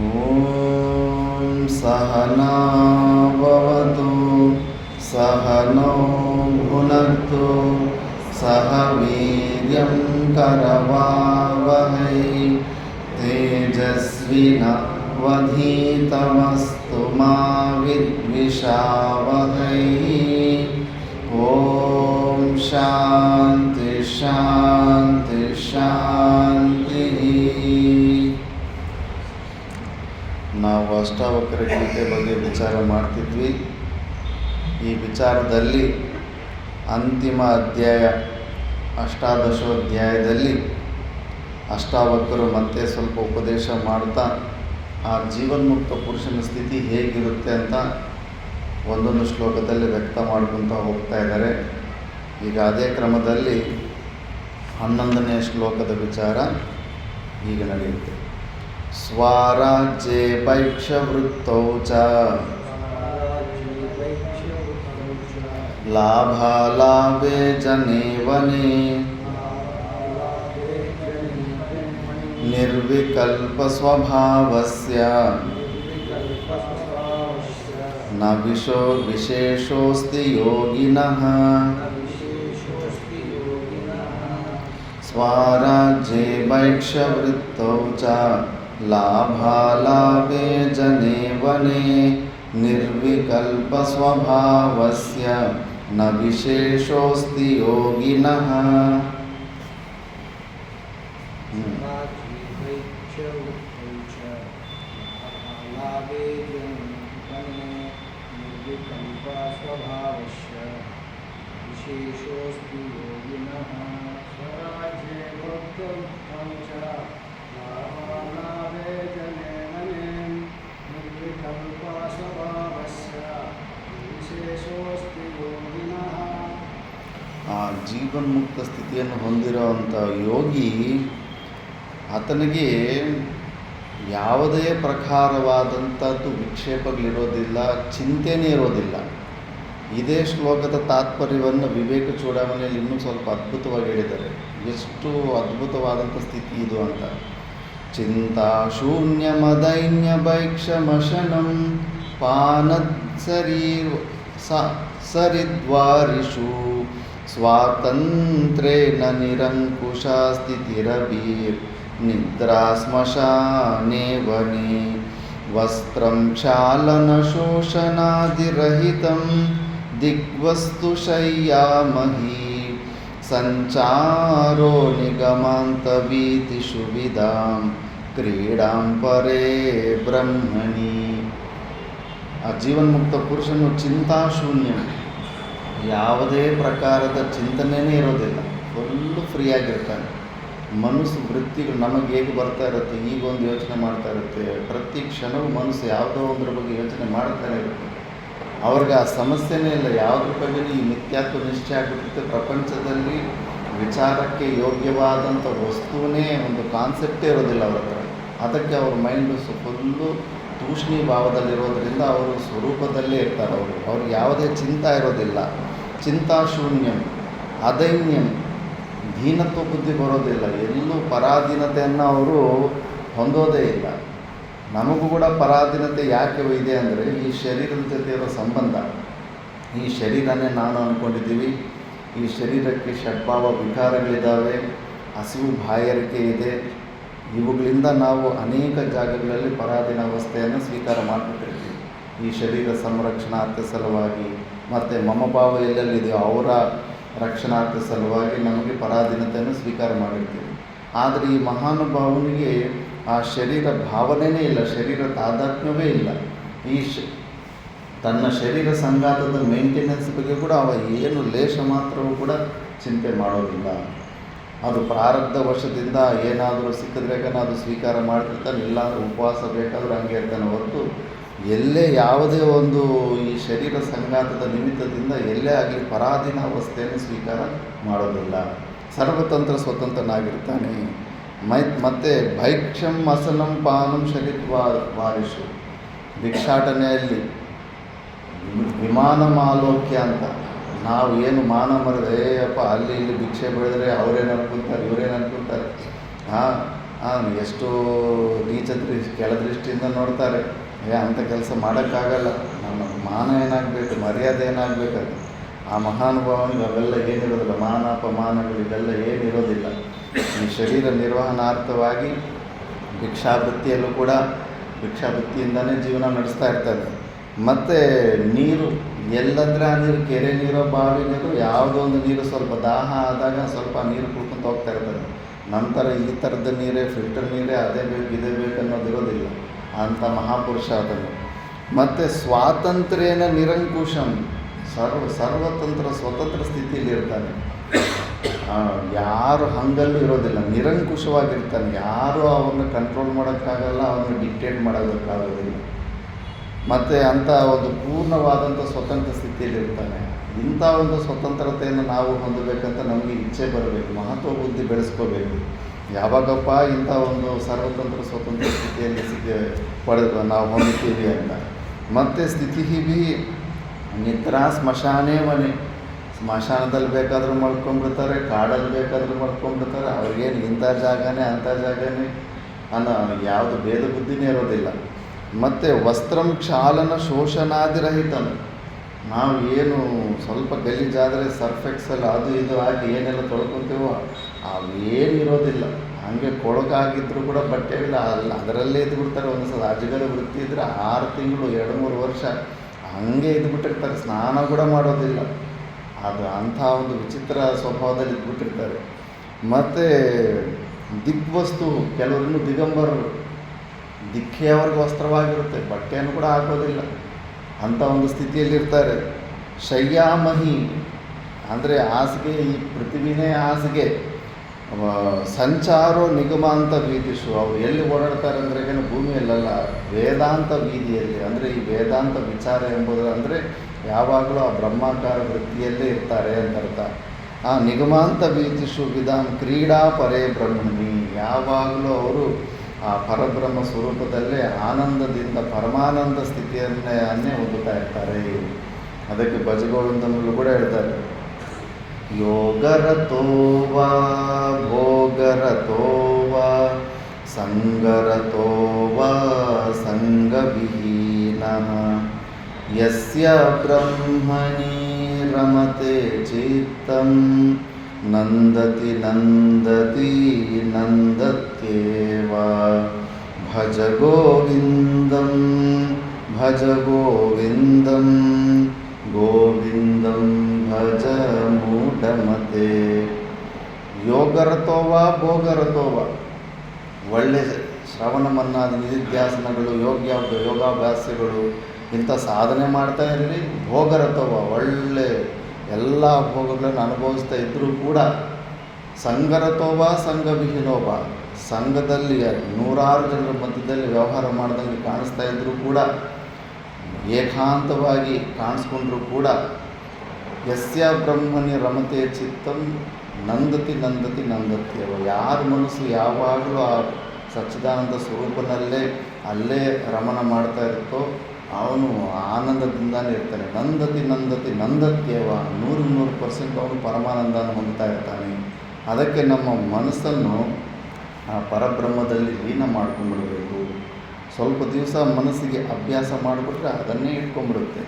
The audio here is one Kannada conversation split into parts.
ಓಂ ಸಹನಾವವತು ಸಹನೋ ಭುನಕ್ತು ಸಹ ವೀರ್ಯಂ ಕರವಾವಹೈ ತೇಜಸ್ವಿನವಧೀತಮಸ್ತು ಮಾ ವಿದ್ವಿಷಾವಹೈ. ಓಂ ಶಾಂತಿ ಶಾಂತಿ ಶಾಂತಿ. ನಾವು ಅಷ್ಟಾವಕ್ರ ಗೀತೆ ಬಗ್ಗೆ ವಿಚಾರ ಮಾಡ್ತಿದ್ವಿ. ಈ ವಿಚಾರದಲ್ಲಿ ಅಂತಿಮ ಅಧ್ಯಾಯ ಅಷ್ಟಾದಶೋಧ್ಯಾಯದಲ್ಲಿ ಅಷ್ಟಾವಕ್ರರು ಮತ್ತೆ ಸ್ವಲ್ಪ ಉಪದೇಶ ಮಾಡ್ತಾ ಆ ಜೀವನ್ಮುಕ್ತ ಪುರುಷನ ಸ್ಥಿತಿ ಹೇಗಿರುತ್ತೆ ಅಂತ ಒಂದೊಂದು ಶ್ಲೋಕದಲ್ಲಿ ವ್ಯಕ್ತ ಮಾಡ್ಕೊತ ಹೋಗ್ತಾ ಇದ್ದಾರೆ. ಈಗ ಅದೇ ಕ್ರಮದಲ್ಲಿ 11ನೇ ಶ್ಲೋಕದ ವಿಚಾರ ಈಗ ನಡೆಯುತ್ತೆ. ಸ್ವರಾಜ್ಯೆ ಭೈಕ್ಷವೃತ್ತೌ ಚ ಲಾಭಾಲಾಭೆ ಜನೇ ವನೆ ನಿರ್ವಿಕಲ್ಪ ಸ್ವಭಾವಸ್ಯ ನ ವಿಶೇಷೋಸ್ತಿ ಯೋಗಿನಃ. ಸ್ವರಾಜ್ಯೆ ಭೈಕ್ಷವೃತ್ತೌ ಚ ಲಾಭಾಲಾಭೆ ಜನೇ ವನೆ ನಿರ್ವಿಕಲ್ಪ ಸ್ವಭಾವಸ್ಯ ನ ವಿಶೇಷೋಸ್ತಿ ಯೋಗಿನಃ. ಆ ಜೀವನ್ಮುಕ್ತ ಸ್ಥಿತಿಯನ್ನು ಹೊಂದಿರುವಂಥ ಯೋಗಿ ಆತನಿಗೆ ಯಾವುದೇ ಪ್ರಕಾರವಾದಂಥದ್ದು ವಿಕ್ಷೇಪಗಳಿರೋದಿಲ್ಲ, ಚಿಂತೆನೇ ಇರೋದಿಲ್ಲ. ಇದೇ ಶ್ಲೋಕದ ತಾತ್ಪರ್ಯವನ್ನು ವಿವೇಕ ಚೂಡಾಮಣಿಯಲ್ಲಿ ಇನ್ನೂ ಸ್ವಲ್ಪ ಅದ್ಭುತವಾಗಿ ಹೇಳಿದ್ದಾರೆ. ಎಷ್ಟು ಅದ್ಭುತವಾದಂಥ ಸ್ಥಿತಿ ಇದು ಅಂತ. ಚಿಂತಾ ಶೂನ್ಯಮದೈನ್ಯ ಭೈಕ್ಷಮಶನಂ ಪಾನದ್ ಸರಿದ್ವಾರಿಷು ಸ್ವಾತಂತ್ರ್ಯೇನ ನಿರಂಕುಶ ಸ್ಥಿತಿರಬೀರ್ ನಿದ್ರಾ ಸ್ಮಶಾನೆ ವನೆ ವಸ್ತ್ರಂ ಕ್ಷಾಲನ ಶೋಷಣಾದಿರಹಿತಂ ದಿಗ್ವಸ್ತು ಶಯ್ಯಾಮಹಿ ಸಂಚಾರೋ ನಿಗಮಾಂತವೀತಿಷು ವಿದಾಂ ಕ್ರೀಡಾಂ ಪರೇ ಬ್ರಹ್ಮಣಿ. ಆ ಜೀವನ್ಮುಕ್ತ ಪುರುಷನು ಚಿಂತಾಶೂನ್ಯ, ಯಾವುದೇ ಪ್ರಕಾರದ ಚಿಂತನೆಯೇ ಇರೋದಿಲ್ಲ, ಫುಲ್ಲು ಫ್ರೀಯಾಗಿರ್ತಾನೆ. ಮನಸ್ಸು ವೃತ್ತಿಗಳು ನಮಗೆ ಹೇಗೆ ಬರ್ತಾ ಇರುತ್ತೆ, ಈಗೊಂದು ಯೋಚನೆ ಮಾಡ್ತಾ ಇರುತ್ತೆ, ಪ್ರತಿ ಕ್ಷಣವೂ ಮನಸ್ಸು ಯಾವುದೋ ಒಂದರ ಬಗ್ಗೆ ಯೋಚನೆ ಮಾಡ್ತಾನೆ ಇರುತ್ತೆ. ಅವ್ರಿಗೆ ಆ ಸಮಸ್ಯೆನೇ ಇಲ್ಲ, ಯಾವುದ್ರ ಬಗ್ಗೆ ಈ ಮಿಥ್ಯಾತ್ವ ನಿಶ್ಚಯ ಆಗಿರುತ್ತೆ. ಪ್ರಪಂಚದಲ್ಲಿ ವಿಚಾರಕ್ಕೆ ಯೋಗ್ಯವಾದಂಥ ವಸ್ತುವೇ ಒಂದು ಕಾನ್ಸೆಪ್ಟೇ ಇರೋದಿಲ್ಲ ಅವ್ರ ಹತ್ರ. ಅದಕ್ಕೆ ಅವ್ರ ಮೈಂಡು ಫುಲ್ಲು ತೂಷ್ಣಿ ಭಾವದಲ್ಲಿರೋದ್ರಿಂದ ಅವರು ಸ್ವರೂಪದಲ್ಲೇ ಇರ್ತಾರೆ. ಅವ್ರಿಗೆ ಯಾವುದೇ ಚಿಂತ ಇರೋದಿಲ್ಲ. ಚಿಂತಾಶೂನ್ಯಂ ಅದೈನ್ಯಂ, ದೀನತ್ವ ಬುದ್ಧಿ ಬರೋದಿಲ್ಲ. ಎಲ್ಲೂ ಪರಾಧೀನತೆಯನ್ನು ಅವರು ಹೊಂದೋದೇ ಇಲ್ಲ. ನಮಗೂ ಕೂಡ ಪರಾಧೀನತೆ ಯಾಕೆ ಇದೆ ಅಂದರೆ ಈ ಶರೀರದ ಜೊತೆ ಇರೋ ಸಂಬಂಧ. ಈ ಶರೀರನೇ ನಾನು ಅಂದ್ಕೊಂಡಿದ್ದೀವಿ. ಈ ಶರೀರಕ್ಕೆ ಷಡ್ಭಾವ ವಿಕಾರಗಳಿದ್ದಾವೆ, ಹಸಿವು ಬಾಯಾರಿಕೆ ಇದೆ. ಇವುಗಳಿಂದ ನಾವು ಅನೇಕ ಜಾಗಗಳಲ್ಲಿ ಪರಾಧೀನ ಅವಸ್ಥೆಯನ್ನು ಸ್ವೀಕಾರ ಮಾಡಿಬಿಟ್ಟಿರ್ತೀವಿ. ಈ ಶರೀರ ಸಂರಕ್ಷಣಾರ್ಥ ಸಲುವಾಗಿ ಮತ್ತು ಮಮಭಾವ ಎಲ್ಲೆಲ್ಲಿದೆಯೋ ಅವರ ರಕ್ಷಣಾರ್ಥ ಸಲುವಾಗಿ ನಮಗೆ ಪರಾಧೀನತೆಯನ್ನು ಸ್ವೀಕಾರ ಮಾಡಿರ್ತೀವಿ. ಆದರೆ ಈ ಮಹಾನುಭಾವನಿಗೆ ಆ ಶರೀರ ಭಾವನೆಯೇ ಇಲ್ಲ, ಶರೀರ ತಾದಾತ್ಮ್ಯವೇ ಇಲ್ಲ. ತನ್ನ ಶರೀರ ಸಂಘಾತದ ಮೇಂಟೆನೆನ್ಸ್ ಬಗ್ಗೆ ಕೂಡ ಅವ ಏನು ಲೇಷ ಮಾತ್ರವೂ ಕೂಡ ಚಿಂತೆ ಮಾಡೋದಿಲ್ಲ. ಅದು ಪ್ರಾರಬ್ಧ ವಶದಿಂದ ಏನಾದರೂ ಸಿಕ್ಕಿದ್ರೆ ಅದು ಸ್ವೀಕಾರ ಮಾಡ್ತಿರ್ತಾನೆ, ಇಲ್ಲಾಂದ್ರೆ ಉಪವಾಸ ಬೇಕಾದರೂ ಹಂಗೆ ಇರ್ತಾನೆ ಹೊರತು ಎಲ್ಲೇ ಯಾವುದೇ ಒಂದು ಈ ಶರೀರ ಸಂಘಾತದ ನಿಮಿತ್ತದಿಂದ ಎಲ್ಲೇ ಆಗಲಿ ಪರಾಧೀನ ಅವಸ್ಥೆಯನ್ನು ಸ್ವೀಕಾರ ಮಾಡೋದಿಲ್ಲ. ಸರ್ವತಂತ್ರ ಸ್ವತಂತ್ರನಾಗಿರ್ತಾನೆ. ಮತ್ತು ಭೈಕ್ಷಂ ಅಸನಂ ಪಾನಂ ಶರೀರವಾರಿಷು, ಭಿಕ್ಷಾಟನೆಯಲ್ಲಿ ವಿಮಾನ ಮಾಲೋಕ್ಯ ಅಂತ ನಾವು ಏನು ಮಾನ ಮರದೆ ಅಪ್ಪ ಅಲ್ಲಿ ಇಲ್ಲಿ ಭಿಕ್ಷೆ ಬೆಳೆದ್ರೆ ಅವರೇನು ಅನ್ಕೊತಾರೆ, ಇವರೇನು ಅನ್ಕೊತಾರೆ. ಎಷ್ಟೋ ನೀಚ ಕೆಳದೃಷ್ಟಿಯಿಂದ ನೋಡ್ತಾರೆ. ಅಂಥ ಕೆಲಸ ಮಾಡೋಕ್ಕಾಗಲ್ಲ, ನಮ್ಮ ಮಾನ ಏನಾಗಬೇಕು, ಮರ್ಯಾದೆ ಏನಾಗಬೇಕದು. ಆ ಮಹಾನುಭಾವನಿಗೆ ಅವೆಲ್ಲ ಏನಿರೋದಿಲ್ಲ, ಮಾನ ಅಪಮಾನಗಳು ಇವೆಲ್ಲ ಏನಿರೋದಿಲ್ಲ. ಈ ಶರೀರ ನಿರ್ವಹಣಾರ್ಥವಾಗಿ ಭಿಕ್ಷಾವೃತ್ತಿಯಲ್ಲೂ ಕೂಡ ಭಿಕ್ಷಾವೃತ್ತಿಯಿಂದನೇ ಜೀವನ ನಡೆಸ್ತಾ ಇರ್ತಾರೆ. ಮತ್ತು ನೀರು ಎಲ್ಲಂದರೆ ಆ ನೀರು, ಕೆರೆ ನೀರೋ ಬಾವಿ ನೀರು, ಯಾವುದೋ ಒಂದು ನೀರು ಸ್ವಲ್ಪ ದಾಹ ಆದಾಗ ಸ್ವಲ್ಪ ನೀರು ಕುಡ್ಕೊಂತ ಹೋಗ್ತಾ ಇರ್ತಾರೆ. ನಂತರ ಈ ಥರದ ನೀರೇ, ಫಿಲ್ಟರ್ ನೀರೇ, ಅದೇ ಬೇಕು ಇದೇ ಬೇಕು ಅನ್ನೋದಿರೋದಿಲ್ಲ. ಅಂಥ ಮಹಾಪುರುಷ ಅದನ್ನು. ಮತ್ತು ಸ್ವಾತಂತ್ರ್ಯೇನ ನಿರಂಕುಶಂ, ಸರ್ವತಂತ್ರ ಸ್ವತಂತ್ರ ಸ್ಥಿತಿಯಲ್ಲಿ ಇರ್ತಾನೆ. ಯಾರು ಹಂಗಲ್ಲೂ ಇರೋದಿಲ್ಲ, ನಿರಂಕುಶವಾಗಿರ್ತಾನೆ. ಯಾರೂ ಅವನ್ನ ಕಂಟ್ರೋಲ್ ಮಾಡೋಕ್ಕಾಗಲ್ಲ, ಅವನ್ನ ಡಿಕ್ಟೇಟ್ ಮಾಡೋದಕ್ಕಾಗೋದಿಲ್ಲ. ಮತ್ತು ಅಂಥ ಒಂದು ಪೂರ್ಣವಾದಂಥ ಸ್ವತಂತ್ರ ಸ್ಥಿತಿಯಲ್ಲಿ ಇರ್ತಾನೆ. ಇಂಥ ಒಂದು ಸ್ವತಂತ್ರತೆಯನ್ನು ನಾವು ಹೊಂದಬೇಕಂತ ನಮಗೆ ಇಚ್ಛೆ ಬರಬೇಕು, ಮಹತ್ವ ಬುದ್ಧಿ ಬೆಳೆಸ್ಕೋಬೇಕು. ಯಾವಾಗಪ್ಪ ಇಂಥ ಒಂದು ಸರ್ವತಂತ್ರ ಸ್ವತಂತ್ರ ಸ್ಥಿತಿಯಲ್ಲಿ ಪಡೆದು ನಾವು ಹೊಂದುತ್ತೀವಿ ಅಂತ. ಮತ್ತು ಸ್ಥಿತಿ ಭೀ ನಿದ್ರಾ ಸ್ಮಶಾನೇ ಮನೆ, ಸ್ಮಶಾನದಲ್ಲಿ ಬೇಕಾದರೂ ಮಾಡ್ಕೊಂಡ್ಬಿಡ್ತಾರೆ, ಕಾಡಲ್ಲಿ ಬೇಕಾದರೂ ಮಾಡ್ಕೊಂಡ್ಬಿಡ್ತಾರೆ. ಅವ್ರಿಗೇನು ಇಂಥ ಜಾಗನೇ ಅಂಥ ಜಾಗನೇ ಅನ್ನೋ ಯಾವುದು ಭೇದ ಬುದ್ಧಿನೇ ಇರೋದಿಲ್ಲ. ಮತ್ತು ವಸ್ತ್ರಂ ಕ್ಷಾಲನ ಶೋಷಣಾದಿರಹಿತನು, ನಾವು ಏನು ಸ್ವಲ್ಪ ಗಲೀಜಾದರೆ ಸರ್ಫೆಕ್ಸಲ್ಲಿ ಅದು ಇದು ಹಾಕಿ ಏನೆಲ್ಲ ತೊಳ್ಕೊತೀವೋ ಅವೇನಿರೋದಿಲ್ಲ. ಹಾಗೆ ಕೊಳಕಾಗಿದ್ದರೂ ಕೂಡ ಬಟ್ಟೆಗಳು ಅದರಲ್ಲೇ ಇದ್ಬಿಡ್ತಾರೆ. ಒಂದು ಸಲ ಅಜಗರ ವೃತ್ತಿ ಇದ್ದರೆ 6 ತಿಂಗಳು 2-3 ವರ್ಷ ಹಾಗೆ ಇದ್ಬಿಟ್ಟಿರ್ತಾರೆ, ಸ್ನಾನ ಕೂಡ ಮಾಡೋದಿಲ್ಲ. ಅದು ಅಂಥ ಒಂದು ವಿಚಿತ್ರ ಸ್ವಭಾವದಲ್ಲಿ ಇದ್ಬಿಟ್ಟಿರ್ತಾರೆ. ಮತ್ತು ದಿಗ್ವಸ್ತು, ಕೆಲವರಿನ್ನೂ ದಿಗಂಬರರು, ದಿಕ್ಕೆಯವ್ರಿಗೆ ವಸ್ತ್ರವಾಗಿರುತ್ತೆ, ಬಟ್ಟೆಯನ್ನು ಕೂಡ ಹಾಕೋದಿಲ್ಲ, ಅಂಥ ಒಂದು ಸ್ಥಿತಿಯಲ್ಲಿರ್ತಾರೆ. ಶಯ್ಯಾಮಹಿ ಅಂದರೆ ಹಾಸಿಗೆ, ಈ ಪೃಥ್ವಿನೇ ಹಾಸಿಗೆ. ಸಂಚಾರೋ ನಿಗಮಾಂತ ವೀದಿಷು, ಅವರು ಎಲ್ಲಿ ಓಡಾಡ್ತಾರೆ ಅಂದರೆ ಭೂಮಿಯಲ್ಲ, ವೇದಾಂತ ವೀದಿಯಲ್ಲಿ. ಅಂದರೆ ಈ ವೇದಾಂತ ವಿಚಾರ ಎಂಬುದು ಅಂದರೆ ಯಾವಾಗಲೂ ಆ ಬ್ರಹ್ಮಾಕಾರ ವೃತ್ತಿಯಲ್ಲೇ ಇರ್ತಾರೆ ಅಂತ ಅರ್ಥ. ಆ ನಿಗಮಾಂತ ವೀದಿಷು ವಿಧಾನ್ ಕ್ರೀಡಾ ಪರೇ ಬ್ರಹ್ಮಣಿ, ಯಾವಾಗಲೂ ಅವರು ಆ ಪರಬ್ರಹ್ಮ ಸ್ವರೂಪದಲ್ಲೇ ಆನಂದದಿಂದ ಪರಮಾನಂದ ಸ್ಥಿತಿಯನ್ನೇ ಹೊಂದುತ್ತಾ ಇರ್ತಾರೆ. ಅದಕ್ಕೆ ಭಜಗೋವಿಂದನಲ್ಲೂ ಕೂಡ ಹೇಳ್ತಾರೆ, ಯೋಗರತೋವಾ ಭೋಗರತೋವಾ ಸಂಗರತೋವಾ ಸಂಗವಿಹೀನಃ ಯಸ್ಯ ಬ್ರಹ್ಮಣಿ ರಮತೆ ಚಿತ್ತಂ ನಂದತಿ ನಂದತಿ ನಂದತ್ಯೇವ ಭಜ ಗೋವಿಂದಂ ಭಜ ಗೋವಿಂದಂ ಗೋವಿಂದಂ ಭಜ ಮೂಢಮತೆ. ಯೋಗರತೋವ ಭೋಗರತೋವ, ಒಳ್ಳೆ ಶ್ರವಣ ಮನ್ನಾದ ನಿಧಿಧ್ಯಾಸನಗಳು, ಯೋಗಾಭ್ಯಾಸಗಳು ಇಂಥ ಸಾಧನೆ ಮಾಡ್ತಾ ಇರಲಿ. ಭೋಗರತೋವ, ಒಳ್ಳೆ ಎಲ್ಲ ಭೋಗಗಳನ್ನು ಅನುಭವಿಸ್ತಾ ಇದ್ದರೂ ಕೂಡ. ಸಂಗರತೋವ ಸಂಘವಿಹೀನೋವ, ಸಂಘದಲ್ಲಿ 100 ಜನರ ಮಧ್ಯದಲ್ಲಿ ವ್ಯವಹಾರ ಮಾಡ್ದಂಗೆ ಕಾಣಿಸ್ತಾ ಇದ್ದರೂ ಕೂಡ, ಏಕಾಂತವಾಗಿ ಕಾಣಿಸ್ಕೊಂಡ್ರೂ ಕೂಡ. ಯಸ್ಯ ಬ್ರಹ್ಮಣಿ ರಮತೆ ಚಿತ್ತಂ ನಂದತಿ ನಂದತಿ ನಂದತ್ಯವ, ಯಾರ ಮನಸ್ಸು ಯಾವಾಗಲೂ ಆ ಸಚ್ಚಿದಾನಂದ ಸ್ವರೂಪನಲ್ಲೇ ಅಲ್ಲೇ ರಮಣ ಮಾಡ್ತಾ ಇರುತ್ತೋ ಅವನು ಆನಂದದಿಂದಾನೇ ಇರ್ತಾನೆ. ನಂದತಿ ನಂದತಿ ನಂದತ್ಯವ, 100% ಅವನು ಪರಮಾನಂದನ ಹೊಂದ್ತಾ ಇರ್ತಾನೆ. ಅದಕ್ಕೆ ನಮ್ಮ ಮನಸ್ಸನ್ನು ಆ ಪರಬ್ರಹ್ಮದಲ್ಲಿ ಲೀನ ಮಾಡ್ಕೊಂಡ್ಬಿಡಬೇಕು. ಸ್ವಲ್ಪ ದಿವಸ ಮನಸ್ಸಿಗೆ ಅಭ್ಯಾಸ ಮಾಡಿಬಿಟ್ರೆ ಅದನ್ನೇ ಇಟ್ಕೊಂಡ್ಬಿಡುತ್ತೆ.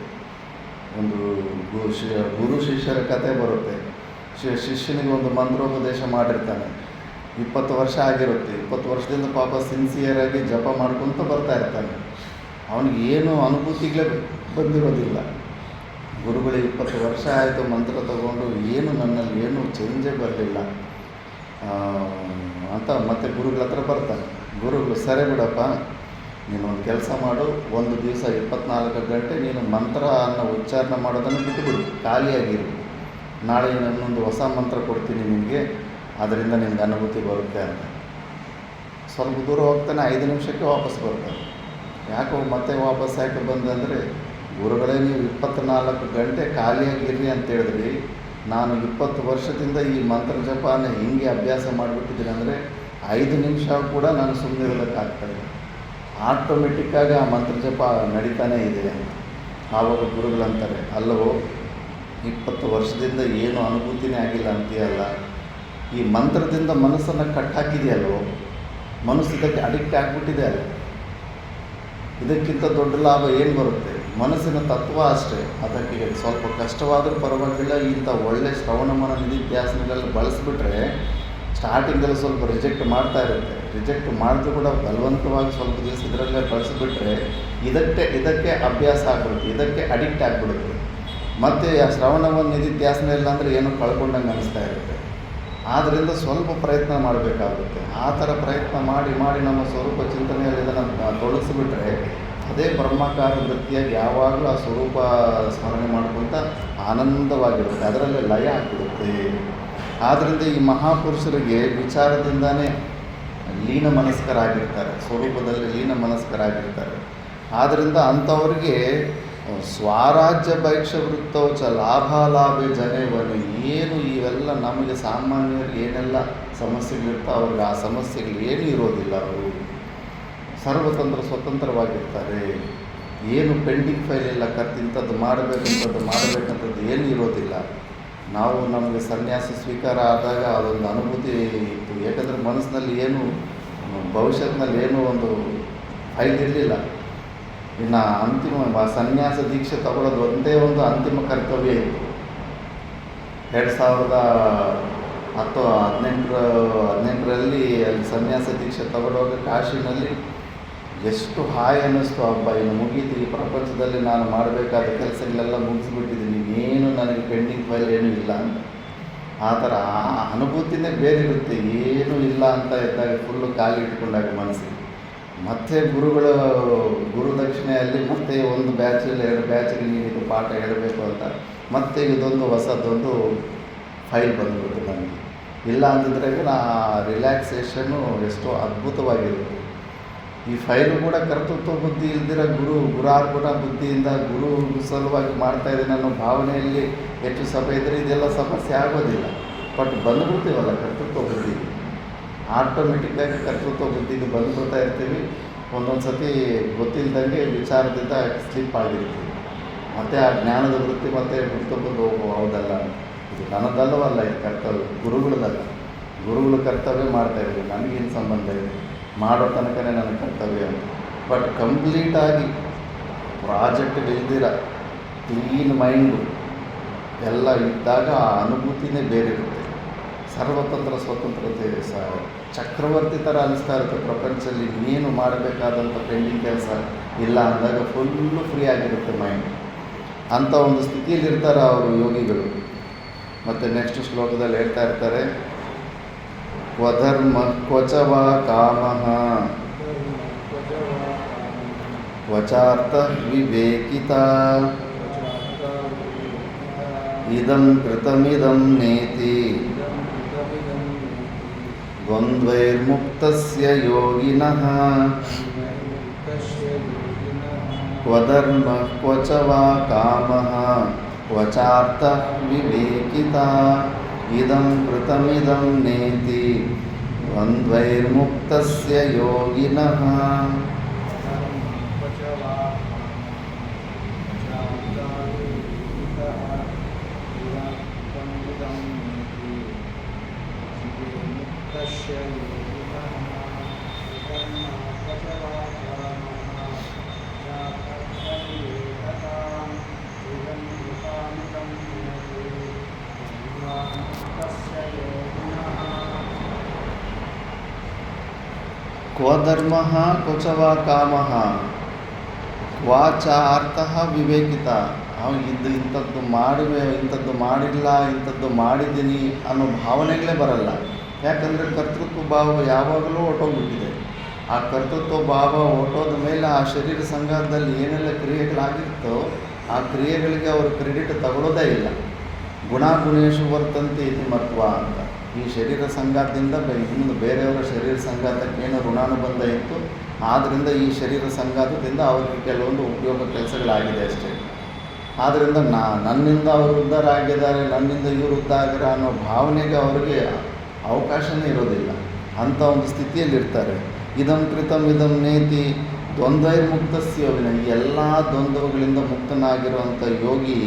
ಒಂದು ಗುರು ಶಿಷ್ಯರ ಕತೆ ಬರುತ್ತೆ. ಶಿಷ್ಯನಿಗೆ ಒಂದು ಮಂತ್ರೋಪದೇಶ ಮಾಡಿರ್ತಾನೆ, 20 ವರ್ಷ ಆಗಿರುತ್ತೆ. 20 ವರ್ಷದಿಂದ ಪಾಪ ಸಿನ್ಸಿಯರಾಗಿ ಜಪ ಮಾಡ್ಕೊತ ಬರ್ತಾ ಇರ್ತಾನೆ. ಅವನಿಗೆ ಏನೂ ಅನುಭೂತಿಗಳೇ ಬಂದಿರೋದಿಲ್ಲ. ಗುರುಗಳಿಗೆ 20 ವರ್ಷ ಆಯಿತು ಮಂತ್ರ ತಗೊಂಡು, ಏನು ನನ್ನಲ್ಲಿ ಏನೂ ಚೇಂಜೇ ಬರಲಿಲ್ಲ ಅಂತ ಮತ್ತೆ ಗುರುಗಳ ಹತ್ರ ಬರ್ತಾನೆ. ಗುರುಗಳು, ಸರಿ ಬಿಡಪ್ಪ, ನೀನೊಂದು ಕೆಲಸ ಮಾಡು, ಒಂದು ದಿವಸ 24 ಗಂಟೆ ನೀನು ಮಂತ್ರ ಅನ್ನೋ ಉಚ್ಚಾರಣೆ ಮಾಡೋದನ್ನು ಬಿಟ್ಟುಬಿಡು, ಖಾಲಿಯಾಗಿರು. ನಾಳೆ ನಾನೊಂದು ಹೊಸ ಮಂತ್ರ ಕೊಡ್ತೀನಿ ನಿನಗೆ, ಅದರಿಂದ ನಿನಗೆ ಅನುಭೂತಿ ಬರುತ್ತೆ ಅಂತ. ಸ್ವಲ್ಪ ದೂರ ಹೋಗ್ತಾನೆ, 5 ನಿಮಿಷಕ್ಕೆ ವಾಪಸ್ ಬರ್ತಾನೆ. ಯಾಕೋ ಮತ್ತೆ ವಾಪಸ್ ಯಾಕೆ ಬಂದಂದರೆ, ಗುರುಗಳೇ ನೀವು 24 ಗಂಟೆ ಖಾಲಿಯಾಗಿರ್ರಿ ಅಂತ ಹೇಳಿದ್ರಿ, ನಾನು 20 ವರ್ಷದಿಂದ ಈ ಮಂತ್ರ ಜಪನ ಹಿಂಗೆ ಅಭ್ಯಾಸ ಮಾಡಿಬಿಟ್ಟಿದ್ದೀನಿ ಅಂದರೆ 5 ನಿಮಿಷ ಕೂಡ ನಾನು ಸುಮ್ಮನೆ ಇರೋದಕ್ಕಾಗ್ತಾಯಿಲ್ಲ. ಆಟೋಮೆಟಿಕ್ಕಾಗಿ ಆ ಮಂತ್ರ ಜಪ ನಡೀತಾನೇ ಇದೆ ಅಂತ. ಆವಾಗ ಗುರುಗಳಂತಾರೆ, ಅಲ್ಲವೋ 20 ವರ್ಷದಿಂದ ಏನು ಅನುಭೂತಿನೇ ಆಗಿಲ್ಲ ಅಂತೀಯಲ್ಲ, ಈ ಮಂತ್ರದಿಂದ ಮನಸ್ಸನ್ನು ಕಟ್ಟಾಕಿದೆಯಲ್ವೋ, ಮನಸ್ಸು ಇದಕ್ಕೆ ಅಡಿಕ್ಟ್ ಆಗಿಬಿಟ್ಟಿದೆ ಅಲ್ಲ, ಇದಕ್ಕಿಂತ ದೊಡ್ಡ ಲಾಭ ಏನು ಬರುತ್ತೆ? ಮನಸ್ಸಿನ ತತ್ವ ಅಷ್ಟೇ. ಅದಕ್ಕೆ ಸ್ವಲ್ಪ ಕಷ್ಟವಾದರೂ ಪರವಾಗಿಲ್ಲ, ಇಂಥ ಒಳ್ಳೆ ಶ್ರವಣ ಮನನ ನಿಧಿಧ್ಯಾಸನಗಳಲ್ಲಿ ಬಳಸಿಬಿಟ್ರೆ ಸ್ಟಾರ್ಟಿಂಗಲ್ಲಿ ಸ್ವಲ್ಪ ರಿಜೆಕ್ಟ್ ಮಾಡ್ತಾ ಇರುತ್ತೆ. ರಿಜೆಕ್ಟ್ ಮಾಡಿದ್ರು ಕೂಡ ಬಲವಂತವಾಗಿ ಸ್ವಲ್ಪ ದಿವಸ ಇದರಲ್ಲೇ ಬಳಸಿಬಿಟ್ರೆ ಇದಕ್ಕೆ ಅಭ್ಯಾಸ ಆಗಿಬಿಡುತ್ತೆ, ಇದಕ್ಕೆ ಅಡಿಕ್ಟ್ ಆಗಿಬಿಡುತ್ತೆ. ಮತ್ತು ಆ ಶ್ರವಣವನ್ನು ನಿಧಿಧ್ಯಾಸನ ಇಲ್ಲ ಅಂದರೆ ಏನೋ ಕಳ್ಕೊಂಡಂಗೆ ಅನಿಸ್ತಾ ಇರುತ್ತೆ. ಆದ್ದರಿಂದ ಸ್ವಲ್ಪ ಪ್ರಯತ್ನ ಮಾಡಬೇಕಾಗುತ್ತೆ. ಆ ಥರ ಪ್ರಯತ್ನ ಮಾಡಿ ಮಾಡಿ ನಮ್ಮ ಸ್ವರೂಪ ಚಿಂತನೆಯಲ್ಲಿ ಇದನ್ನು ತೊಡಗಿಸಿಬಿಟ್ರೆ ಅದೇ ಬ್ರಹ್ಮಾಕಾರ ವೃತ್ತಿಯಾಗಿ ಯಾವಾಗಲೂ ಆ ಸ್ವರೂಪ ಸ್ಮರಣೆ ಮಾಡ್ಕೊತ ಆನಂದವಾಗಿರುತ್ತೆ, ಅದರಲ್ಲೇ ಲಯ ಆಗಿಬಿಡುತ್ತೆ. ಆದ್ದರಿಂದ ಈ ಮಹಾಪುರುಷರಿಗೆ ವಿಚಾರದಿಂದನೇ ಲೀನ ಮನಸ್ಕರಾಗಿರ್ತಾರೆ, ಸ್ವರೂಪದಲ್ಲಿ ಲೀನ ಮನಸ್ಕರಾಗಿರ್ತಾರೆ. ಆದ್ದರಿಂದ ಅಂಥವ್ರಿಗೆ ಸ್ವರಾಜ್ಯ ಭೈಕ್ಷ ವೃತ್ತೌ ಚ ಲಾಭಾಲಾಭೆ ಜನೇವನು, ಏನು ಇವೆಲ್ಲ ನಮಗೆ ಸಾಮಾನ್ಯರಿಗೆ ಏನೆಲ್ಲ ಸಮಸ್ಯೆಗಳಿರ್ತಾವೆ ಅವ್ರಿಗೆ ಆ ಸಮಸ್ಯೆಗಳು ಏನೂ ಇರೋದಿಲ್ಲ. ಅವರು ಸರ್ವತಂತ್ರ ಸ್ವತಂತ್ರವಾಗಿರ್ತಾರೆ. ಏನು ಪೆಂಡಿಂಗ್ ಫೈಲ್ ಇಲ್ಲ, ಇಂಥದ್ದು ಮಾಡಬೇಕಂಥದ್ದು ಏನೂ ಇರೋದಿಲ್ಲ. ನಾವು ನಮಗೆ ಸನ್ಯಾಸ ಸ್ವೀಕಾರ ಆದಾಗ ಅದೊಂದು ಅನುಭೂತಿ ಇತ್ತು. ಯಾಕಂದರೆ ಮನಸ್ಸಿನಲ್ಲಿ ಏನು ಭವಿಷ್ಯತ್ನಲ್ಲಿ ಏನೂ ಒಂದು ಫೈಲ್ ಇರಲಿಲ್ಲ. ಇನ್ನು ಅಂತಿಮ ಸನ್ಯಾಸ ದೀಕ್ಷೆ ತಗೊಳ್ಳೋದು ಒಂದೇ ಒಂದು ಅಂತಿಮ ಕರ್ತವ್ಯ ಇತ್ತು. 2018ರಲ್ಲಿ ಅಲ್ಲಿ ಸನ್ಯಾಸ ದೀಕ್ಷೆ ತಗೊಳ್ಳುವಾಗ ಕಾಶಿನಲ್ಲಿ ಎಷ್ಟು ಹಾಯ್ ಅನ್ನಿಸ್ತು. ಹಬ್ಬ ಇನ್ನು ಮುಗೀತು, ಈ ಪ್ರಪಂಚದಲ್ಲಿ ನಾನು ಮಾಡಬೇಕಾದ ಕೆಲಸಗಳೆಲ್ಲ ಮುಗಿಸ್ಬಿಟ್ಟಿದ್ದೀನಿ, ಏನು ನನಗೆ ಪೆಂಡಿಂಗ್ ಫೈಲ್ ಏನೂ ಇಲ್ಲ ಅಂತ. ಆ ಥರ ಆ ಅನುಭೂತಿನೇ ಬೇರೆ ಇರುತ್ತೆ. ಏನೂ ಇಲ್ಲ ಅಂತ ಇದ್ದಾಗ ಫುಲ್ಲು ಖಾಲಿ ಇಟ್ಕೊಂಡಾಗ ಮನಸ್ಸಿಗೆ. ಮತ್ತು ಗುರುದಕ್ಷಿಣೆಯಲ್ಲಿ ಮತ್ತೆ ಒಂದು ಬ್ಯಾಚಲ್ಲಿ 2 ಬ್ಯಾಚಿಗೆ ನೀವು ಇದು ಪಾಠ ಹೇಳಬೇಕು ಅಂತ ಮತ್ತೆ ಇದೊಂದು ಹೊಸದೊಂದು ಫೈಲ್ ಬಂದ್ಬಿಟ್ಟು ನನಗೆ. ಇಲ್ಲ ಅಂತಿದ್ರೆ ನಾ ರಿಲ್ಯಾಕ್ಸೇಷನ್ನು ಎಷ್ಟೋ ಅದ್ಭುತವಾಗಿರುತ್ತೆ. ಈ ಫೈಲು ಕೂಡ ಕರ್ತೃತ್ವ ಬುದ್ಧಿ ಇಲ್ದಿರ ಗುರಾರ್ಪಣ ಬುದ್ಧಿಯಿಂದ ಗುರು ಸಲುವಾಗಿ ಮಾಡ್ತಾಯಿದ್ದೀನಿ ಅನ್ನೋ ಭಾವನೆಯಲ್ಲಿ ಹೆಚ್ಚು ಸಭೆ ಇದ್ದರೆ ಇದೆಲ್ಲ ಸಮಸ್ಯೆ ಆಗೋದಿಲ್ಲ. ಬಟ್ ಬಂದುಬಿಡ್ತೀವಲ್ಲ ಕರ್ತೃತ್ವ ಬುದ್ಧಿ, ಆಟೋಮೆಟಿಕ್ಕಾಗಿ ಕರ್ತೃತ್ವ ಬುದ್ಧಿಗೆ ಬಂದುಬಿಡ್ತಾ ಇರ್ತೀವಿ. ಒಂದೊಂದು ಸತಿ ಗೊತ್ತಿಲ್ಲದಂಗೆ ವಿಚಾರದಿಂದ ಸ್ಲಿಪ್ ಆಗಿರ್ತೀವಿ. ಮತ್ತು ಆ ಜ್ಞಾನದ ವೃತ್ತಿ ಮತ್ತು ಗುರುತುಕೊಂಡು ಹೌದಲ್ಲ, ಇದು ನನ್ನದಲ್ಲವಲ್ಲ, ಇದು ಕರ್ತವ್ಯ ಗುರುಗಳದಲ್ಲ. ಗುರುಗಳು ಕರ್ತವ್ಯ ಮಾಡ್ತಾಯಿದ್ರು, ನನಗೇನು ಸಂಬಂಧ ಇದೆ, ಮಾಡೋ ತನಕನೇ ನನ್ನ ಕರ್ತವ್ಯ ಅಂತ. ಬಟ್ ಕಂಪ್ಲೀಟಾಗಿ ಪ್ರಾಜೆಕ್ಟ್ ಇಲ್ದಿರ ಕ್ಲೀನ್ ಮೈಂಡು ಎಲ್ಲ ಇದ್ದಾಗ ಆ ಅನುಭೂತಿನೇ ಬೇರೆ ಇರುತ್ತೆ. ಸರ್ವತಂತ್ರ ಸ್ವತಂತ್ರತೆ ಚಕ್ರವರ್ತಿ ಥರ ಅನಿಸ್ತಾ ಇರುತ್ತೆ. ಪ್ರಪಂಚದಲ್ಲಿ ಇನ್ನೇನು ಮಾಡಬೇಕಾದಂಥ ಪೆಂಡಿಂಗ್ ಕೆಲಸ ಇಲ್ಲ ಅಂದಾಗ ಫುಲ್ಲು ಫ್ರೀ ಆಗಿರುತ್ತೆ ಮೈಂಡ್. ಅಂಥ ಒಂದು ಸ್ಥಿತಿಯಲ್ಲಿರ್ತಾರೆ ಅವರು ಯೋಗಿಗಳು. ಮತ್ತು ನೆಕ್ಸ್ಟ್ ಶ್ಲೋಕದಲ್ಲಿ ಹೇಳ್ತಾ ಇರ್ತಾರೆ, ಕ್ವಧರ್ಮ ಕ್ವಚ ವಾ ಕಾಮಃ ಕ್ವಚಾರ್ಥ ವಿವೇಕಿತಾ ಇದಂ ಕೃತಮಿದಂ ನೇತಿ ದ್ವಂದ್ವೈರ್ಮುಕ್ತಸ್ಯ ಯೋಗಿನಃ ಕ್ವಧರ್ಮ ಕ್ವಚ ವಾ ಕಾಮಃ ಕ್ವಚಾರ್ಥ ವಿವೇಕಿತಾ ಇದಂ ಕೃತಮಿದಂ ನೇತಿ ದ್ವಂದ್ವೈರ್ಮುಕ್ತಸ್ಯ ಯೋಗಿನಃ. ಕ್ವಧರ್ಮ ಕ್ವಚ ವಾ ಕಾಮಃ ಕ್ವಾಚ ಅರ್ಥಃ ವಿವೇಕಿತ. ಅವನು ಇಂಥದ್ದು ಮಾಡಿಲ್ಲ, ಇಂಥದ್ದು ಮಾಡಿದ್ದೀನಿ ಅನ್ನೋ ಭಾವನೆಗಳೇ ಬರಲ್ಲ. ಯಾಕಂದರೆ ಕರ್ತೃತ್ವ ಭಾವ ಯಾವಾಗಲೂ ಹೊಟ್ಟೋಗ್ಬಿಟ್ಟಿದೆ. ಆ ಕರ್ತೃತ್ವ ಭಾವ ಹೊಟ್ಟೋದ ಮೇಲೆ ಆ ಶರೀರ ಸಂಘಾತದಲ್ಲಿ ಏನೆಲ್ಲ ಕ್ರಿಯೆಗಳಾಗಿರ್ತೋ ಆ ಕ್ರಿಯೆಗಳಿಗೆ ಅವರು ಕ್ರೆಡಿಟ್ ತಗೊಳ್ಳೋದೇ ಇಲ್ಲ. ಗುಣಾಗುಣೇಶು ವರ್ತಂತೆ ಇದು ಮತ್ವ ಅಂತ. ಈ ಶರೀರ ಸಂಘಾತದಿಂದ ಇನ್ನೊಂದು ಬೇರೆಯವರ ಶರೀರ ಸಂಘಾತಕ್ಕೆ ಏನೋ ಋಣಾನುಬಂಧ ಇತ್ತು, ಆದ್ದರಿಂದ ಈ ಶರೀರ ಸಂಘಾತದಿಂದ ಅವ್ರಿಗೆ ಕೆಲವೊಂದು ಉಪಯೋಗ ಕೆಲಸಗಳಾಗಿದೆ ಅಷ್ಟೇ. ಆದ್ದರಿಂದ ನನ್ನಿಂದ ಅವರು ಉದ್ಧಾರ ಆಗಿದ್ದಾರೆ, ನನ್ನಿಂದ ಇವರು ಉದ್ಧಾರ ಆಗಿರೋ ಅನ್ನೋ ಭಾವನೆಗೆ ಅವರಿಗೆ ಅವಕಾಶವೇ ಇರೋದಿಲ್ಲ. ಅಂಥ ಒಂದು ಸ್ಥಿತಿಯಲ್ಲಿರ್ತಾರೆ. ಇದಂ ಕೃತಂ ಇದಂ ನೇತಿ ದ್ವಂದ್ವೈರ್ಮುಕ್ತಸ್ಯ ಯೋಗಿನ. ಈ ಎಲ್ಲ ದ್ವಂದ್ವಗಳಿಂದ ಮುಕ್ತನಾಗಿರುವಂಥ ಯೋಗಿ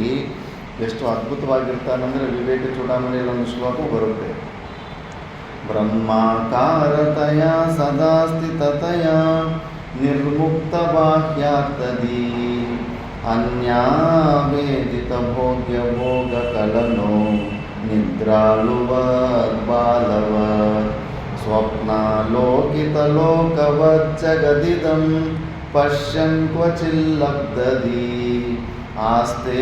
ಎಷ್ಟು ಅದ್ಭುತವಾಗಿರ್ತಾನಂದರೆ ವಿವೇಕ ಚೂಡಾಮಣಿಯಲ್ಲಿ ಒಂದು ಶ್ಲೋಕ ಬರುತ್ತೆ. ಬ್ರಹ್ಮಾಕಾರತಯ ಸದಾ ಸ್ಥಿತತಯ ನಿರ್ಮುಕ್ತವಾ ಬಾಹ್ಯಾರ್ಥದಿ ಅನ್ಯಾವೇದಿತ ಭೋಗ್ಯ ಭೋಗ ಕಲನೋ ನಿದ್ರಾಳುವದ್ ಬಾಲವತ್ ಸ್ವಪ್ನಾಲೋಕಿತಲೋಕವತ್ ಜಗದಿದಂ ಪಶ್ಯನ್ ಕ್ವಚಿಲ್ಲಬ್ಧದಿ ಆಸ್ತೆ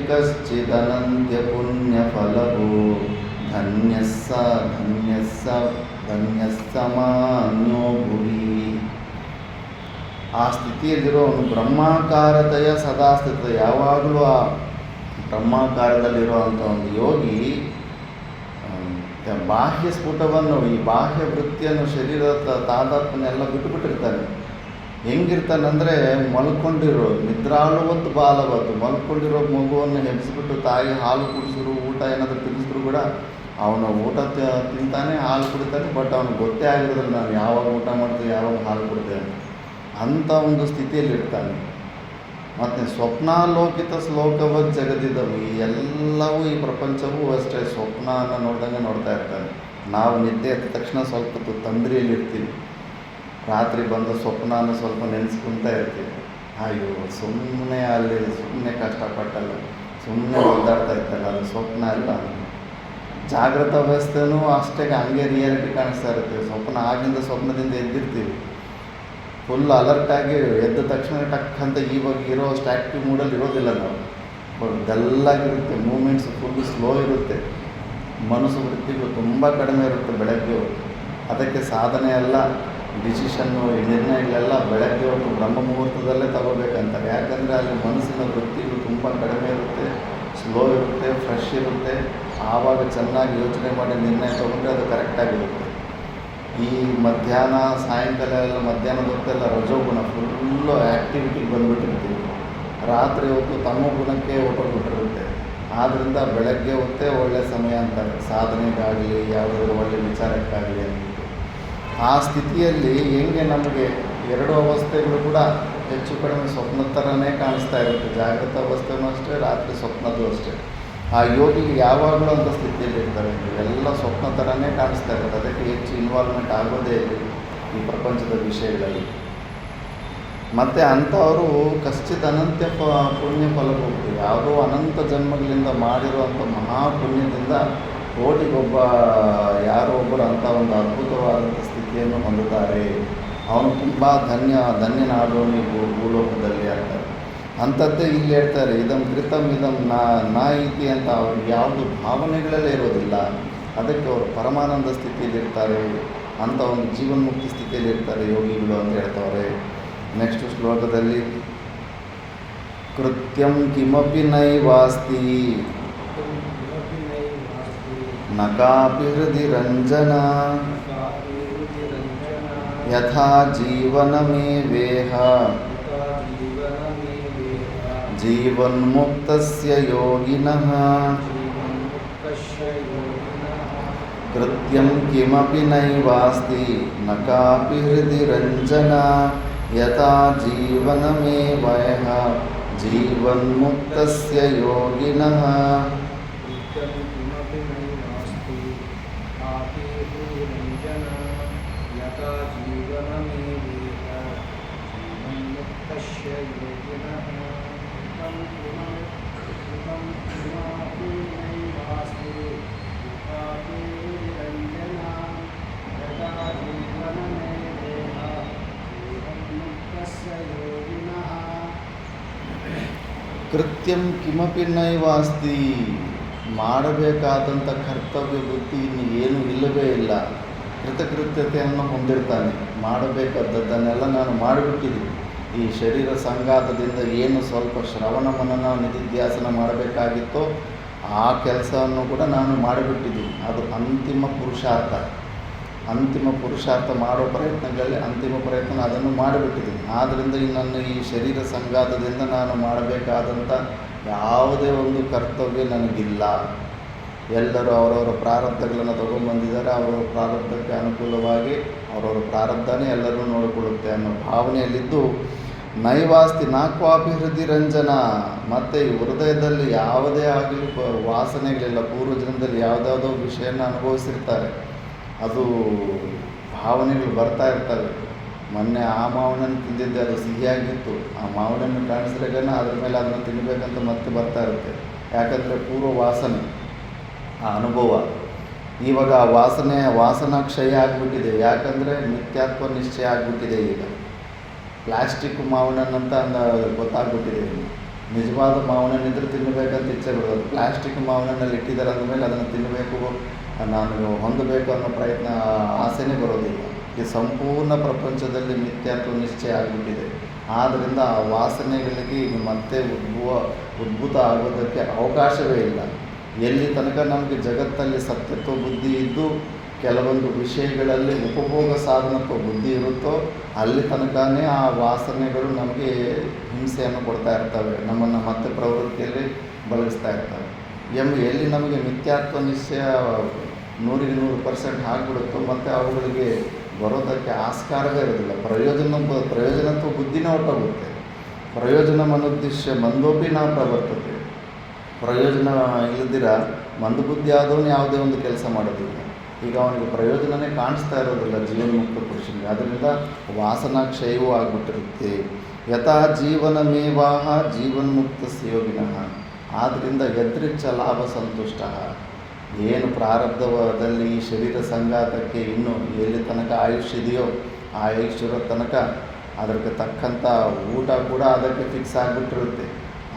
ಕಶ್ಚಿದನಂತ್ಯ ಪುಣ್ಯಫಲವೋ ಧನ್ಯಸ್ಸ ಮಾನ್ಯೋ ಭುವಿ. ಆ ಸ್ಥಿತಿಯಲ್ಲಿರೋನು ಬ್ರಹ್ಮಾಕಾರತೆಯ ಸದಾಸ್ಥಿತ, ಯಾವಾಗಲೂ ಆ ಬ್ರಹ್ಮಾಕಾರದಲ್ಲಿರುವಂಥ ಒಂದು ಯೋಗಿ ಬಾಹ್ಯ ಸ್ಫುಟವನ್ನು, ಈ ಬಾಹ್ಯ ವೃತ್ತಿಯನ್ನು, ಶರೀರದ ತಾದಾತ್ಮನೆಲ್ಲ ಬಿಟ್ಟುಬಿಟ್ಟಿರ್ತಾನೆ. ಹೆಂಗಿರ್ತಾನಂದರೆ ಮಲ್ಕೊಂಡಿರೋ ನಿದ್ರಾಳುವತ್ತು ಬಾಲವತ್ತು, ಮಲ್ಕೊಂಡಿರೋ ಮಗುವನ್ನು ಹೆಬ್ಬಿಸ್ಬಿಟ್ಟು ತಾಯಿ ಹಾಲು ಕುಡಿಸಿದ್ರು, ಊಟ ಏನಾದರೂ ತಿನ್ನಿಸಿದ್ರು ಕೂಡ ಅವನು ಊಟ ತಿಂತಾನೆ, ಹಾಲು ಕುಡಿತಾನೆ, ಬಟ್ ಅವನಿಗೆ ಗೊತ್ತೇ ಆಗಿರೋದಿಲ್ಲ ನಾನು ಯಾವಾಗ ಊಟ ಮಾಡ್ತೇವೆ, ಯಾವಾಗ ಹಾಲು ಕುಡ್ತೇನೆ ಅಂಥ ಒಂದು ಸ್ಥಿತಿಯಲ್ಲಿರ್ತಾನೆ. ಮತ್ತು ಸ್ವಪ್ನಾಲೋಕಿತ ಶ್ಲೋಕವತ್ ಜಗದಿದವು, ಈ ಎಲ್ಲವೂ ಈ ಪ್ರಪಂಚವೂ ಅಷ್ಟೇ ಸ್ವಪ್ನನ ನೋಡ್ದಂಗೆ ನೋಡ್ತಾ ಇರ್ತಾನೆ. ನಾವು ನಿದ್ದೆ ಎದ್ದ ತಕ್ಷಣ ಸ್ವಲ್ಪ ತಂದ್ರಿಯಲ್ಲಿರ್ತೀವಿ, ರಾತ್ರಿ ಬಂದು ಸ್ವಪ್ನನ ಸ್ವಲ್ಪ ನೆನೆಸ್ಕೊತಾ ಇರ್ತೀವಿ. ಅಯ್ಯೋ ಸುಮ್ಮನೆ ಅಲ್ಲಿ ಸುಮ್ಮನೆ ಕಷ್ಟಪಟ್ಟಲ್ಲ, ಸುಮ್ಮನೆ ಒದ್ದಾಡ್ತಾ ಇರ್ತಲ್ಲ, ಅದು ಸ್ವಪ್ನ ಅಲ್ಲ. ಜಾಗೃತ ವ್ಯವಸ್ಥೆನೂ ಅಷ್ಟೇ ಹಂಗೆ ರಿಯಾಲಿಟಿ ಕಾಣಿಸ್ತಾ ಇರ್ತೀವಿ. ಆಗಿಂದ ಸ್ವಪ್ನದಿಂದ ಎದ್ದಿರ್ತೀವಿ, ಫುಲ್ ಅಲರ್ಟಾಗಿ ಎದ್ದ ತಕ್ಷಣ ಟಕ್ ಅಂತ ಇವಾಗ ಇರೋ ಆ್ಯಕ್ಟಿವ್ ಮೂಡಲ್ಲಿ ಇರೋದಿಲ್ಲ ನಾವು. ಡಲ್ಲಾಗಿರುತ್ತೆ, ಮೂಮೆಂಟ್ಸ್ ಫುಲ್ ಸ್ಲೋ ಇರುತ್ತೆ, ಮನಸ್ಸು ವೃತ್ತಿಗಳು ತುಂಬ ಕಡಿಮೆ ಇರುತ್ತೆ ಬೆಳಗ್ಗೆ ಹೊತ್ತು. ಅದಕ್ಕೆ ಸಾಧನೆ ಎಲ್ಲ, ಡಿಸಿಷನ್ನು, ನಿರ್ಣಯಗಳೆಲ್ಲ ಬೆಳಗ್ಗೆ ಹೊತ್ತು ಬ್ರಹ್ಮ ಮುಹೂರ್ತದಲ್ಲೇ ತಗೋಬೇಕಂತಾರೆ. ಯಾಕಂದರೆ ಅಲ್ಲಿ ಮನಸ್ಸಿನ ವೃತ್ತಿಗಳು ತುಂಬ ಕಡಿಮೆ ಇರುತ್ತೆ, ಸ್ಲೋ ಇರುತ್ತೆ, ಫ್ರೆಶ್ ಇರುತ್ತೆ. ಆವಾಗ ಚೆನ್ನಾಗಿ ಯೋಚನೆ ಮಾಡಿ ನಿರ್ಣಯ ತೊಗೊಂಡ್ರೆ ಅದು ಕರೆಕ್ಟಾಗಿರುತ್ತೆ. ಈ ಮಧ್ಯಾಹ್ನ ಸಾಯಂಕಾಲ ಎಲ್ಲ ಮಧ್ಯಾಹ್ನದ ಹೊತ್ತೆಲ್ಲ ರಜೋಗುಣ ಫುಲ್ಲು ಆ್ಯಕ್ಟಿವಿಟಿಗೆ ಬಂದುಬಿಟ್ಟಿರ್ತೀವಿ. ರಾತ್ರಿ ಹೊತ್ತು ತಮ್ಮ ಗುಣಕ್ಕೆ ಹೊರಟುಬಿಟ್ಟಿರುತ್ತೆ. ಆದ್ದರಿಂದ ಬೆಳಗ್ಗೆ ಹೊತ್ತೇ ಒಳ್ಳೆಯ ಸಮಯ ಅಂತಾರೆ ಸಾಧನೆಗಾಗಲಿ, ಯಾವುದಾದ್ರೂ ಒಳ್ಳೆಯ ವಿಚಾರಕ್ಕಾಗಲಿ ಅಂದ್ಬಿಟ್ಟು. ಆ ಸ್ಥಿತಿಯಲ್ಲಿ ಹೆಂಗೆ ನಮಗೆ ಎರಡು ಅವಸ್ಥೆಗಳು ಕೂಡ ಹೆಚ್ಚು ಕಡಿಮೆ ಸ್ವಪ್ನದ ಥರನೇ ಕಾಣಿಸ್ತಾ ಇರುತ್ತೆ. ಜಾಗೃತ ಅವಸ್ಥೆನೂ ಅಷ್ಟೇ, ರಾತ್ರಿ ಸ್ವಪ್ನದ್ದು ಅಷ್ಟೇ. ಆ ಯೋಗಿಗೆ ಯಾವಾಗಲೂ ಅಂಥ ಸ್ಥಿತಿಯಲ್ಲಿ ಇರ್ತಾರೆ, ಎಲ್ಲ ಸ್ವಪ್ನ ಥರನೇ ಕಾಣಿಸ್ತಾ ಇರುತ್ತೆ. ಅದಕ್ಕೆ ಹೆಚ್ಚು ಇನ್ವಾಲ್ವ್ಮೆಂಟ್ ಆಗೋದೇ ಇಲ್ಲ ಈ ಪ್ರಪಂಚದ ವಿಷಯಗಳಲ್ಲಿ. ಮತ್ತು ಅಂಥವರು ಕಶ್ಚಿತ್ ಅನಂತ್ಯ ಪುಣ್ಯ ಫಲಭೋಗಿ, ಯಾವುದೋ ಅನಂತ ಜನ್ಮಗಳಿಂದ ಮಾಡಿರುವಂಥ ಮಹಾಪುಣ್ಯದಿಂದ ಕೋಟಿಗೊಬ್ಬ ಯಾರೋ ಒಬ್ಬರು ಅಂಥ ಒಂದು ಅದ್ಭುತವಾದಂಥ ಸ್ಥಿತಿಯನ್ನು ಹೊಂದುತ್ತಾರೆ. ಅವನು ತುಂಬ ಧನ್ಯನಾದವನು ಈ ಭೂಲೋಕದಲ್ಲಿ ಅಂತಾರೆ. ಅಂಥದ್ದೇ ಇಲ್ಲಿ ಹೇಳ್ತಾರೆ, ಇದಂ ಕೃತಂ ಇದಂ ನಾ ಇತಿ ಅಂತ ಅವ್ರಿಗೆ ಯಾವುದು ಭಾವನೆಗಳಲ್ಲೇ ಇರೋದಿಲ್ಲ. ಅದಕ್ಕೆ ಅವರು ಪರಮಾನಂದ ಸ್ಥಿತಿಯಲ್ಲಿರ್ತಾರೆ, ಅಂಥ ಒಂದು ಜೀವನ್ಮುಕ್ತಿ ಸ್ಥಿತಿಯಲ್ಲಿರ್ತಾರೆ ಯೋಗಿಗಳು ಅಂತ ಹೇಳ್ತವ್ರೆ. ನೆಕ್ಸ್ಟ್ ಶ್ಲೋಕದಲ್ಲಿ ಕೃತ್ಯಂ ಕಿಮಪಿ ನೈವಾಸ್ತಿ ನ ಕಾಪಿ ಹೃದಿ ರಂಜನ ಯಥಾ ಜೀವನಮೇವೇಹ ಜೀವನ್ಮುಕ್ತಸ್ಯ ಯೋಗಿನಃ. ಕೃತ್ಯಂ ಕಿಮಪಿ ನೈವಾಸ್ತಿ ನ ಕಾಪಿ ಹೃದಿ ರಂಜನ ಯಥಾ ಜೀವನಮೇವಯಃ ಜೀವನ್ಮುಕ್ತಸ್ಯ ಯೋಗಿನಃ. ಕೃತ್ಯಂ ಕಿಮಪಿ ನೈವಾಸ್ತಿ, ಮಾಡಬೇಕಾದಂಥ ಕರ್ತವ್ಯ ಬುದ್ಧಿ ಇನ್ನು ಏನೂ ಇಲ್ಲವೇ ಇಲ್ಲ. ಕೃತಕೃತ್ಯತೆಯನ್ನು ಹೊಂದಿರ್ತಾನೆ. ಮಾಡಬೇಕಾದದ್ದನ್ನೆಲ್ಲ ನಾನು ಮಾಡಿಬಿಟ್ಟಿದ್ದೀನಿ. ಈ ಶರೀರ ಸಂಘಾತದಿಂದ ಏನು ಸ್ವಲ್ಪ ಶ್ರವಣ ಮನನ ನಿಧಿಧ್ಯಾಸನ ಮಾಡಬೇಕಾಗಿತ್ತೋ ಆ ಕೆಲಸವನ್ನು ಕೂಡ ನಾನು ಮಾಡಿಬಿಟ್ಟಿದ್ದೀನಿ. ಅದು ಅಂತಿಮ ಪುರುಷಾರ್ಥ ಮಾಡೋ ಪ್ರಯತ್ನಗಳಲ್ಲಿ ಅಂತಿಮ ಪ್ರಯತ್ನ ಅದನ್ನು ಮಾಡಿಬಿಟ್ಟಿದ್ದೀನಿ. ಆದ್ದರಿಂದ ನನ್ನ ಈ ಶರೀರ ಸಂಘಾತದಿಂದ ನಾನು ಮಾಡಬೇಕಾದಂಥ ಯಾವುದೇ ಒಂದು ಕರ್ತವ್ಯ ನನಗಿಲ್ಲ. ಎಲ್ಲರೂ ಅವರವರ ಪ್ರಾರಬ್ಧಗಳನ್ನು ತಗೊಂಡ್ಬಂದಿದ್ದಾರೆ. ಅವರವರ ಪ್ರಾರಬ್ಧಕ್ಕೆ ಅನುಕೂಲವಾಗಿ ಅವರವರ ಪ್ರಾರಬ್ಧನೇ ಎಲ್ಲರೂ ನೋಡಿಕೊಳ್ಳುತ್ತೆ ಅನ್ನೋ ಭಾವನೆಯಲ್ಲಿದ್ದು, ನೈವಾಸ್ತಿ ನಾಕ್ವಾಪಿ ಹೃದಯ ರಂಜನ. ಮತ್ತು ಈ ಹೃದಯದಲ್ಲಿ ಯಾವುದೇ ಆಗಲಿ ವಾಸನೆಗಳಿಲ್ಲ. ಪೂರ್ವಜನ್ಮದಲ್ಲಿ ಯಾವುದ್ಯಾವುದೋ ವಿಷಯನ ಅನುಭವಿಸಿರ್ತಾರೆ, ಅದು ಭಾವನೆಗಳು ಬರ್ತಾ ಇರ್ತವೆ. ಮೊನ್ನೆ ಆ ಮಾವಿನನ್ನು ತಿಂದಿದ್ದೆ, ಅದು ಸಿಹಿಯಾಗಿತ್ತು. ಆ ಮಾವಿನನ್ನು ಕಾಣಿಸಿದಾಗ ಅದ್ರ ಮೇಲೆ ಅದನ್ನು ತಿನ್ನಬೇಕಂತ ಮತ್ತೆ ಬರ್ತಾ ಇರುತ್ತೆ. ಯಾಕಂದರೆ ಪೂರ್ವ ವಾಸನೆ, ಆ ಅನುಭವ. ಇವಾಗ ಆ ವಾಸನಾ ಕ್ಷಯ ಆಗಿಬಿಟ್ಟಿದೆ. ಯಾಕಂದರೆ ಮಿಥ್ಯಾತ್ವ ನಿಶ್ಚಯ ಆಗಿಬಿಟ್ಟಿದೆ. ಈಗ ಪ್ಲಾಸ್ಟಿಕ್ ಮಾವಿನನ್ನಂತ ಗೊತ್ತಾಗ್ಬಿಟ್ಟಿದೆ. ನಿಜವಾದ ಮಾವಿನನ್ನಿದ್ರೆ ತಿನ್ನಬೇಕಂತ ಇಚ್ಛೆ ಬರೋದು. ಪ್ಲಾಸ್ಟಿಕ್ ಮಾವಿನಲ್ಲಿ ಇಟ್ಟಿದ್ದಾರೆ ಅಂದಮೇಲೆ ಅದನ್ನು ತಿನ್ನಬೇಕು, ನಾನು ಹೊಂದಬೇಕು ಅನ್ನೋ ಪ್ರಯತ್ನ, ಆಸೆನೇ ಬರೋದಿಲ್ಲ. ಈ ಸಂಪೂರ್ಣ ಪ್ರಪಂಚದಲ್ಲಿ ಮಿಥ್ಯಾತ್ವ ನಿಶ್ಚಯ ಆಗಿಬಿಟ್ಟಿದೆ. ಆದ್ದರಿಂದ ಆ ವಾಸನೆಗಳಿಗೆ ಮತ್ತೆ ಉದ್ಭೂತ ಆಗೋದಕ್ಕೆ ಅವಕಾಶವೇ ಇಲ್ಲ. ಎಲ್ಲಿ ತನಕ ನಮಗೆ ಜಗತ್ತಲ್ಲಿ ಸತ್ಯತ್ವ ಬುದ್ಧಿ ಇದ್ದು ಕೆಲವೊಂದು ವಿಷಯಗಳಲ್ಲಿ ಉಪಭೋಗ ಸಾಧನತ್ವ ಬುದ್ಧಿ ಇರುತ್ತೋ ಅಲ್ಲಿ ತನಕನೇ ಆ ವಾಸನೆಗಳು ನಮಗೆ ಹಿಂಸೆಯನ್ನು ಕೊಡ್ತಾ ಇರ್ತವೆ, ನಮ್ಮನ್ನು ಮತ್ತೆ ಪ್ರವೃತ್ತಿಯಲ್ಲಿ ಬಳಸ್ತಾ ಇರ್ತವೆ. ಎಲ್ಲಿ ನಮಗೆ ಮಿಥ್ಯಾತ್ವ ನಿಶ್ಚಯ 100% ಆಗಿಬಿಡುತ್ತೋ ಮತ್ತು ಅವುಗಳಿಗೆ ಬರೋದಕ್ಕೆ ಆಸ್ಕಾರವೇ ಇರೋದಿಲ್ಲ. ಪ್ರಯೋಜನತ್ವ ಬುದ್ಧಿನೇ ಹೊಟ್ಟೋಗುತ್ತೆ. ಪ್ರಯೋಜನ ಮನುದ್ದೇಶ ಮಂದೋಪಿ ನಾವು ಪ್ರವರ್ತತೆ. ಪ್ರಯೋಜನ ಇಲ್ಲದಿರ ಮಂದಬುದ್ಧಿ ಆದವನು ಯಾವುದೇ ಒಂದು ಕೆಲಸ ಮಾಡೋದಿಲ್ಲ. ಈಗ ಅವನಿಗೆ ಪ್ರಯೋಜನವೇ ಕಾಣಿಸ್ತಾ ಇರೋದಿಲ್ಲ ಜೀವನ್ಮುಕ್ತ ಪುರುಷನಿಗೆ. ಅದರಿಂದ ವಾಸನಾ ಕ್ಷಯವೂ ಆಗಿಬಿಟ್ಟಿರುತ್ತೆ. ಯಥಾ ಜೀವನಮೇವಾಹ ಜೀವನ್ಮುಕ್ತ ಯೋಗಿನಃ. ಆದ್ದರಿಂದ ಯದೃಚ್ಛ ಲಾಭ ಸಂತುಷ್ಟ. ಏನು ಪ್ರಾರಬ್ಧದಲ್ಲಿ ಈ ಶರೀರ ಸಂಘಾತಕ್ಕೆ ಇನ್ನೂ ಎಲ್ಲಿ ತನಕ ಆಯುಷ್ಯ ಇದೆಯೋ ಆ ಆಯುಷ್ಯರ ತನಕ ಅದಕ್ಕೆ ತಕ್ಕಂಥ ಊಟ ಕೂಡ ಅದಕ್ಕೆ ಫಿಕ್ಸ್ ಆಗಿಬಿಟ್ಟಿರುತ್ತೆ.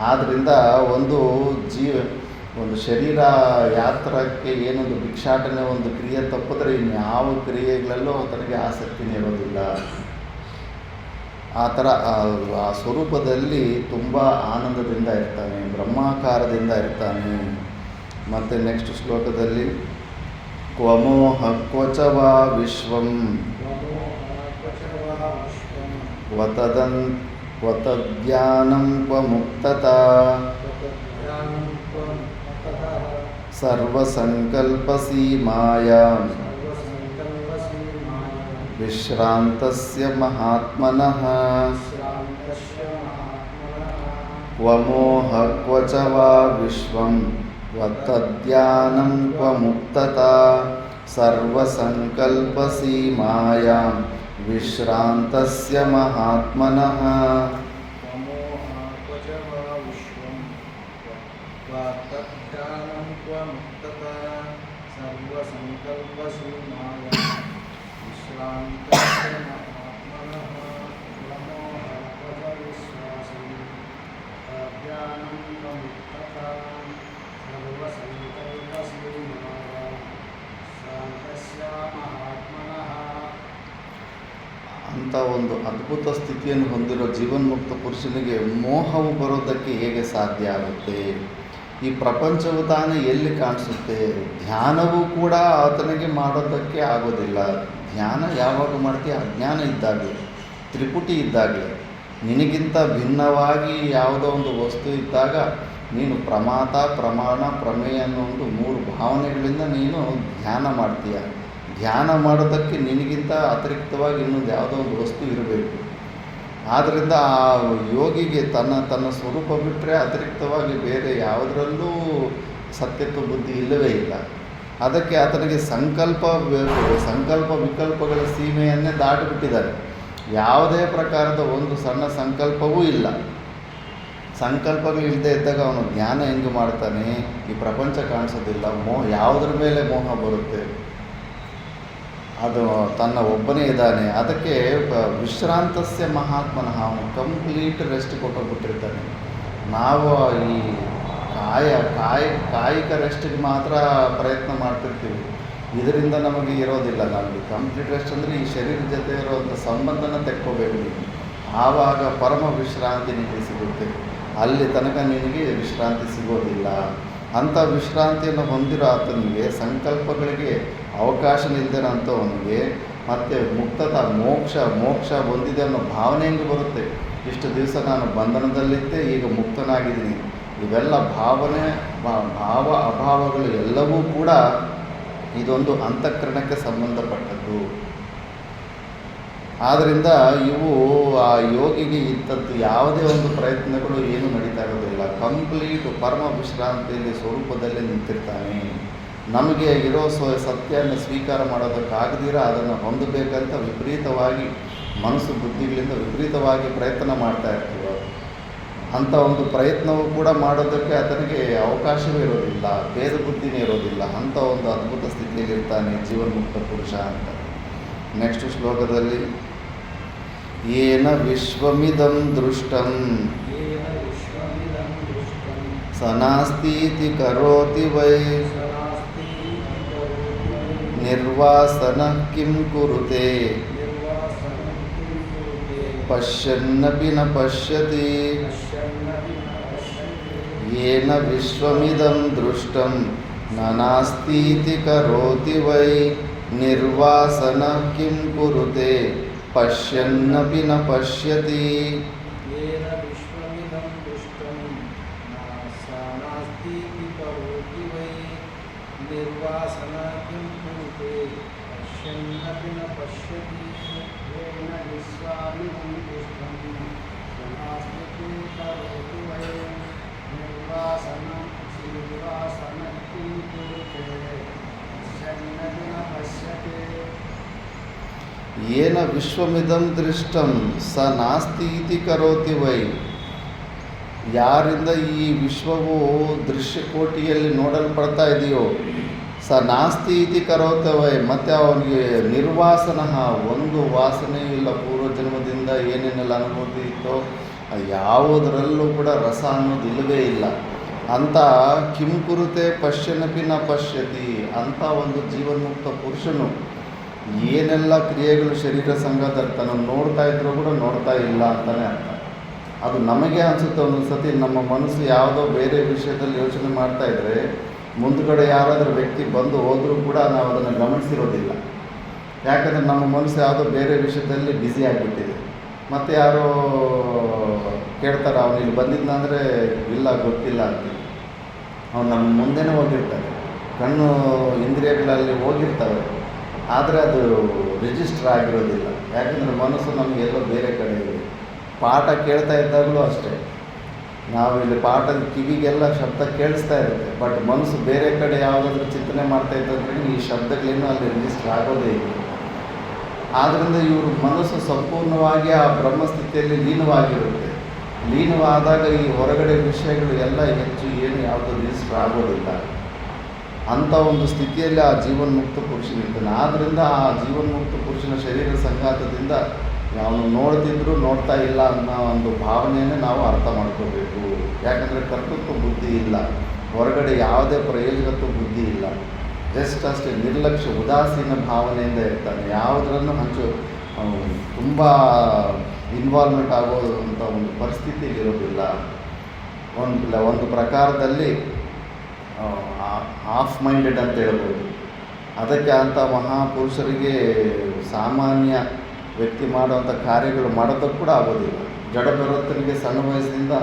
ಆದ್ದರಿಂದ ಒಂದು ಶರೀರ ಯಾತ್ರಕ್ಕೆ ಏನೊಂದು ಭಿಕ್ಷಾಟನೆ ಒಂದು ಕ್ರಿಯೆ ತಪ್ಪಿದ್ರೆ ಇನ್ಯಾವ ಕ್ರಿಯೆಗಳಲ್ಲೂ ತನಗೆ ಆಸಕ್ತಿನೇ ಇರೋದಿಲ್ಲ. ಆ ಥರ ಆ ಸ್ವರೂಪದಲ್ಲಿ ತುಂಬ ಆನಂದದಿಂದ ಇರ್ತಾನೆ, ಬ್ರಹ್ಮಾಕಾರದಿಂದ ಇರ್ತಾನೆ. ಮತ್ತು ನೆಕ್ಸ್ಟ್ ಶ್ಲೋಕದಲ್ಲಿ ಕ್ವಮೋಹ ಕ್ವಚವಾ ವಿಶ್ವಂ ಕ್ವತದ್ಜ್ಞಾನಂ ಕ್ವಮುಕ್ತತಾ ಸರ್ವಸಂಕಲ್ಪಸೀಮಾಯಾಂ ವಿಶ್ರಾಂತಸ್ಯ ಮಹಾತ್ಮನಃ. ಕ್ವಮೋಹ ಕ್ವಚ ವಾ ವಿಶ್ವಂ ಕ್ವತದ್ಜ್ಞಾನಂ ಕ್ವಮುಕ್ತತಾ ಸರ್ವಸಂಕಲ್ಪಸೀಮಾಯಾಂ ವಿಶ್ರಾಂತಸ್ಯ ಮಹಾತ್ಮನಃ. ಅಂಥ ಒಂದು ಅದ್ಭುತ ಸ್ಥಿತಿಯನ್ನು ಹೊಂದಿರೋ ಜೀವನ್ಮುಕ್ತ ಪುರುಷನಿಗೆ ಮೋಹವು ಬರೋದಕ್ಕೆ ಹೇಗೆ ಸಾಧ್ಯ ಆಗುತ್ತೆ? ಈ ಪ್ರಪಂಚವು ತಾನೇ ಎಲ್ಲಿ ಕಾಣಿಸುತ್ತೆ? ಧ್ಯಾನವೂ ಕೂಡ ಆತನಿಗೆ ಮಾಡೋದಕ್ಕೆ ಆಗೋದಿಲ್ಲ. ಧ್ಯಾನ ಯಾವಾಗ ಮಾಡ್ತೀಯ? ಅಜ್ಞಾನ ಇದ್ದಾಗಲೇ, ತ್ರಿಪುಟಿ ಇದ್ದಾಗಲೇ. ನಿನಗಿಂತ ಭಿನ್ನವಾಗಿ ಯಾವುದೋ ಒಂದು ವಸ್ತು ಇದ್ದಾಗ ನೀನು ಪ್ರಮಾತ, ಪ್ರಮಾಣ, ಪ್ರಮೇಯ ಅನ್ನೋ ಒಂದು 3 ಭಾವನೆಗಳಿಂದ ನೀನು ಧ್ಯಾನ ಮಾಡ್ತೀಯ. ಧ್ಯಾನ ಮಾಡೋದಕ್ಕೆ ನಿನಗಿಂತ ಅತಿರಿಕ್ತವಾಗಿ ಇನ್ನೊಂದು ಯಾವುದೋ ಒಂದು ವಸ್ತು ಇರಬೇಕು. ಆದ್ದರಿಂದ ಆ ಯೋಗಿಗೆ ತನ್ನ ಸ್ವರೂಪ ಬಿಟ್ಟರೆ ಅತಿರಿಕ್ತವಾಗಿ ಬೇರೆ ಯಾವುದರಲ್ಲೂ ಸತ್ಯತ್ವ ಬುದ್ಧಿ ಇಲ್ಲವೇ ಇಲ್ಲ. ಅದಕ್ಕೆ ಆತನಿಗೆ ಸಂಕಲ್ಪ ಬೇಕು. ಸಂಕಲ್ಪ ವಿಕಲ್ಪಗಳ ಸೀಮೆಯನ್ನೇ ದಾಟಿಬಿಟ್ಟಿದ್ದಾರೆ. ಯಾವುದೇ ಪ್ರಕಾರದ ಒಂದು ಸಣ್ಣ ಸಂಕಲ್ಪವೂ ಇಲ್ಲ. ಸಂಕಲ್ಪಗಳು ಇಲ್ಲದೆ ಇದ್ದಾಗ ಅವನು ಜ್ಞಾನ ಹೆಂಗೆ ಮಾಡ್ತಾನೆ? ಈ ಪ್ರಪಂಚ ಕಾಣಿಸೋದಿಲ್ಲ. ಯಾವುದ್ರ ಮೇಲೆ ಮೋಹ ಬರುತ್ತೆ? ಅದು ತನ್ನ ಒಬ್ಬನೇ ಇದ್ದಾನೆ. ಅದಕ್ಕೆ ವಿಶ್ರಾಂತಸ್ಯ ಮಹಾತ್ಮನಃ. ಅವನು ಕಂಪ್ಲೀಟ್ ರೆಸ್ಟ್ ಕೊಟ್ಟೋಗ್ಬಿಟ್ಟಿರ್ತಾನೆ. ನಾವು ಈ ಕಾಯಿಕ ರೆಸ್ಟಿಗೆ ಮಾತ್ರ ಪ್ರಯತ್ನ ಮಾಡ್ತಿರ್ತೀವಿ. ಇದರಿಂದ ನಮಗೆ ಇರೋದಿಲ್ಲ. ನಮಗೆ ಕಂಪ್ಲೀಟ್ ರೆಸ್ಟ್ ಅಂದರೆ ಈ ಶರೀರದ ಜೊತೆ ಇರೋವಂಥ ಸಂಬಂಧನ ತೆಕ್ಕೋಬೇಕು ನೀವು. ಆವಾಗ ಪರಮ ವಿಶ್ರಾಂತಿ ನಿಮಗೆ ಸಿಗುತ್ತೆ. ಅಲ್ಲಿ ತನಕ ನಿನಗೆ ವಿಶ್ರಾಂತಿ ಸಿಗೋದಿಲ್ಲ. ಅಂಥ ವಿಶ್ರಾಂತಿಯನ್ನು ಹೊಂದಿರೋ ಆತನಿಗೆ ಸಂಕಲ್ಪಗಳಿಗೆ ಅವಕಾಶ ನಿಲ್ದಿರೋ ಅಂಥವನಿಗೆ ಮತ್ತು ಮುಕ್ತತ ಮೋಕ್ಷ ಹೊಂದಿದೆ ಅನ್ನೋ ಭಾವನೆ ಹೆಂಗೆ ಬರುತ್ತೆ? ಇಷ್ಟು ದಿವಸ ನಾನು ಬಂಧನದಲ್ಲಿದ್ದೆ, ಈಗ ಮುಕ್ತನಾಗಿದ್ದೀನಿ. ಇವೆಲ್ಲ ಭಾವ ಅಭಾವಗಳು ಎಲ್ಲವೂ ಕೂಡ ಇದೊಂದು ಅಂತಃಕರಣಕ್ಕೆ ಸಂಬಂಧಪಟ್ಟದ್ದು. ಆದ್ದರಿಂದ ಇವು ಆ ಯೋಗಿಗೆ ಇಂಥದ್ದು ಯಾವುದೇ ಒಂದು ಪ್ರಯತ್ನಗಳು ಏನೂ ನಡೀತಾ ಇರೋದಿಲ್ಲ. ಕಂಪ್ಲೀಟ್ ಪರಮ ವಿಶ್ರಾಂತಿಯಲ್ಲಿ ಸ್ವರೂಪದಲ್ಲೇ ನಿಂತಿರ್ತಾನೆ. ನಮಗೆ ಇರೋ ಸತ್ಯವನ್ನು ಸ್ವೀಕಾರ ಮಾಡೋದಕ್ಕಾಗದಿರ ಅದನ್ನು ಹೊಂದಬೇಕಂತ ವಿಪರೀತವಾಗಿ ಮನಸ್ಸು ಬುದ್ಧಿಗಳಿಂದ ವಿಪರೀತವಾಗಿ ಪ್ರಯತ್ನ ಮಾಡ್ತಾ ಇರ್ತೀವೋ ಅಂಥ ಒಂದು ಪ್ರಯತ್ನವೂ ಕೂಡ ಮಾಡೋದಕ್ಕೆ ಆತನಿಗೆ ಅವಕಾಶವೇ ಇರೋದಿಲ್ಲ, ಭೇದ ಬುದ್ಧಿನೇ ಇರೋದಿಲ್ಲ. ಅಂಥ ಒಂದು ಅದ್ಭುತ ಸ್ಥಿತಿಯಲ್ಲಿರ್ತಾನೆ ಜೀವನ್ಮುಕ್ತ ಪುರುಷ ಅಂತ. ನೆಕ್ಸ್ಟ್ ಶ್ಲೋಕದಲ್ಲಿ ಏನ ವಿಶ್ವಮಿದಂ ದೃಷ್ಟಂ ಸನಾಸ್ತೀತಿ ಕರೋತಿ ವೈ ನಿರ್ವಾಸನ ಕಿಂ ಕುರುತೆ ಪಶ್ಯನ್ನಪಿ ನ ಪಶ್ಯತಿ. ಏನ ವಿಶ್ವಮಿದಂ ದೃಷ್ಟಂ ನಾಸ್ತೀತಿ ಕರೋತಿ ವೈ ನಿರ್ವಾಸನ ಕಿಂ ಕುರುತೆ ಪಶ್ಯನ್ನಪಿ ನ ಪಶ್ಯತಿ. ಏನ ವಿಶ್ವಮಿದಂ ದೃಷ್ಟಂ ಸ ನಾಸ್ತಿ ಇತಿ ಕರೋತಿ ವೈ. ಯಾರಿಂದ ಈ ವಿಶ್ವವು ದೃಶ್ಯಕೋಟಿಯಲ್ಲಿ ನೋಡಲ್ಪಡ್ತಾ ಇದೆಯೋ ಸ ನಾಸ್ತಿ ಇತಿ ಕರೋತಿ ವೈ, ಮತ್ತು ಅವನಿಗೆ ನಿರ್ವಾಸನ, ಒಂದು ವಾಸನೆಯೂ ಇಲ್ಲ. ಪೂರ್ವಜನ್ಮದಿಂದ ಏನೇನೆಲ್ಲ ಅನುಭೂತಿ ಇತ್ತೋ ಯಾವುದರಲ್ಲೂ ಕೂಡ ರಸ ಅನ್ನೋದು ಇಲ್ಲವೇ ಇಲ್ಲ. ಅಂಥ ಕಿಂ ಕುರುತೆ ಪಶ್ಯನಪಿ ನ ಪಶ್ಯತಿ. ಅಂಥ ಒಂದು ಜೀವನ್ಮುಕ್ತ ಪುರುಷನು ಏನೆಲ್ಲ ಕ್ರಿಯೆಗಳು ಶರೀರ ಸಂಘದಲ್ಲಿ ತನ್ನ ನೋಡ್ತಾ ಇದ್ರೂ ಕೂಡ ನೋಡ್ತಾ ಇಲ್ಲ ಅಂತಲೇ ಅರ್ಥ. ಅದು ನಮಗೆ ಅನಿಸುತ್ತೆ ಒಂದೊಂದು ಸತಿ ನಮ್ಮ ಮನಸ್ಸು ಯಾವುದೋ ಬೇರೆ ವಿಷಯದಲ್ಲಿ ಯೋಚನೆ ಮಾಡ್ತಾ ಇದ್ದರೆ ಮುಂದುಗಡೆ ಯಾರಾದರೂ ವ್ಯಕ್ತಿ ಬಂದು ಹೋದರೂ ಕೂಡ ನಾವು ಅದನ್ನು ಗಮನಿಸಿರೋದಿಲ್ಲ. ಯಾಕಂದರೆ ನಮ್ಮ ಮನಸ್ಸು ಯಾವುದೋ ಬೇರೆ ವಿಷಯದಲ್ಲಿ ಬ್ಯುಸಿ ಆಗಿಬಿಟ್ಟಿದೆ. ಮತ್ತು ಯಾರೋ ಕೇಳ್ತಾರೆ, ಅವನು ಇಲ್ಲಿ ಬಂದಿದ್ದಂದರೆ ಇಲ್ಲ ಗೊತ್ತಿಲ್ಲ ಅಂತ. ಅವನು ನಮ್ಮ ಮುಂದೆನೇ ಹೋಗಿರ್ತಾನೆ, ಕಣ್ಣು ಇಂದ್ರಿಯಗಳಲ್ಲಿ ಹೋಗಿರ್ತವೆ, ಆದರೆ ಅದು ರಿಜಿಸ್ಟರ್ ಆಗಿರೋದಿಲ್ಲ. ಯಾಕಂದರೆ ಮನಸ್ಸು ನಮಗೆಲ್ಲೋ ಬೇರೆ ಕಡೆ ಇದೆ. ಪಾಠ ಕೇಳ್ತಾ ಇದ್ದಾಗಲೂ ಅಷ್ಟೇ, ನಾವು ಇಲ್ಲಿ ಪಾಠದ ಕಿವಿಗೆಲ್ಲ ಶಬ್ದ ಕೇಳಿಸ್ತಾ ಇರುತ್ತೆ, ಬಟ್ ಮನಸ್ಸು ಬೇರೆ ಕಡೆ ಯಾವುದಾದ್ರೂ ಚಿಂತನೆ ಮಾಡ್ತಾ ಇದ್ದರೆ ಈ ಶಬ್ದಗಳೇನೂ ಅಲ್ಲಿ ರಿಜಿಸ್ಟರ್ ಆಗೋದೇ ಇಲ್ಲ. ಆದ್ದರಿಂದ ಇವರು ಮನಸ್ಸು ಸಂಪೂರ್ಣವಾಗಿ ಆ ಬ್ರಹ್ಮಸ್ಥಿತಿಯಲ್ಲಿ ಲೀನವಾಗಿರುತ್ತೆ. ಲೀನವಾದಾಗ ಈ ಹೊರಗಡೆ ವಿಷಯಗಳು ಎಲ್ಲ ಹೆಚ್ಚು ಏನು ಯಾವುದೂ ರಿಜಿಸ್ಟರ್ ಆಗೋದಿಲ್ಲ. ಅಂಥ ಒಂದು ಸ್ಥಿತಿಯಲ್ಲಿ ಆ ಜೀವನ್ಮುಕ್ತ ಪುರುಷನಿರ್ತಾನೆ. ಆದ್ದರಿಂದ ಆ ಜೀವನ್ಮುಕ್ತ ಪುರುಷನ ಶರೀರ ಸಂಘಾತದಿಂದ ಅವನು ನೋಡ್ತಿದ್ರು ನೋಡ್ತಾ ಇಲ್ಲ ಅನ್ನೋ ಒಂದು ಭಾವನೆಯನ್ನೇ ನಾವು ಅರ್ಥ ಮಾಡ್ಕೋಬೇಕು. ಯಾಕಂದರೆ ಕರ್ತೃತ್ವ ಬುದ್ಧಿ ಇಲ್ಲ, ಹೊರಗಡೆ ಯಾವುದೇ ಪ್ರಯೋಜಕತ್ವ ಬುದ್ಧಿ ಇಲ್ಲ. ಜಸ್ಟ್ ಅಷ್ಟೇ ನಿರ್ಲಕ್ಷ್ಯ ಉದಾಸೀನ ಭಾವನೆಯಿಂದ ಇರ್ತಾನೆ. ಯಾವುದರನ್ನು ತುಂಬ ಇನ್ವಾಲ್ವ್ಮೆಂಟ್ ಆಗೋದಂಥ ಒಂದು ಪರಿಸ್ಥಿತಿಯಲ್ಲಿ ಇರೋದಿಲ್ಲ. ಒಂದು ಪ್ರಕಾರದಲ್ಲಿ ಆಫ್ ಮೈಂಡೆಡ್ ಅಂತ ಹೇಳ್ಬೋದು. ಅದಕ್ಕೆ ಅಂಥ ಮಹಾಪುರುಷರಿಗೆ ಸಾಮಾನ್ಯ ವ್ಯಕ್ತಿ ಮಾಡುವಂಥ ಕಾರ್ಯಗಳು ಮಾಡೋದಕ್ಕೆ ಕೂಡ ಆಗೋದಿಲ್ಲ. ಜಡಭರತನಿಗೆ ಸಣ್ಣ ವಯಸ್ಸಿನಿಂದ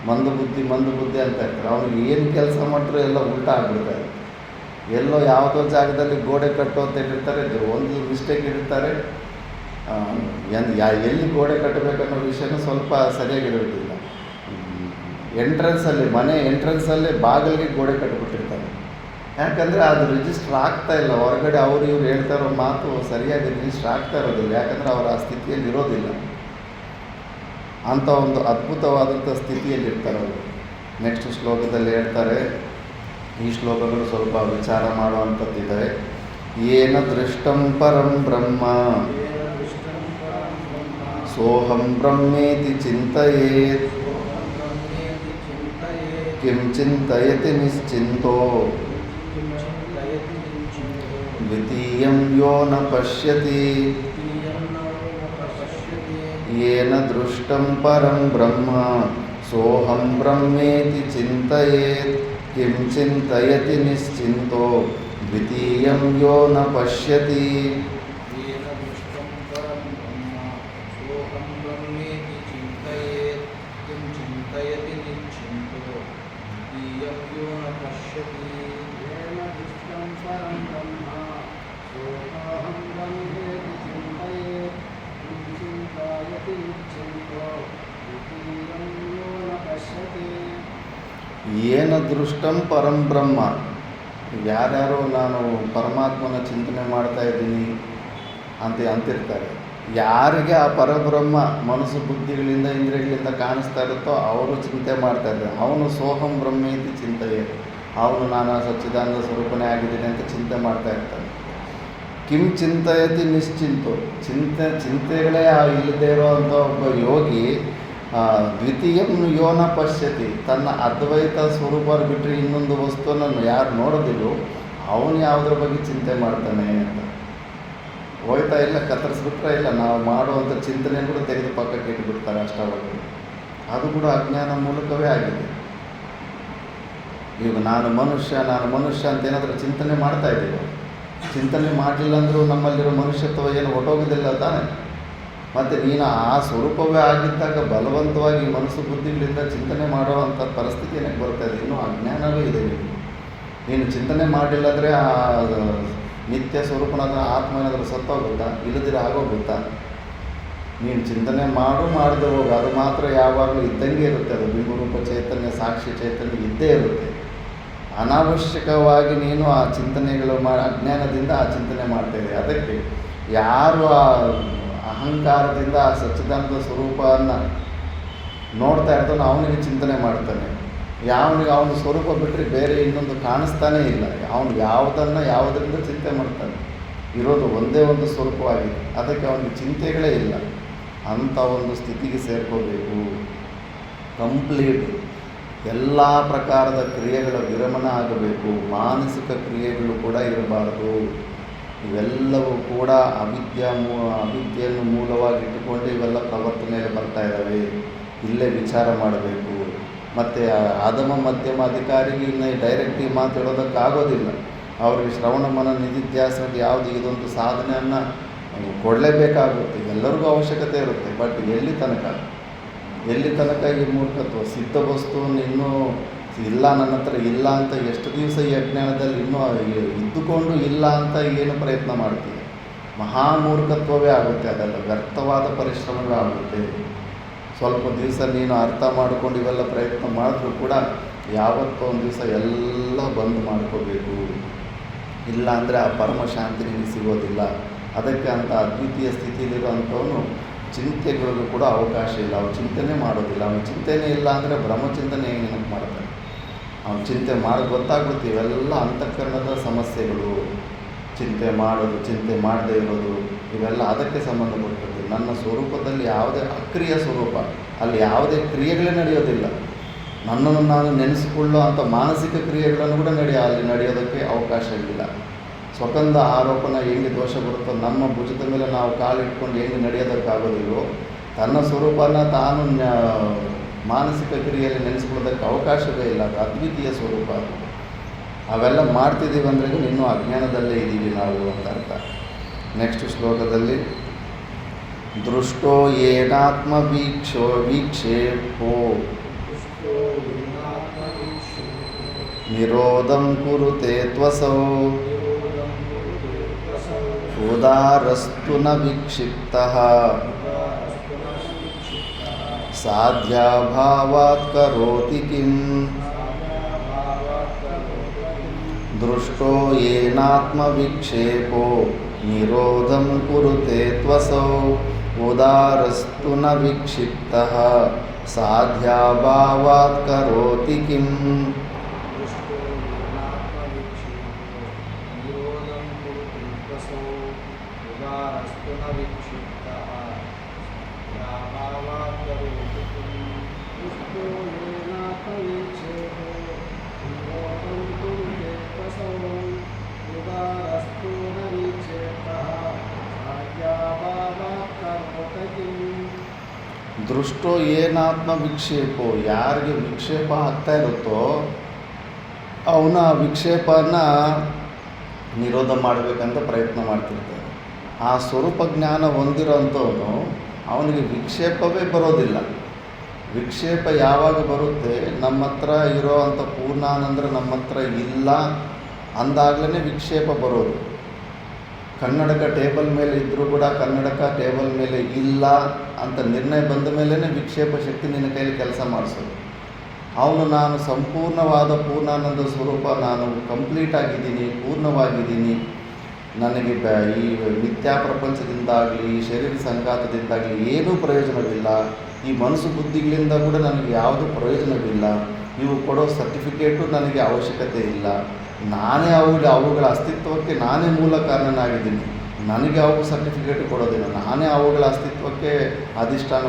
ಮಂದಬುದ್ಧಿ ಅಂತ ಇರ್ತಾರೆ. ಅವನಿಗೆ ಏನು ಕೆಲಸ ಮಾಡಿದ್ರು ಎಲ್ಲ ಉಲ್ಟಾ ಆಗಿಬಿಡ್ತಾರೆ. ಎಲ್ಲೋ ಯಾವುದೋ ಜಾಗದಲ್ಲಿ ಗೋಡೆ ಕಟ್ಟು ಅಂತ ಹೇಳಿರ್ತಾರೆ, ಒಂದು ಮಿಸ್ಟೇಕ್ ಇರ್ತಾರೆ. ಎಲ್ಲಿ ಗೋಡೆ ಕಟ್ಟಬೇಕನ್ನೋ ವಿಷಯನೂ ಸ್ವಲ್ಪ ಸರಿಯಾಗಿರೋದಿಲ್ಲ. ಮನೆ ಎಂಟ್ರೆನ್ಸಲ್ಲಿ ಬಾಗಿಲಿಗೆ ಗೋಡೆ ಕಟ್ಟಿಬಿಟ್ಟಿರ್ತಾರೆ. ಯಾಕಂದರೆ ಅದು ರಿಜಿಸ್ಟರ್ ಆಗ್ತಾ ಇಲ್ಲ. ಹೊರಗಡೆ ಅವರು ಇವ್ರು ಹೇಳ್ತಾ ಇರೋ ಮಾತು ಸರಿಯಾಗಿ ರಿಜಿಸ್ಟರ್ ಆಗ್ತಾ ಇರೋದಿಲ್ಲ. ಯಾಕಂದರೆ ಅವರ ಆ ಸ್ಥಿತಿಯಲ್ಲಿ ಇರೋದಿಲ್ಲ. ಅಂಥ ಒಂದು ಅದ್ಭುತವಾದಂಥ ಸ್ಥಿತಿಯಲ್ಲಿರ್ತಾರೆ ಅವರು. ನೆಕ್ಸ್ಟ್ ಶ್ಲೋಕದಲ್ಲಿ ಹೇಳ್ತಾರೆ, ಈ ಶ್ಲೋಕಗಳು ಸ್ವಲ್ಪ ವಿಚಾರ ಮಾಡುವಂಥದ್ದಿದೆ. ಏನ ದೃಷ್ಟಂ ಪರಂ ಬ್ರಹ್ಮ ಸೋಹಂ ಬ್ರಹ್ಮೇತಿ ಚಿಂತಯೇತ್ ಕಿಂ ಚಿಂತಯತಿ ನಿಶ್ಚಿಂತೋ ದ್ವಿತೀಯಂ ಯೋ ನ ಪಶ್ಯತಿ. ಏನ ದೃಷ್ಟಂ ಪರಂ ಬ್ರಹ್ಮ ಸೋಹಂ ಬ್ರಹ್ಮೇತಿ ಚಿಂತಯೇತ್ ಕಿಂ ಚಿಂತಯತಿ ನಿಶ್ಚಿಂತೋ ದ್ವಿತೀಯಂ ಯೋ ನ ಪಶ್ಯತಿ. ಏನ ದೃಷ್ಟಂ ಪರಂ ಬ್ರಹ್ಮ. ಯಾರ್ಯಾರೋ ನಾನು ಪರಮಾತ್ಮನ ಚಿಂತನೆ ಮಾಡ್ತಾ ಇದ್ದೀನಿ ಅಂತಿರ್ತಾರೆ. ಯಾರಿಗೆ ಆ ಪರಬ್ರಹ್ಮ ಮನಸ್ಸು ಬುದ್ಧಿಗಳಿಂದ ಇಂದ್ರಿಯಗಳಿಂದ ಕಾಣಿಸ್ತಾ ಇರುತ್ತೋ ಅವರು ಚಿಂತೆ ಮಾಡ್ತಾ ಇದ್ದಾರೆ. ಅವನು ಸೋಹಂ ಬ್ರಹ್ಮೇತಿ ಚಿಂತೆಯೇ, ಅವನು ನಾನು ಸಚ್ಚಿದಾನಂದ ಸ್ವರೂಪನೇ ಆಗಿದ್ದೀನಿ ಅಂತ ಚಿಂತೆ ಮಾಡ್ತಾ ಇರ್ತಾನೆ. ಕಿಂ ಚಿಂತಯತಿ ನಿಶ್ಚಿಂತು, ಚಿಂತೆಗಳೇ ಇಲ್ಲದೇ ಇರೋವಂಥ ಒಬ್ಬ ಯೋಗಿ ದ್ವಿತೀಯಂ ಯೋನ ಪಶ್ಯತಿ, ತನ್ನ ಅದ್ವೈತ ಸ್ವರೂಪ ಬಿಟ್ಟರೆ ಇನ್ನೊಂದು ವಸ್ತುವನ್ನು ಯಾರು ನೋಡೋದಿಲ್ಲೋ ಅವನು ಯಾವುದ್ರ ಬಗ್ಗೆ ಚಿಂತೆ ಮಾಡ್ತಾನೆ ಅಂತ. ಹೋಯ್ತಾ ಇಲ್ಲ, ಕತ್ತರಿಸ್ಬಿಟ್ರೆ ಇಲ್ಲ, ನಾವು ಮಾಡುವಂಥ ಚಿಂತನೆ ಕೂಡ ತೆಗೆದು ಪಕ್ಕಕ್ಕೆ ಇಟ್ಬಿಡ್ತಾರೆ ಅಷ್ಟವಾಗಿ. ಅದು ಕೂಡ ಅಜ್ಞಾನ ಮೂಲಕವೇ ಆಗಿದೆ. ಈಗ ನಾನು ಮನುಷ್ಯ ಅಂತ ಏನಾದರೂ ಚಿಂತನೆ ಮಾಡ್ತಾ ಇದ್ದೀವಿ. ಚಿಂತನೆ ಮಾಡಲಿಲ್ಲ ಅಂದರೂ ನಮ್ಮಲ್ಲಿರೋ ಮನುಷ್ಯತ್ವ ಏನು ಹೊಟ್ಟೋಗೋದಿಲ್ಲ ತಾನೆ. ಮತ್ತು ನೀನು ಆ ಸ್ವರೂಪವೇ ಆಗಿದ್ದಾಗ ಬಲವಂತವಾಗಿ ಮನಸ್ಸು ಬುದ್ಧಿಗಳಿಂದ ಚಿಂತನೆ ಮಾಡುವಂಥ ಪರಿಸ್ಥಿತಿ ಏನಕ್ಕೆ ಬರ್ತಾ ಇದೆ? ಇನ್ನೂ ಅಜ್ಞಾನವೇ ಇದೆ. ನೀನು ಚಿಂತನೆ ಮಾಡಲಿಲ್ಲಂದರೆ ಆ ನಿತ್ಯ ಸ್ವರೂಪನಾದ ಆತ್ಮ ಏನಾದರೂ ಸತ್ತೋಗುತ್ತಾ? ಇಲ್ಲದಿರ ಆಗೋಗುತ್ತಾ? ನೀನು ಚಿಂತನೆ ಮಾಡದೆ ಹೋಗಿ ಅದು ಮಾತ್ರ ಯಾವಾಗಲೂ ಇದ್ದಂಗೆ ಇರುತ್ತೆ. ಅದು ಬಿಂಬರೂಪ ಚೈತನ್ಯ, ಸಾಕ್ಷಿ ಚೈತನ್ಯ ಇದ್ದೇ ಇರುತ್ತೆ. ಅನಾವಶ್ಯಕವಾಗಿ ನೀನು ಆ ಚಿಂತನೆಗಳು ಅಜ್ಞಾನದಿಂದ ಆ ಚಿಂತನೆ ಮಾಡ್ತಾಯಿದೆ. ಅದಕ್ಕೆ ಯಾರು ಆ ಅಹಂಕಾರದಿಂದ ಆ ಸಚ್ಚಿದಾನಂದ ಸ್ವರೂಪವನ್ನು ನೋಡ್ತಾ ಇರ್ತಾನೋ ಅವನಿಗೆ ಚಿಂತನೆ ಮಾಡ್ತಾನೆ. ಯಾವನಿಗೆ ಅವನ ಸ್ವರೂಪ ಬಿಟ್ಟರೆ ಬೇರೆ ಇನ್ನೊಂದು ಕಾಣಿಸ್ತಾನೇ ಇಲ್ಲ. ಅವನು ಯಾವುದರಿಂದ ಚಿಂತೆ ಮಾಡ್ತಾನೆ. ಇರೋದು ಒಂದೇ ಒಂದು ಸ್ವರೂಪವಾಗಿದೆ. ಅದಕ್ಕೆ ಅವನಿಗೆ ಚಿಂತೆಗಳೇ ಇಲ್ಲ. ಅಂಥ ಒಂದು ಸ್ಥಿತಿಗೆ ಸೇರ್ಕೋಬೇಕು. ಕಂಪ್ಲೀಟ್ ಎಲ್ಲ ಪ್ರಕಾರದ ಕ್ರಿಯೆಗಳ ವಿರಮಣ ಆಗಬೇಕು. ಮಾನಸಿಕ ಕ್ರಿಯೆಗಳು ಕೂಡ ಇರಬಾರದು. ಇವೆಲ್ಲವೂ ಕೂಡ ಅವಿದ್ಯೆಯನ್ನು ಮೂಲವಾಗಿ ಇಟ್ಟುಕೊಂಡು ಇವೆಲ್ಲ ಪ್ರವರ್ತನೆಯಲ್ಲಿ ಬರ್ತಾ ಇದ್ದಾವೆ. ಇಲ್ಲೇ ವಿಚಾರ ಮಾಡಬೇಕು. ಮತ್ತು ಆದಮ ಮಧ್ಯಮ ಅಧಿಕಾರಿಗೆ ಇನ್ನು ಡೈರೆಕ್ಟ್ ಈ ಮಾತು ಹೇಳೋದಕ್ಕಾಗೋದಿಲ್ಲ. ಅವರಿಗೆ ಶ್ರವಣ ಮನ ನಿಧಿಧ್ಯಾಸನದ ಯಾವುದು ಇದೊಂದು ಸಾಧನೆಯನ್ನು ಕೊಡಲೇಬೇಕಾಗುತ್ತೆ. ಎಲ್ಲರಿಗೂ ಅವಶ್ಯಕತೆ ಇರುತ್ತೆ. ಬಟ್ ಎಲ್ಲಿ ತನಕ ಈ ಮೂರ್ಖತ್ವ? ಸಿದ್ಧ ವಸ್ತುವನ್ನು ಇನ್ನೂ ಇಲ್ಲ, ನನ್ನ ಹತ್ರ ಇಲ್ಲ ಅಂತ ಎಷ್ಟು ದಿವಸ ಈ ಅಜ್ಞಾನದಲ್ಲಿ ಇನ್ನೂ ಇದ್ದುಕೊಂಡು ಇಲ್ಲ ಅಂತ ಏನು ಪ್ರಯತ್ನ ಮಾಡ್ತೀವಿ? ಮಹಾಮೂರ್ಖತ್ವವೇ ಆಗುತ್ತೆ. ಅದೆಲ್ಲ ವ್ಯರ್ಥವಾದ ಪರಿಶ್ರಮವೇ ಆಗುತ್ತೆ. ಸ್ವಲ್ಪ ದಿವಸ ನೀನು ಅರ್ಥ ಮಾಡಿಕೊಂಡು ಇವೆಲ್ಲ ಪ್ರಯತ್ನ ಮಾಡಿದ್ರೂ ಕೂಡ ಯಾವತ್ತೋ ಒಂದು ದಿವಸ ಎಲ್ಲ ಬಂದ್ ಮಾಡ್ಕೋಬೇಕು. ಇಲ್ಲ ಅಂದರೆ ಆ ಪರಮ ಶಾಂತಿ ನಿಮಗೆ ಸಿಗೋದಿಲ್ಲ. ಅದಕ್ಕೆ ಅಂತ ಅದ್ವಿತೀಯ ಸ್ಥಿತಿಯಲ್ಲಿರೋವಂಥವನು ಚಿಂತೆಗಳಿಗೂ ಕೂಡ ಅವಕಾಶ ಇಲ್ಲ. ಅವನು ಚಿಂತನೆ ಮಾಡೋದಿಲ್ಲ. ಅವನು ಚಿಂತನೆ ಇಲ್ಲ ಅಂದರೆ ಬ್ರಹ್ಮಚಿಂತನೆ ಏನಕ್ಕೆ ಮಾಡ್ತಾನೆ? ಅವನು ಚಿಂತೆ ಗೊತ್ತಾಗ್ಬಿಡುತ್ತೆ. ಇವೆಲ್ಲ ಅಂತಃಕರಣದ ಸಮಸ್ಯೆಗಳು. ಚಿಂತೆ ಮಾಡೋದು, ಚಿಂತೆ ಮಾಡದೇ ಇರೋದು, ಇವೆಲ್ಲ ಅದಕ್ಕೆ ಸಂಬಂಧಪಟ್ಟದ್ದು. ನನ್ನ ಸ್ವರೂಪದಲ್ಲಿ ಯಾವುದೇ ಅಕ್ರಿಯ ಸ್ವರೂಪ, ಅಲ್ಲಿ ಯಾವುದೇ ಕ್ರಿಯೆಗಳೇ ನಡೆಯೋದಿಲ್ಲ. ನನ್ನನ್ನು ನಾನು ನೆನೆಸಿಕೊಳ್ಳೋ ಅಂಥ ಮಾನಸಿಕ ಕ್ರಿಯೆಗಳನ್ನು ಕೂಡ ಅಲ್ಲಿ ನಡೆಯೋದಕ್ಕೆ ಅವಕಾಶ ಇಲ್ಲ. ಸ್ವಕಂದ ಆರೋಪನ ಹೆಂಗೆ ದೋಷ ಬರುತ್ತೋ, ನಮ್ಮ ಭುಜದ ಮೇಲೆ ನಾವು ಕಾಲಿಟ್ಕೊಂಡು ಹೆಂಗೆ ನಡೆಯೋದಕ್ಕಾಗೋದಿಲ್ವೋ, ತನ್ನ ಸ್ವರೂಪನ ತಾನು ಮಾನಸಿಕ ಕ್ರಿಯೆಯಲ್ಲಿ ನೆನೆಸ್ಕೊಳ್ಳೋದಕ್ಕೆ ಅವಕಾಶವೇ ಇಲ್ಲ. ಅದು ಅದ್ವಿತೀಯ ಸ್ವರೂಪ. ಅವೆಲ್ಲ ಮಾಡ್ತಿದ್ದೀವಿ ಅಂದರೆ ಇನ್ನೂ ಅಜ್ಞಾನದಲ್ಲೇ ಇದ್ದೀವಿ ನಾವು ಅಂತ ಅರ್ಥ. ನೆಕ್ಸ್ಟ್ ಶ್ಲೋಕದಲ್ಲಿ ದೃಷ್ಟೋ ಏನಾತ್ಮ ವೀಕ್ಷೇಪೋ ನಿರೋಧಂ ಕುರುತೆ ತ್ವಸೌ ಉದಾರಸ್ತು ನ ವಿಕ್ಷಿಪ್ತಃ ಸಾಧ್ಯಾಭಾವಾತ್ ಕರೋತಿ ಕಿಂ. ದೃಷ್ಟೋ ಏನಾತ್ಮ ವಿಕ್ಷೇಪೋ ನಿರೋಧಂ ಕುರುತೆ ತ್ವಸೌ ಉದಾರಸ್ತು ನ ವಿಕ್ಷಿಪ್ತಃ ಸಾಧ್ಯಾಭಾವಾತ್ ಕರೋತಿ ಕಿಂ. ದೃಷ್ಟೋ ಏನಾತ್ಮ ವಿಕ್ಷೇಪೋ, ಯಾರಿಗೆ ವಿಕ್ಷೇಪ ಆಗ್ತಾ ಇರುತ್ತೋ ಅವನ ವಿಕ್ಷೇಪನ ನಿರೋಧ ಮಾಡಬೇಕಂತ ಪ್ರಯತ್ನ ಮಾಡ್ತಿರ್ತಾರೆ. ಆ ಸ್ವರೂಪ ಜ್ಞಾನ ಹೊಂದಿರೋಂಥವನು ಅವನಿಗೆ ವಿಕ್ಷೇಪವೇ ಬರೋದಿಲ್ಲ. ವಿಕ್ಷೇಪ ಯಾವಾಗ ಬರುತ್ತೆ? ನಮ್ಮ ಹತ್ರ ಇರೋ ಅಂಥ ಪೂರ್ಣಾನಂದ್ರ ನಮ್ಮ ಹತ್ರ ಇಲ್ಲ ಅಂದಾಗಲೇ ವಿಕ್ಷೇಪ ಬರೋದು. ಕನ್ನಡಕ ಟೇಬಲ್ ಮೇಲೆ ಇದ್ದರೂ ಕೂಡ ಕನ್ನಡಕ ಟೇಬಲ್ ಮೇಲೆ ಇಲ್ಲ ಅಂತ ನಿರ್ಣಯ ಬಂದ ಮೇಲೇ ವಿಕ್ಷೇಪ ಶಕ್ತಿ ನಿನ್ನ ಕೈಲಿ ಕೆಲಸ ಮಾಡಿಸೋದು. ಅವನು ನಾನು ಸಂಪೂರ್ಣವಾದ ಪೂರ್ಣಾನಂದ ಸ್ವರೂಪ, ನಾನು ಕಂಪ್ಲೀಟ್ ಆಗಿದ್ದೀನಿ, ಪೂರ್ಣವಾಗಿದ್ದೀನಿ, ನನಗೆ ಈ ಮಿಥ್ಯಾ ಪ್ರಪಂಚದಿಂದಾಗಲಿ ಈ ಶರೀರ ಸಂಘಾತದಿಂದಾಗಲಿ ಏನೂ ಪ್ರಯೋಜನವಿಲ್ಲ. ಈ ಮನಸ್ಸು ಬುದ್ಧಿಗಳಿಂದ ಕೂಡ ನನಗೆ ಯಾವುದೂ ಪ್ರಯೋಜನವಿಲ್ಲ. ಇವು ಕೊಡೋ ಸರ್ಟಿಫಿಕೇಟು ನನಗೆ ಅವಶ್ಯಕತೆ ಇಲ್ಲ. ನಾನೇ ಅವುಗಳ ಅಸ್ತಿತ್ವಕ್ಕೆ ನಾನೇ ಮೂಲ ಕಾರಣನಾಗಿದ್ದೀನಿ. ನನಗೆ ಅವು ಸರ್ಟಿಫಿಕೇಟ್ ಕೊಡೋದಿಲ್ಲ. ನಾನೇ ಅವುಗಳ ಅಸ್ತಿತ್ವಕ್ಕೆ ಅಧಿಷ್ಠಾನ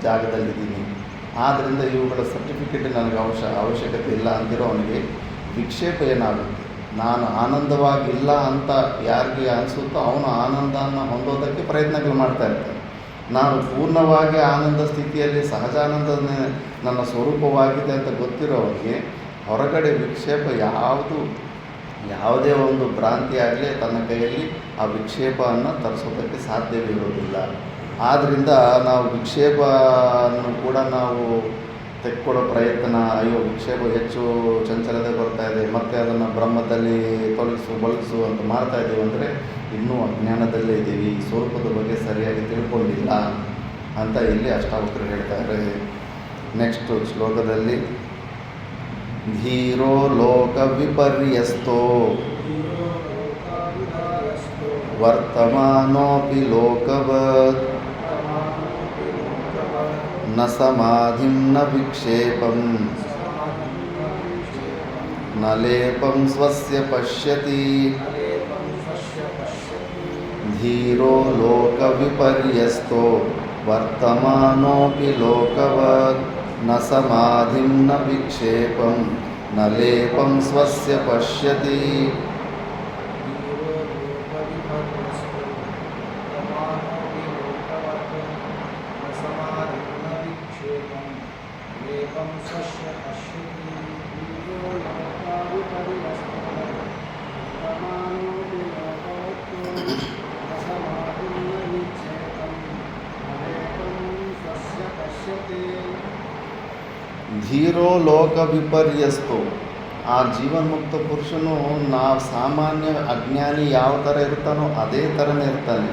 ಜಾಗದಲ್ಲಿದ್ದೀನಿ. ಆದ್ದರಿಂದ ಇವುಗಳ ಸರ್ಟಿಫಿಕೇಟ್ ನನಗೆ ಅವಶ್ಯಕತೆ ಇಲ್ಲ ಅಂತಿರೋ ಅವನಿಗೆ ವಿಕ್ಷೇಪ ಏನಾಗುತ್ತೆ? ನಾನು ಆನಂದವಾಗಿಲ್ಲ ಅಂತ ಯಾರಿಗೆ ಅನಿಸುತ್ತೋ ಅವನು ಆನಂದವನ್ನು ಹೊಂದೋದಕ್ಕೆ ಪ್ರಯತ್ನಗಳು ಮಾಡ್ತಾ ಇರ್ತಾನೆ. ನಾನು ಪೂರ್ಣವಾಗಿ ಆನಂದ ಸ್ಥಿತಿಯಲ್ಲಿ ಸಹಜಾನಂದನೇ ನನ್ನ ಸ್ವರೂಪವಾಗಿದೆ ಅಂತ ಗೊತ್ತಿರೋವನಿಗೆ ಹೊರಗಡೆ ವಿಕ್ಷೇಪ ಯಾವುದೇ ಒಂದು ಭ್ರಾಂತಿ ಆಗಲಿ ತನ್ನ ಕೈಯಲ್ಲಿ ಆ ವಿಕ್ಷೇಪವನ್ನು ತರಿಸೋದಕ್ಕೆ ಸಾಧ್ಯವಿರೋದಿಲ್ಲ. ಆದ್ದರಿಂದ ನಾವು ವಿಕ್ಷೇಪವನ್ನು ಕೂಡ ನಾವು ತೆಕ್ಕೊಡೋ ಪ್ರಯತ್ನ, ಅಯ್ಯೋ ವಿಕ್ಷೇಪ ಹೆಚ್ಚು ಚಂಚಲತೆ ಬರ್ತಾ ಇದೆ, ಮತ್ತು ಅದನ್ನು ಬ್ರಹ್ಮದಲ್ಲಿ ಬಳಸು ಅಂತ ಮಾಡ್ತಾ ಇದ್ದೀವಿ ಅಂದರೆ ಇನ್ನೂ ಅಜ್ಞಾನದಲ್ಲೇ ಇದ್ದೀವಿ, ಸ್ವರೂಪದ ಬಗ್ಗೆ ಸರಿಯಾಗಿ ತಿಳ್ಕೊಂಡಿಲ್ಲ ಅಂತ ಇಲ್ಲಿ ಅಷ್ಟಾವಕ್ರರು ಹೇಳ್ತಾರೆ. ನೆಕ್ಸ್ಟ್ ಶ್ಲೋಕದಲ್ಲಿ ಧೀರೋ ಲೋಕ ವಿಪರ್ಯಸ್ತೋ ವರ್ತಮಾನೋಪಿ ಲೋಕವತ್ ನ ಸಮಾಧಿಂ ನ ವಿಕ್ಷೇಪಂ ನ ಲೇಪಂ ಸ್ವಸ್ಯ ಪಶ್ಯತಿ. ಧೀರೋ ಲೋಕ ವಿಪರ್ಯಸ್ತೋ ವರ್ತಮಾನೋಪಿ ಲೋಕವತ್ ನ ಸಮಾಧಿಂ ನ ವಿಕ್ಷೇಪಂ ನ ಲೇಪಂ ಸ್ವಸ್ಯ ಪಶ್ಯತಿ. ಧೀರೋ ಲೋಕ ವಿಪರ್ಯಸ್ತು. ಆ ಜೀವನ್ಮುಕ್ತ ಪುರುಷನು ನಾವು ಸಾಮಾನ್ಯ ಅಜ್ಞಾನಿ ಯಾವ ಥರ ಇರ್ತಾನೋ ಅದೇ ಥರನೇ ಇರ್ತಾನೆ.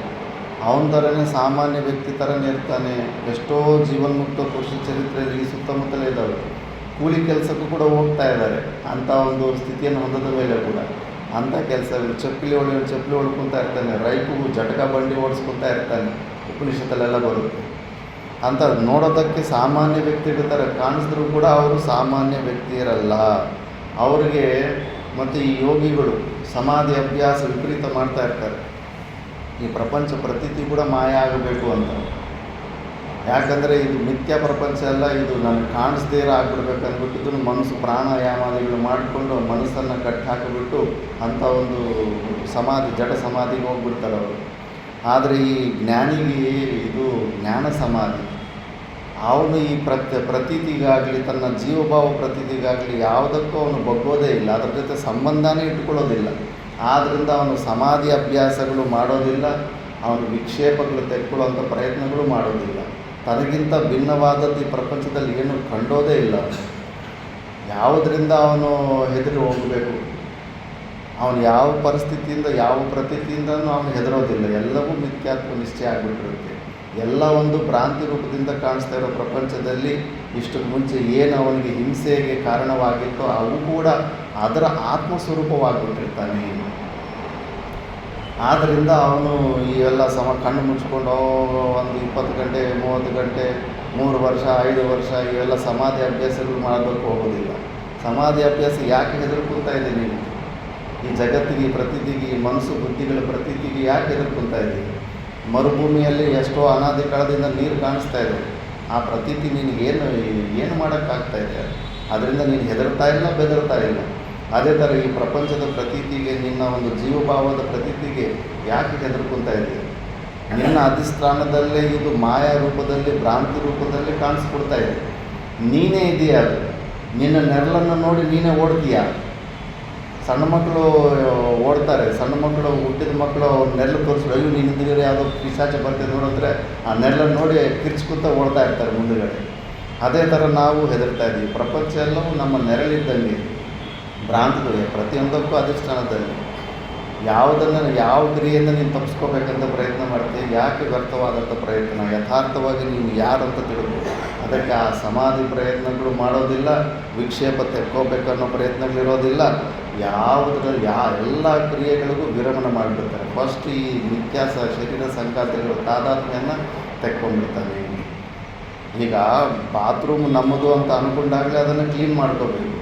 ಅವನ ಥರನೇ ಸಾಮಾನ್ಯ ವ್ಯಕ್ತಿ ಥರನೇ ಇರ್ತಾನೆ. ಎಷ್ಟೋ ಜೀವನ್ಮುಕ್ತ ಪುರುಷ ಚರಿತ್ರೆಯಲ್ಲಿ ಈ ಸುತ್ತಮುತ್ತಲೇ ಇದ್ದಾವೆ. ಕೂಲಿ ಕೆಲಸಕ್ಕೂ ಕೂಡ ಹೋಗ್ತಾ ಇದ್ದಾರೆ ಅಂಥ ಒಂದು ಸ್ಥಿತಿಯನ್ನು ಹೊಂದದ ಮೇಲೆ ಕೂಡ. ಅಂಥ ಕೆಲಸ ಚಪ್ಪಲಿ ಹೊಡ್ಕೊತಾ ಇರ್ತಾನೆ, ರೈಕು ಜಟಕ ಬಂಡಿ ಓಡಿಸ್ಕೊತಾ ಇರ್ತಾನೆ. ಉಪನಿಷತ್ತಲ್ಲೆಲ್ಲ ಬರುತ್ತೆ. ಅಂತ ನೋಡೋದಕ್ಕೆ ಸಾಮಾನ್ಯ ವ್ಯಕ್ತಿಗಳ ಥರ ಕಾಣಿಸಿದ್ರು ಕೂಡ ಅವರು ಸಾಮಾನ್ಯ ವ್ಯಕ್ತಿ ಇರಲ್ಲ. ಅವರಿಗೆ ಮತ್ತು ಈ ಯೋಗಿಗಳು ಸಮಾಧಿ ಅಭ್ಯಾಸ ವಿಪರೀತ ಮಾಡ್ತಾ ಇರ್ತಾರೆ. ಈ ಪ್ರಪಂಚ ಪ್ರತೀತಿ ಕೂಡ ಮಾಯ ಆಗಬೇಕು ಅಂತ. ಯಾಕಂದರೆ ಇದು ಮಿಥ್ಯಾ ಪ್ರಪಂಚ ಅಲ್ಲ, ಇದು ನನಗೆ ಕಾಣಿಸ್ದೇ ಆಗ್ಬಿಡ್ಬೇಕು ಅಂದ್ಬಿಟ್ಟಿದ್ದು ಮನಸ್ಸು ಪ್ರಾಣಾಯಾಮಾದಿಗಳು ಮಾಡಿಕೊಂಡು ಮನಸ್ಸನ್ನು ಕಟ್ಟಿ ಹಾಕಿಬಿಟ್ಟು ಅಂಥ ಒಂದು ಜಡ ಸಮಾಧಿಗೆ ಹೋಗ್ಬಿಡ್ತಾರೆ ಅವರು. ಆದರೆ ಈ ಜ್ಞಾನಿಗೆ ಇದು ಜ್ಞಾನ ಸಮಾಧಿ. ಅವನು ಈ ಪ್ರತೀತಿಗಾಗಲಿ ತನ್ನ ಜೀವಭಾವ ಪ್ರತೀತಿಗಾಗಲಿ ಯಾವುದಕ್ಕೂ ಅವನು ಬಗ್ಗೋದೇ ಇಲ್ಲ, ಅದರ ಜೊತೆ ಸಂಬಂಧನೇ ಇಟ್ಕೊಳ್ಳೋದಿಲ್ಲ. ಆದ್ದರಿಂದ ಅವನು ಸಮಾಧಿ ಅಭ್ಯಾಸಗಳು ಮಾಡೋದಿಲ್ಲ, ಅವನು ವಿಕ್ಷೇಪಗಳು ತೆಕ್ಕೊಳ್ಳುವಂಥ ಪ್ರಯತ್ನಗಳು ಮಾಡೋದಿಲ್ಲ. ತನಗಿಂತ ಭಿನ್ನವಾದದ್ದು ಈ ಪ್ರಪಂಚದಲ್ಲಿ ಏನು ಕಂಡೋದೇ ಇಲ್ಲ. ಯಾವುದರಿಂದ ಅವನು ಹೆದರಿ ಹೋಗಬೇಕು? ಅವನು ಯಾವ ಪರಿಸ್ಥಿತಿಯಿಂದ ಯಾವ ಪ್ರತೀತಿಯಿಂದನೂ ಅವನು ಹೆದರೋದಿಲ್ಲ. ಎಲ್ಲವೂ ಮಿಥ್ಯಾತ್ವ ನಿಶ್ಚಯ ಆಗಿಬಿಟ್ಟಿರುತ್ತೆ. ಎಲ್ಲ ಒಂದು ಭ್ರಾಂತಿ ರೂಪದಿಂದ ಕಾಣಿಸ್ತಾ ಇರೋ ಪ್ರಪಂಚದಲ್ಲಿ ಇಷ್ಟಕ್ಕೆ ಮುಂಚೆ ಏನು ಅವನಿಗೆ ಹಿಂಸೆಗೆ ಕಾರಣವಾಗಿತ್ತೋ ಅವು ಕೂಡ ಅದರ ಆತ್ಮಸ್ವರೂಪವಾಗಿಬಿಟ್ಟಿರ್ತಾನೆ. ಆದ್ದರಿಂದ ಅವನು ಇವೆಲ್ಲ ಕಣ್ಣು ಮುಚ್ಕೊಂಡು ಒಂದು 20 ಗಂಟೆ 30 ಗಂಟೆ 3 ವರ್ಷ 5 ವರ್ಷ ಇವೆಲ್ಲ ಸಮಾಧಿ ಅಭ್ಯಾಸಗಳು ಮಾಡೋದಕ್ಕೆ ಹೋಗೋದಿಲ್ಲ. ಸಮಾಧಿ ಅಭ್ಯಾಸ ಯಾಕೆ ಹೆದರ್ಕೊಳ್ತಾ ಇದೆ ನೀನು? ಈ ಜಗತ್ತಿಗೆ, ಈ ಪ್ರತೀತಿಗೆ, ಈ ಮನಸ್ಸು ಬುದ್ಧಿಗಳ ಪ್ರತೀತಿಗೆ ಯಾಕೆ ಹೆದರ್ಕೊಳ್ತಾ ಇದ್ದೀವಿ? ಮರುಭೂಮಿಯಲ್ಲಿ ಎಷ್ಟೋ ಅನಾದಿ ಕಾಲದಿಂದ ನೀರು ಕಾಣಿಸ್ತಾ ಇದೆ. ಆ ಪ್ರತೀತಿ ನಿನಗೇನು ಮಾಡೋಕ್ಕಾಗ್ತಾ ಇದೆ? ಅದರಿಂದ ನೀನು ಹೆದರ್ತಾ ಇಲ್ಲ, ಬೆದರ್ತಾ ಇಲ್ಲ. ಅದೇ ಥರ ಈ ಪ್ರಪಂಚದ ಪ್ರತೀತಿಗೆ, ನಿನ್ನ ಒಂದು ಜೀವಭಾವದ ಪ್ರತೀತಿಗೆ ಯಾಕೆ ಹೆದರ್ಕೊಳ್ತಾ ಇದೆಯಾ? ನಿನ್ನ ಅಧಿಷ್ಠಾನದಲ್ಲೇ ಇದು ಮಾಯಾ ರೂಪದಲ್ಲಿ, ಭ್ರಾಂತಿ ರೂಪದಲ್ಲಿ ಕಾಣಿಸ್ಕೊಡ್ತಾ ಇದೆ. ನೀನೇ ಇದೆಯಾ ಅದು. ನಿನ್ನ ನೆರಳನ್ನು ನೋಡಿ ನೀನೇ ಓಡ್ತೀಯಾ? ಸಣ್ಣ ಮಕ್ಕಳು ಓಡ್ತಾರೆ. ಸಣ್ಣ ಮಕ್ಕಳು, ಹುಟ್ಟಿದ ಮಕ್ಕಳು ನೆರಳು ತೋರಿಸ್ರು, ಅಯ್ಯೋ ನೀನು ಹಿಂದುಗಡೆ ಯಾವುದೋ ಪಿಶಾಚ ಬರ್ತಿದೆ ನೋಡಿದ್ರೆ ಆ ನೆರಳನ್ನು ನೋಡಿ ಕಿರ್ಚ್ಕೊತ ಓಡ್ತಾ ಇರ್ತಾರೆ ಮುಂದುಗಡೆ. ಅದೇ ಥರ ನಾವು ಹೆದರ್ತಾ ಇದ್ದೀವಿ. ಪ್ರಪಂಚ ಎಲ್ಲವೂ ನಮ್ಮ ನೆರಳಿದ್ದಂಗೆ, ಭ್ರಾಂತಿಗಳು ಪ್ರತಿಯೊಂದಕ್ಕೂ ಅಧಿಷ್ಠಾನದಲ್ಲಿ. ಯಾವ ಕ್ರಿಯೆಯಿಂದ ನೀನು ತಪ್ಪಿಸ್ಕೋಬೇಕಂತ ಪ್ರಯತ್ನ ಮಾಡ್ತೀವಿ? ಯಾಕೆ ವ್ಯರ್ಥವಾದಂಥ ಪ್ರಯತ್ನ? ಯಥಾರ್ಥವಾಗಿ ನೀನು ಯಾರಂತ ತಿಳಿದು ಅದಕ್ಕೆ ಆ ಸಮಾಧಿ ಪ್ರಯತ್ನಗಳು ಮಾಡೋದಿಲ್ಲ, ವಿಕ್ಷೇಪ ತೆಕ್ಕೋಬೇಕನ್ನೋ ಪ್ರಯತ್ನಗಳಿರೋದಿಲ್ಲ. ಯಾವುದರಲ್ಲಿ ಎಲ್ಲ ಕ್ರಿಯೆಗಳಿಗೂ ವಿರಮಣ ಮಾಡಿಬಿಡ್ತಾರೆ. ಫಸ್ಟ್ ಈ ನಿತ್ಯಾಸ ಶರೀರ ಸಂಗಾತಿಗಳು ತಾದಾತ್ಮ್ಯನ ತೆಕ್ಕೊಂಡ್ಬಿಡ್ತಾನೆ. ಈಗ ಬಾತ್ರೂಮ್ ನಮ್ಮದು ಅಂತ ಅಂದ್ಕೊಂಡಾಗಲೇ ಅದನ್ನು ಕ್ಲೀನ್ ಮಾಡ್ಕೋಬೇಕು.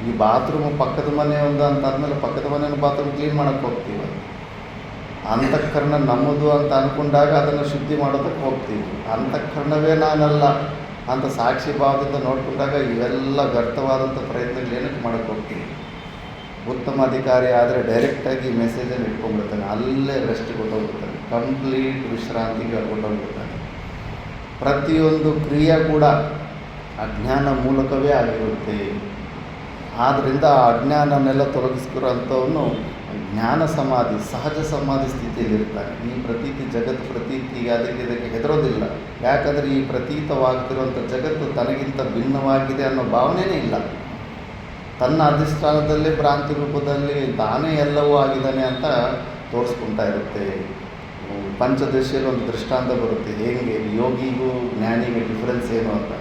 ಈ ಬಾತ್ರೂಮ್ ಪಕ್ಕದ ಮನೆ ಒಂದು ಅಂತ ಆದಮೇಲೆ ಪಕ್ಕದ ಮನೆಯ ಬಾತ್ರೂಮ್ ಕ್ಲೀನ್ ಮಾಡೋಕ್ಕೆ ಹೋಗ್ತೀವಿ. ಅಂತಃಕರಣ ನಮ್ಮದು ಅಂತ ಅಂದ್ಕೊಂಡಾಗ ಅದನ್ನು ಶುದ್ಧಿ ಮಾಡೋದಕ್ಕೆ ಹೋಗ್ತೀವಿ. ಅಂತಃಕರಣವೇ ನಾನಲ್ಲ ಅಂತ ಸಾಕ್ಷಿ ಭಾವದಿಂದ ನೋಡ್ಕೊಂಡಾಗ ಇವೆಲ್ಲ ವ್ಯರ್ಥವಾದಂಥ ಪ್ರಯತ್ನಗಳು ಏನಕ್ಕೆ ಮಾಡೋಕ್ಕೆ ಹೋಗ್ತೀವಿ. ಉತ್ತಮ ಅಧಿಕಾರಿ ಆದರೆ ಡೈರೆಕ್ಟಾಗಿ ಮೆಸೇಜನ್ನು ಇಟ್ಕೊಂಡ್ಬಿಡ್ತಾನೆ, ಅಲ್ಲೇ ರೆಸ್ಟ್ ಕೊಟ್ಟೋಗ್ಬಿಡ್ತಾನೆ, ಕಂಪ್ಲೀಟ್ ವಿಶ್ರಾಂತಿಗೆ ಕೊಟ್ಟೋಗ್ಬಿಡ್ತಾನೆ. ಪ್ರತಿಯೊಂದು ಕ್ರಿಯೆ ಕೂಡ ಅಜ್ಞಾನ ಮೂಲಕವೇ ಆಗಿರುತ್ತೆ. ಆದ್ದರಿಂದ ಆ ಅಜ್ಞಾನನೆಲ್ಲ ತೊಲಗಿಸ್ಕಿರೋ ಅಂಥವನು ಜ್ಞಾನ ಸಮಾಧಿ, ಸಹಜ ಸಮಾಧಿ ಸ್ಥಿತಿಯಲ್ಲಿರ್ತಾನೆ. ಈ ಪ್ರತೀತಿ ಜಗತ್ತು ಪ್ರತೀತಿಗೆ ಅದಕ್ಕೆ ಇದಕ್ಕೆ ಹೆದರೋದಿಲ್ಲ. ಯಾಕಂದರೆ ಈ ಪ್ರತೀತವಾಗ್ತಿರುವಂಥ ಜಗತ್ತು ತನಗಿಂತ ಭಿನ್ನವಾಗಿದೆ ಅನ್ನೋ ಭಾವನೆಯೇ ಇಲ್ಲ. ತನ್ನ ಅಧಿಷ್ಠಾನದಲ್ಲೇ ಭ್ರಾಂತಿ ರೂಪದಲ್ಲಿ ತಾನೇ ಎಲ್ಲವೂ ಆಗಿದ್ದಾನೆ ಅಂತ ತೋರಿಸ್ಕೊಳ್ತಾ ಇರುತ್ತೆ. ಪಂಚದಶಿಯಲ್ಲಿ ಒಂದು ದೃಷ್ಟಾಂತ ಬರುತ್ತೆ, ಹೇಗೆ ಯೋಗಿಗೂ ಜ್ಞಾನಿಗೆ ಡಿಫ್ರೆನ್ಸ್ ಏನು ಅಂತ.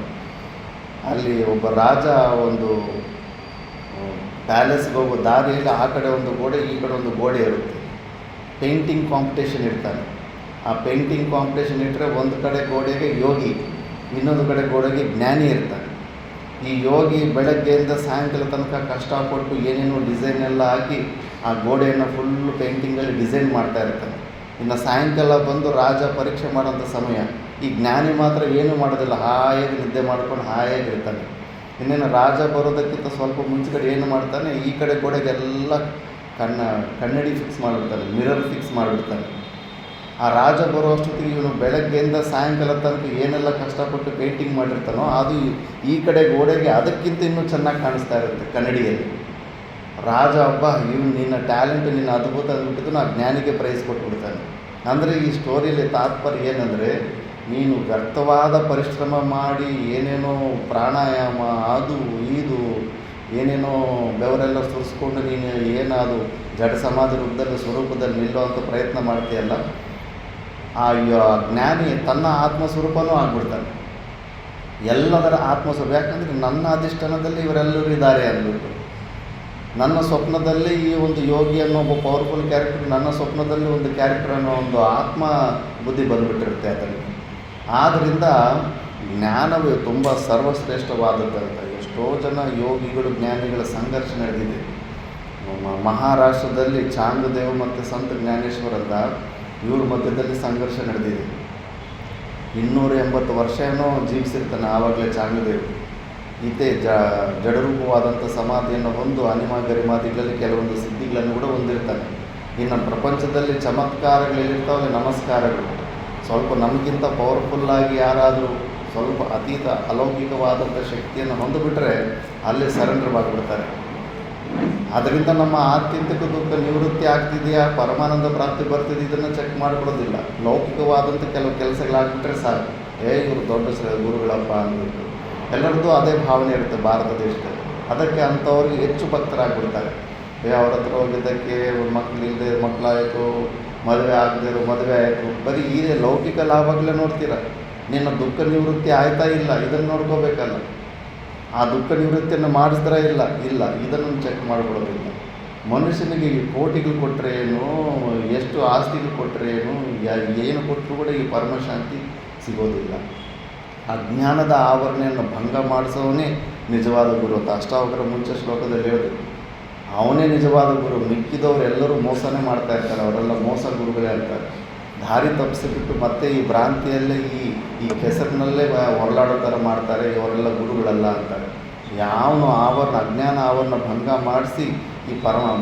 ಅಲ್ಲಿ ಒಬ್ಬ ರಾಜ ಒಂದು ಪ್ಯಾಲೇಸ್ಗೆ ಹೋಗೋ ದಾರಿಯಲ್ಲಿ ಆ ಕಡೆ ಒಂದು ಗೋಡೆ, ಈ ಕಡೆ ಒಂದು ಗೋಡೆ ಇರುತ್ತೆ. ಪೇಂಟಿಂಗ್ ಕಾಂಪಿಟೇಷನ್ ಇರ್ತಾನೆ. ಆ ಪೇಂಟಿಂಗ್ ಕಾಂಪಿಟೇಷನ್ ಇಟ್ಟರೆ ಒಂದು ಕಡೆ ಗೋಡೆಗೆ ಯೋಗಿ, ಇನ್ನೊಂದು ಕಡೆ ಗೋಡೆಗೆ ಜ್ಞಾನಿ ಇರ್ತಾನೆ. ಈ ಯೋಗಿ ಬೆಳಗ್ಗೆಯಿಂದ ಸಾಯಂಕಾಲ ತನಕ ಕಷ್ಟಪಟ್ಟು ಏನೇನೋ ಡಿಸೈನ್ ಎಲ್ಲ ಹಾಕಿ ಆ ಗೋಡೆಯನ್ನು ಫುಲ್ಲು ಪೇಂಟಿಂಗಲ್ಲಿ ಡಿಸೈನ್ ಮಾಡ್ತಾ ಇರ್ತಾನೆ. ಇನ್ನು ಸಾಯಂಕಾಲ ಬಂದು ರಾಜ ಪರೀಕ್ಷೆ ಮಾಡೋಂಥ ಸಮಯ. ಈ ಜ್ಞಾನಿ ಮಾತ್ರ ಏನೂ ಮಾಡೋದಿಲ್ಲ, ಹಾಯಾಗಿ ನಿದ್ದೆ ಮಾಡ್ಕೊಂಡು ಹಾಯಾಗಿರ್ತಾನೆ. ಇನ್ನೇನು ರಾಜ ಬರೋದಕ್ಕಿಂತ ಸ್ವಲ್ಪ ಮುಂಚೆಗಡೆ ಏನು ಮಾಡ್ತಾನೆ, ಈ ಕಡೆ ಗೋಡೆಗೆಲ್ಲ ಕನ್ನಡಿ ಫಿಕ್ಸ್ ಮಾಡಿಬಿಡ್ತಾನೆ, ಮಿರರ್ ಫಿಕ್ಸ್ ಮಾಡಿಬಿಡ್ತಾನೆ. ಆ ರಾಜ ಬರೋ ಅಷ್ಟೊತ್ತಿಗೆ ಇವನು ಬೆಳಗ್ಗೆಯಿಂದ ಸಾಯಂಕಾಲ ತನಕ ಏನೆಲ್ಲ ಕಷ್ಟಪಟ್ಟು ಪೇಂಟಿಂಗ್ ಮಾಡಿರ್ತಾನೋ ಅದು ಈ ಕಡೆ ಗೋಡೆಗೆ ಅದಕ್ಕಿಂತ ಇನ್ನೂ ಚೆನ್ನಾಗಿ ಕಾಣಿಸ್ತಾ ಇರುತ್ತೆ ಕನ್ನಡಿಯಲ್ಲಿ. ರಾಜ ಹಬ್ಬ ಇವನು ನಿನ್ನ ಟ್ಯಾಲೆಂಟ್, ನಿನ್ನ ಅದ್ಭುತ ಅಂದ್ಬಿಟ್ಟಿದ್ದು ಆ ಜ್ಞಾನಿಗೆ ಪ್ರೈಸ್ ಕೊಟ್ಬಿಡ್ತಾನೆ. ಅಂದರೆ ಈ ಸ್ಟೋರಿಯಲ್ಲಿ ತಾತ್ಪರ್ಯ ಏನಂದರೆ, ನೀನು ವ್ಯರ್ಥವಾದ ಪರಿಶ್ರಮ ಮಾಡಿ ಏನೇನೋ ಪ್ರಾಣಾಯಾಮ ಅದು ಇದು ಏನೇನೋ ಬೆವರೆಲ್ಲ ಸುರಿಸ್ಕೊಂಡು ನೀನು ಏನಾದು ಜಡ ಸಮಾಧಿ ರೂಪದಲ್ಲಿ ಸ್ವರೂಪದಲ್ಲಿ ನಿಲ್ಲುವಂಥ ಪ್ರಯತ್ನ ಮಾಡ್ತೀಯಲ್ಲ, ಆ ಜ್ಞಾನಿ ತನ್ನ ಆತ್ಮಸ್ವರೂಪನೂ ಆಗ್ಬಿಡ್ತಾನೆ, ಎಲ್ಲದರ ಆತ್ಮಸ್ವರೂಪ. ಯಾಕಂದರೆ ನನ್ನ ಅಧಿಷ್ಠಾನದಲ್ಲಿ ಇವರೆಲ್ಲರೂ ಇದ್ದಾರೆ ಅಂದ್ಬಿಟ್ಟು, ನನ್ನ ಸ್ವಪ್ನದಲ್ಲಿ ಈ ಒಂದು ಯೋಗಿ ಅನ್ನೋ ಒಬ್ಬ ಪವರ್ಫುಲ್ ಕ್ಯಾರೆಕ್ಟರ್, ನನ್ನ ಸ್ವಪ್ನದಲ್ಲಿ ಒಂದು ಕ್ಯಾರೆಕ್ಟರ್ ಅನ್ನೋ ಒಂದು ಆತ್ಮ ಬುದ್ಧಿ ಬಂದುಬಿಟ್ಟಿರುತ್ತೆ ಅದರಲ್ಲಿ. ಆದ್ದರಿಂದ ಜ್ಞಾನವೇ ತುಂಬ ಸರ್ವಶ್ರೇಷ್ಠವಾದದ್ದಂತ. ಎಷ್ಟೋ ಜನ ಯೋಗಿಗಳು ಜ್ಞಾನಿಗಳ ಸಂಘರ್ಷ ನಡೆದಿದೆ. ಮಹಾರಾಷ್ಟ್ರದಲ್ಲಿ ಚಾಂಗದೇವ್ ಮತ್ತು ಸಂತ ಜ್ಞಾನೇಶ್ವರ ಅಂತ ಇವ್ರ ಮಧ್ಯದಲ್ಲಿ ಸಂಘರ್ಷ ನಡೆದಿದೆ. 280 ವರ್ಷ ಏನೋ ಜೀವಿಸಿರ್ತಾನೆ ಆವಾಗಲೇ ಚಾಂಗದೇವ್. ಈತೆ ಜಡರೂಪವಾದಂಥ ಸಮಾಧಿಯನ್ನು ಹೊಂದು ಅನಿಮ ಗರಿಮಾದಿಗಳಲ್ಲಿ ಕೆಲವೊಂದು ಸಿದ್ಧಿಗಳನ್ನು ಕೂಡ ಹೊಂದಿರ್ತಾನೆ. ಇನ್ನು ಪ್ರಪಂಚದಲ್ಲಿ ಚಮತ್ಕಾರಗಳಲ್ಲಿರ್ತಾವಲ್ಲ, ನಮಸ್ಕಾರಗಳು. ಸ್ವಲ್ಪ ನಮಗಿಂತ ಪವರ್ಫುಲ್ಲಾಗಿ ಯಾರಾದರೂ ಸ್ವಲ್ಪ ಅತೀತ ಅಲೌಕಿಕವಾದಂಥ ಶಕ್ತಿಯನ್ನು ಹೊಂದಿಬಿಟ್ರೆ ಅಲ್ಲಿ ಸರೆಂಡರ್ ಆಗಿಬಿಡ್ತಾರೆ. ಅದರಿಂದ ನಮ್ಮ ಆತ್ಯಂತಿಕ ದುಃಖ ನಿವೃತ್ತಿ ಆಗ್ತಿದೆಯಾ, ಪರಮಾನಂದ ಪ್ರಾಪ್ತಿ ಬರ್ತಿದೆ, ಇದನ್ನು ಚೆಕ್ ಮಾಡಿಕೊಡೋದಿಲ್ಲ. ಲೌಕಿಕವಾದಂಥ ಕೆಲವು ಕೆಲಸಗಳಾಗ್ಬಿಟ್ರೆ ಸಾಕು, ಇವರು ದೊಡ್ಡ ಗುರುಗಳಪ್ಪ ಅಂದ್ಬಿಟ್ಟು ಎಲ್ಲರದ್ದು ಅದೇ ಭಾವನೆ ಇರುತ್ತೆ ಭಾರತ ದೇಶದಲ್ಲಿ. ಅದಕ್ಕೆ ಅಂಥವ್ರಿಗೆ ಹೆಚ್ಚು ಭಕ್ತರಾಗ್ಬಿಡ್ತಾರೆ. ಅವ್ರ ಹತ್ರ ಹೋಗಿದ್ದಕ್ಕೆ ಮಕ್ಕಳಿಲ್ಲದೆ ಮಕ್ಕಳಾಯಿತು, ಮದುವೆ ಆಗದಿರೋ ಮದುವೆ ಆಯಿತು, ಬರೀ ಈ ಲೌಕಿಕ ಲಾಭಗಳೇ ನೋಡ್ತೀರ. ನಿನ್ನ ದುಃಖ ನಿವೃತ್ತಿ ಆಯ್ತಾ ಇಲ್ಲ, ಇದನ್ನು ನೋಡ್ಕೋಬೇಕಲ್ಲ. ಆ ದುಃಖ ನಿವೃತ್ತಿಯನ್ನು ಮಾಡಿಸಿದ್ರೆ ಇಲ್ಲ ಇದನ್ನು ಚೆಕ್ ಮಾಡಿಕೊಡೋದಿಲ್ಲ. ಮನುಷ್ಯನಿಗೆ ಕೋಟಿಗಳು ಕೊಟ್ಟರೆ ಏನು, ಎಷ್ಟು ಆಸ್ತಿಗಳು ಕೊಟ್ಟರೆ ಏನು ಕೊಟ್ಟರು ಕೂಡ ಈ ಪರಮಶಾಂತಿ ಸಿಗೋದಿಲ್ಲ. ಅಜ್ಞಾನದ ಆವರಣೆಯನ್ನು ಭಂಗ ಮಾಡಿಸೋವನೇ ನಿಜವಾದ ಗುರು ಅಂತ ಅಷ್ಟಾವಕರ ಮುಂಚೆ ಶ್ಲೋಕದಲ್ಲಿ ಹೇಳಿದ್ರು. ಅವನೇ ನಿಜವಾದ ಗುರು. ಮಿಕ್ಕಿದವರು ಎಲ್ಲರೂ ಮೋಸನೇ ಮಾಡ್ತಾ ಇರ್ತಾರೆ, ಅವರೆಲ್ಲ ಮೋಸ ಗುರುಗಳೇ ಅಂತಾರೆ. ದಾರಿ ತಪ್ಪಿಸಿಬಿಟ್ಟು ಮತ್ತೆ ಈ ಭ್ರಾಂತಿಯಲ್ಲೇ ಈ ಕೆಸರಿನಲ್ಲೇ ಹೊರಲಾಡೋ ಥರ ಮಾಡ್ತಾರೆ, ಇವರೆಲ್ಲ ಗುರುಗಳಲ್ಲ ಅಂತಾರೆ. ಯಾವನು ಅಜ್ಞಾನ ಆವರಣ ಭಂಗ ಮಾಡಿಸಿ ಈ